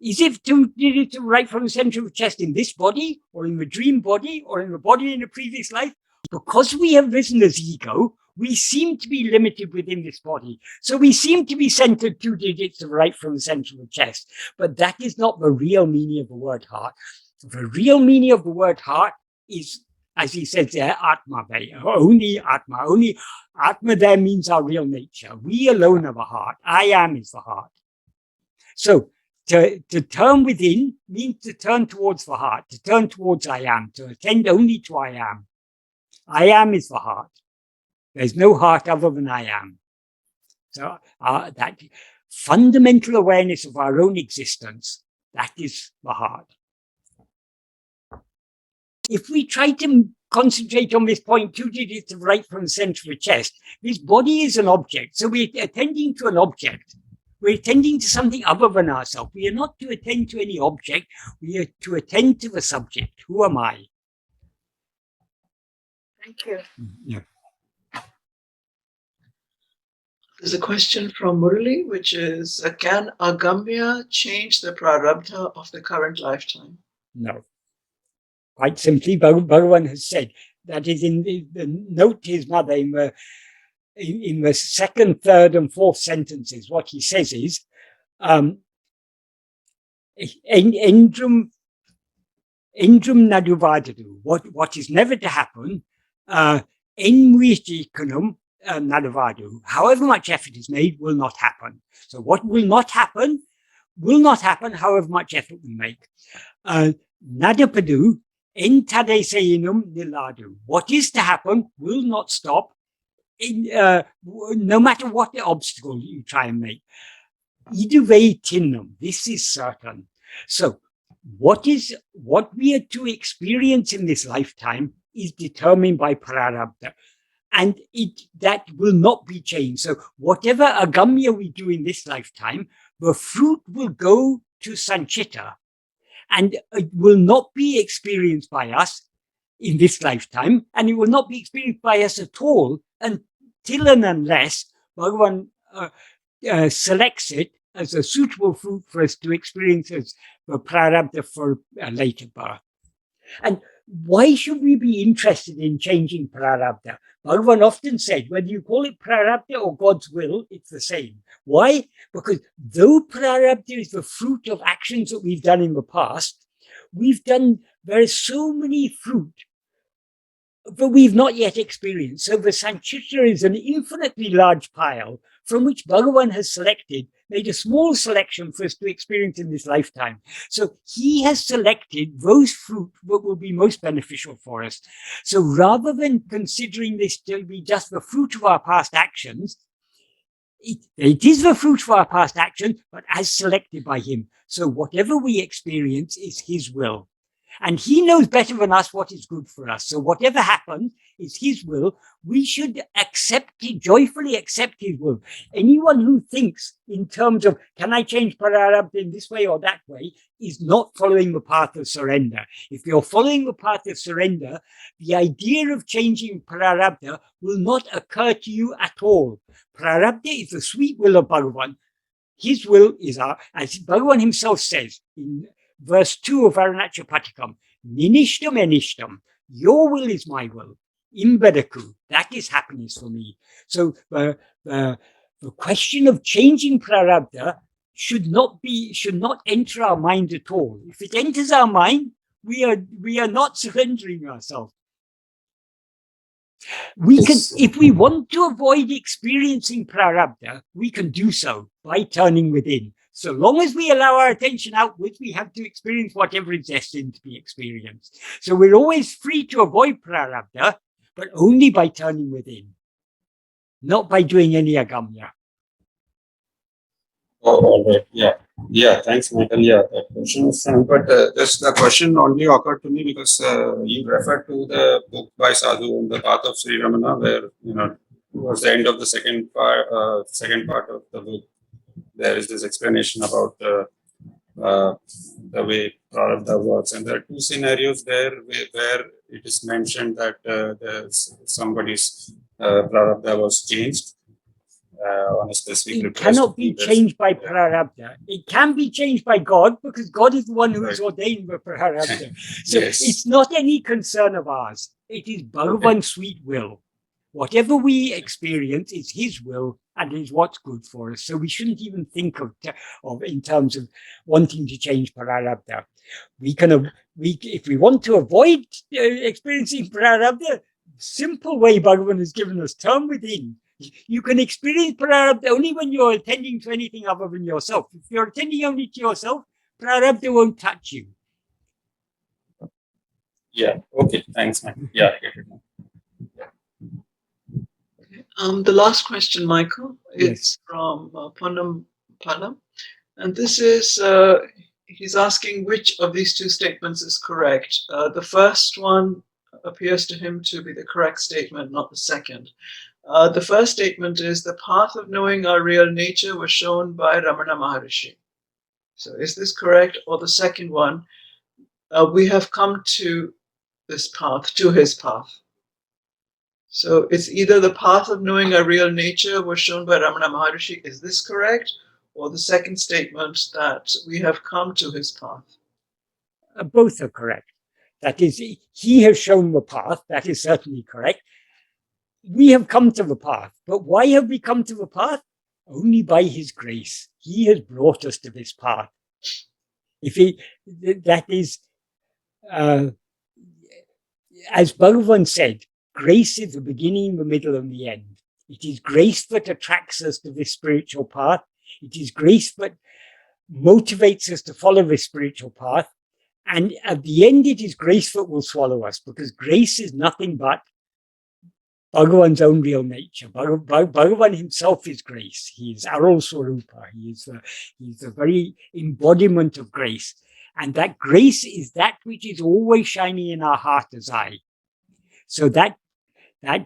is it 2 digits to the right from the center of the chest in this body, or in the dream body, or in the body in a previous life? Because we have risen as ego, we seem to be limited within this body. So we seem to be centered 2 digits to the right from the center of the chest. But that is not the real meaning of the word heart. The real meaning of the word heart is, as he says there, Atma-vichara, only Atma. Only Atma there means our real nature. We alone are the heart. I am is the heart. So to turn within means to turn towards the heart, to turn towards I am, to attend only to I am. I am is the heart. There's no heart other than I am. So that fundamental awareness of our own existence, that is the heart. If we try to concentrate on this point 2 digits to the right from the center of the chest, this body is an object. So we're attending to an object. We're attending to something other than ourselves. We are not to attend to any object. We are to attend to the subject. Who am I? Thank you. Yeah. There's a question from Murali, which is, can agamya change the prarabdha of the current lifetime? No. Quite simply, Bhagavan has said, that is in the note to his mother in the second, third, and fourth sentences. What he says is, Endrum naduvadadu, what is never to happen, enmuisticanum naduvadu, however much effort is made, will not happen. So what will not happen, however much effort we make. Nadapadu, entadeseinum niladu, what is to happen will not stop, no matter what the obstacle you try and make. Iduve tinnum, this is certain. So what we are to experience in this lifetime is determined by prarabdha, and that will not be changed. So whatever agamya we do in this lifetime, the fruit will go to sanchita, and it will not be experienced by us in this lifetime, and it will not be experienced by us at all until and unless Bhagavan selects it as a suitable fruit for us to experience as the prarabdha for a later birth. And why should we be interested in changing prarabdha? Bhagavan often said, whether you call it prarabdha or God's will, it's the same. Why? Because though prarabdha is the fruit of actions that we've done in the past, there is so many fruit that we've not yet experienced. So the sanchita is an infinitely large pile from which Bhagavan has made a small selection for us to experience in this lifetime. So he has selected those fruit that will be most beneficial for us. So rather than considering this to be just the fruit of our past actions, it is the fruit of our past actions, but as selected by him. So whatever we experience is his will. And he knows better than us what is good for us. So whatever happens is his will. We should joyfully accept his will. Anyone who thinks in terms of, can I change prarabdha in this way or that way, is not following the path of surrender. If you're following the path of surrender, the idea of changing prarabdha will not occur to you at all. Prarabdha is the sweet will of Bhagavan. His will is as Bhagavan himself says in verse 2 of Aruṇācala Padigam, Ninishtam enishtam, your will is my will. Imbedaku, that is happiness for me. So the question of changing prarabdha should not enter our mind at all. If it enters our mind, we are not surrendering ourselves. If we want to avoid experiencing prarabdha, we can do so by turning within. So long as we allow our attention outwards, we have to experience whatever is destined to be experienced. So we're always free to avoid prarabdha, but only by turning within, not by doing any agamya. Oh, all right. Yeah. Thanks, Michael. Yeah, that question was fun, but just the question only occurred to me because you referred to the book by Sadhu on the path of Sri Ramana, where towards the end of the second part of the book, there is this explanation about the way prarabdha works, and there are two scenarios there where it is mentioned that somebody's prarabdha was changed on a specific request. It cannot be changed by prarabdha. It can be changed by God, because God is the one who has ordained the prarabdha. So it's not any concern of ours. It is Bhagavan's sweet will. Whatever we experience is his will and is what's good for us. So we shouldn't even think of in terms of wanting to change prarabdha. If we want to avoid experiencing prarabdha, simple way Bhagavan has given us, turn within. You can experience prarabdha only when you're attending to anything other than yourself. If you're attending only to yourself, prarabdha won't touch you. Yeah. Okay. Thanks, man. Yeah, I get it now. The last question, Michael, is from Panam, and this is, he's asking which of these two statements is correct. The first one appears to him to be the correct statement, not the second. The first statement is, the path of knowing our real nature was shown by Ramana Maharshi. So is this correct? Or the second one, we have come to this path, to his path. So it's either the path of knowing our real nature was shown by Ramana Maharshi, is this correct? Or the second statement that we have come to his path? Both are correct. That is, he has shown the path, that is certainly correct. We have come to the path, but why have we come to the path? only by his grace. He has brought us to this path. That is, as Bhagavan said, grace is the beginning, the middle, and the end. It is grace that attracts us to this spiritual path. It is grace that motivates us to follow this spiritual path. And at the end, it is grace that will swallow us, because grace is nothing but Bhagavan's own real nature. Bhagavan himself is grace. He is Aral Swarupa. He is the very embodiment of grace. And that grace is that which is always shining in our heart as I. So that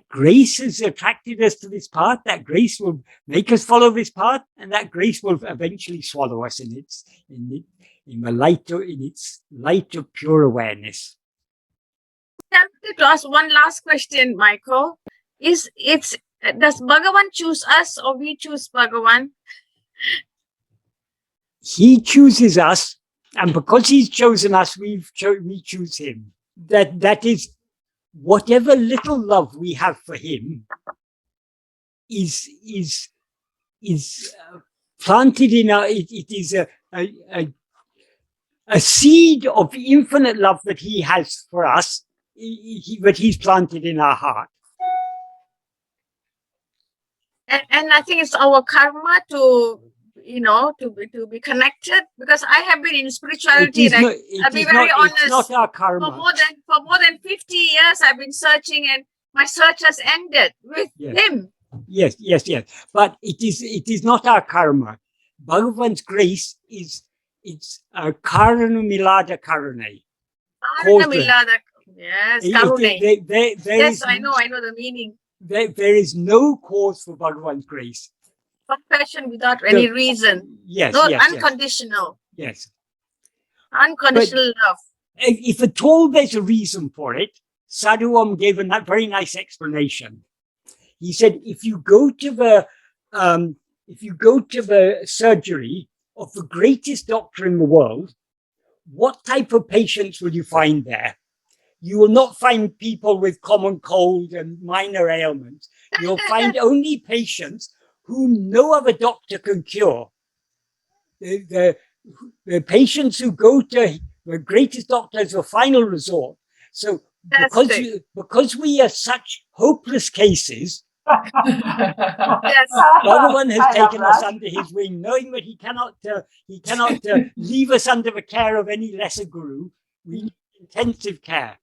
grace has attracted us to this path. That grace will make us follow this path, and that grace will eventually swallow us in its light of pure awareness. I wanted to ask one last question, Michael. Does Bhagavan choose us, or we choose Bhagavan? He chooses us, and because he's chosen us, we choose him. That is, whatever little love we have for him is planted in our. It is a seed of infinite love that he has for us, that he's planted in our heart. And I think it's our karma to be connected, because I have been in spirituality. I'll be very honest. It's not our karma. For more than 50 years, I've been searching, and my search has ended with him. Yes. But it is not our karma. Bhagavan's grace is karana milada karane. Karana milada. Yes, karune. Yes, I know the meaning. There is no cause for Bhagavan's grace. Compassion without any reason. Yes, unconditional. Yes. Unconditional love. If at all there's a reason for it, Sadhuam gave a very nice explanation. He said, if you go to the surgery of the greatest doctor in the world, what type of patients will you find there? You will not find people with common cold and minor ailments. You'll find only patients whom no other doctor can cure. The patients who go to the greatest doctor as a final resort. So because we are such hopeless cases, Bhagavan has taken us under his wing, knowing that he cannot leave us under the care of any lesser guru. We need intensive care.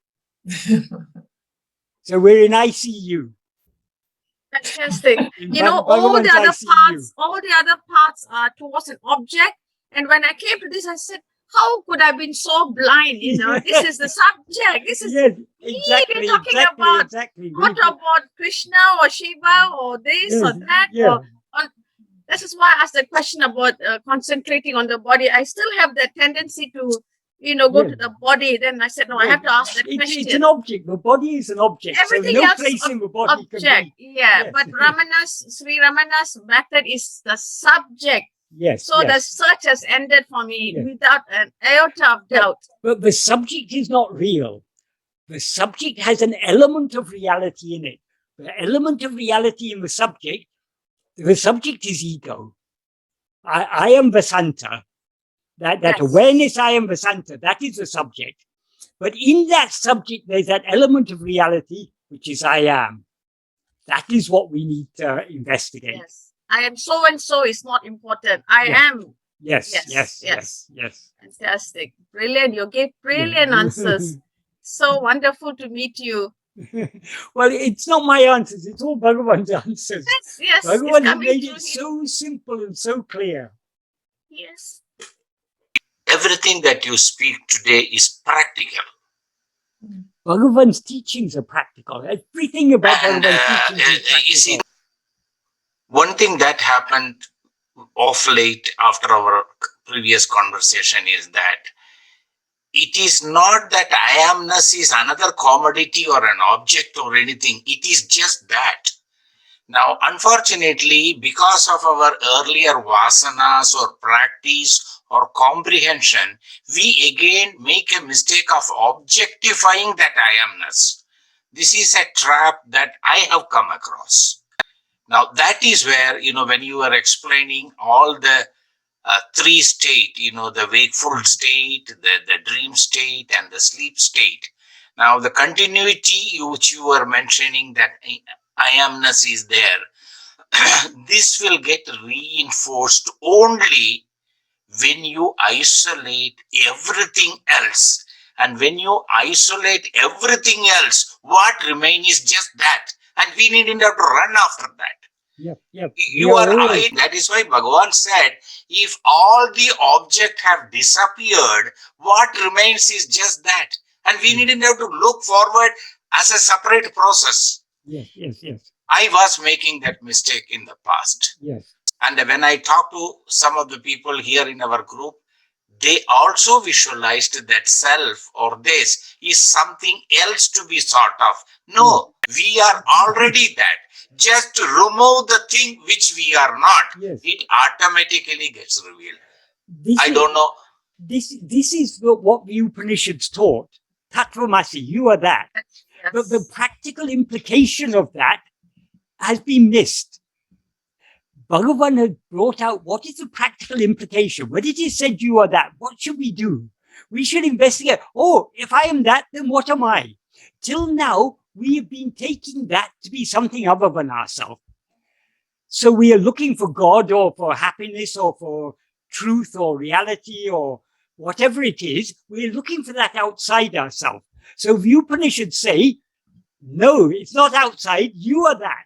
So we're in ICU. Fantastic. All the other parts are towards an object. And when I came to this, I said, how could I have been so blind? This is the subject. This is exactly about. What about Krishna or Shiva or this or that? This is why I asked the question about concentrating on the body. I still have that tendency to go to the body. Then I said, no, I have to ask that question. It's an object. The body is an object. Everything so no else place in the body object. Can be. Yeah, but Sri Ramana's method is the subject. Yes. So the search has ended for me without an iota of doubt. But the subject is not real. The subject has an element of reality in it. The element of reality in the subject is ego. I am Vasanta. That awareness, I am Vasanta, that is the subject. But in that subject, there's that element of reality, which is I am. That is what we need to investigate. Yes. I am so and so is not important. I am. Yes. Fantastic. Brilliant. You gave brilliant answers. So wonderful to meet you. Well, it's not my answers. It's all Bhagavan's answers. Yes. Bhagavan has made it so simple and so clear. Yes. Everything that you speak today is practical. Bhagavan's teachings are practical. Everything about Bhagavan's teachings is practical. You see, one thing that happened of late after our previous conversation is that it is not that I amness is another commodity or an object or anything. It is just that. Now, unfortunately, because of our earlier vasanas or practice or comprehension, we again make a mistake of objectifying that I amness. This is a trap that I have come across. Now that is where, when you are explaining all the three state, the wakeful state, the dream state, and the sleep state. Now the continuity which you were mentioning, that I amness is there, this will get reinforced only when you isolate everything else. And when you isolate everything else, what remains is just that. And we needn't have to run after that. Yep. You are right. That is why Bhagavan said, if all the objects have disappeared, what remains is just that. And we needn't have to look forward as a separate process. Yes. I was making that mistake in the past. Yes. And when I talk to some of the people here in our group, they also visualized that self or this is something else to be sought of. No, we are already that. Just to remove the thing which we are not, it automatically gets revealed. I don't know. This is what the Upanishads taught. Tattvamasi, you are that. Yes. But the practical implication of that has been missed. Bhagavan had brought out what is the practical implication. When it is said you are that, what should we do? We should investigate. Oh, if I am that, then what am I? Till now, we have been taking that to be something other than ourselves. So we are looking for God or for happiness or for truth or reality or whatever it is. We're looking for that outside ourselves. So the Upanishads say, no, it's not outside. You are that.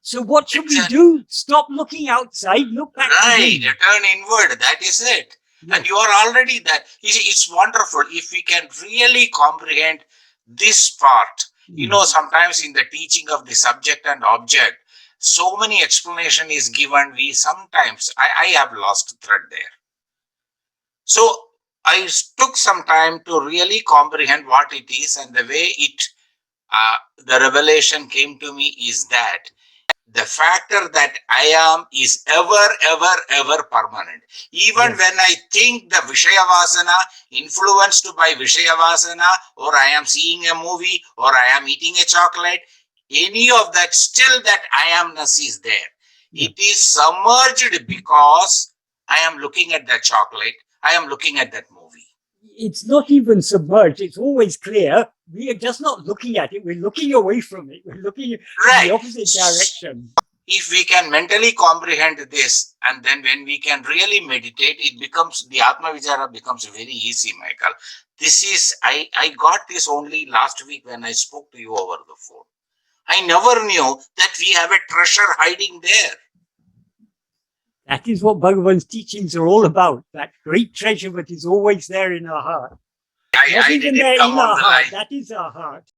So what should we do? Stop looking outside, look back. Right, return inward. That is it. Yes. And you are already that. It's wonderful if we can really comprehend this part. Sometimes in the teaching of the subject and object, so many explanation is given. I have lost thread there. So I took some time to really comprehend what it is, and the way the revelation came to me is that the factor that I am is ever permanent. Even when I think the Vishaya Vasana, influenced by Vishaya Vasana, or I am seeing a movie, or I am eating a chocolate, any of that, still that I amness is there. It is submerged because I am looking at that chocolate, I am looking at that movie. It's not even submerged. It's always clear. We are just not looking at it. We're looking away from it. We're looking in the opposite direction. If we can mentally comprehend this, and then when we can really meditate, it becomes, the Atma-vichara becomes very easy, Michael. I got this only last week when I spoke to you over the phone. I never knew that we have a treasure hiding there. That is what Bhagavan's teachings are all about. That great treasure that is always there in our heart. Not even there in our heart. That is our heart.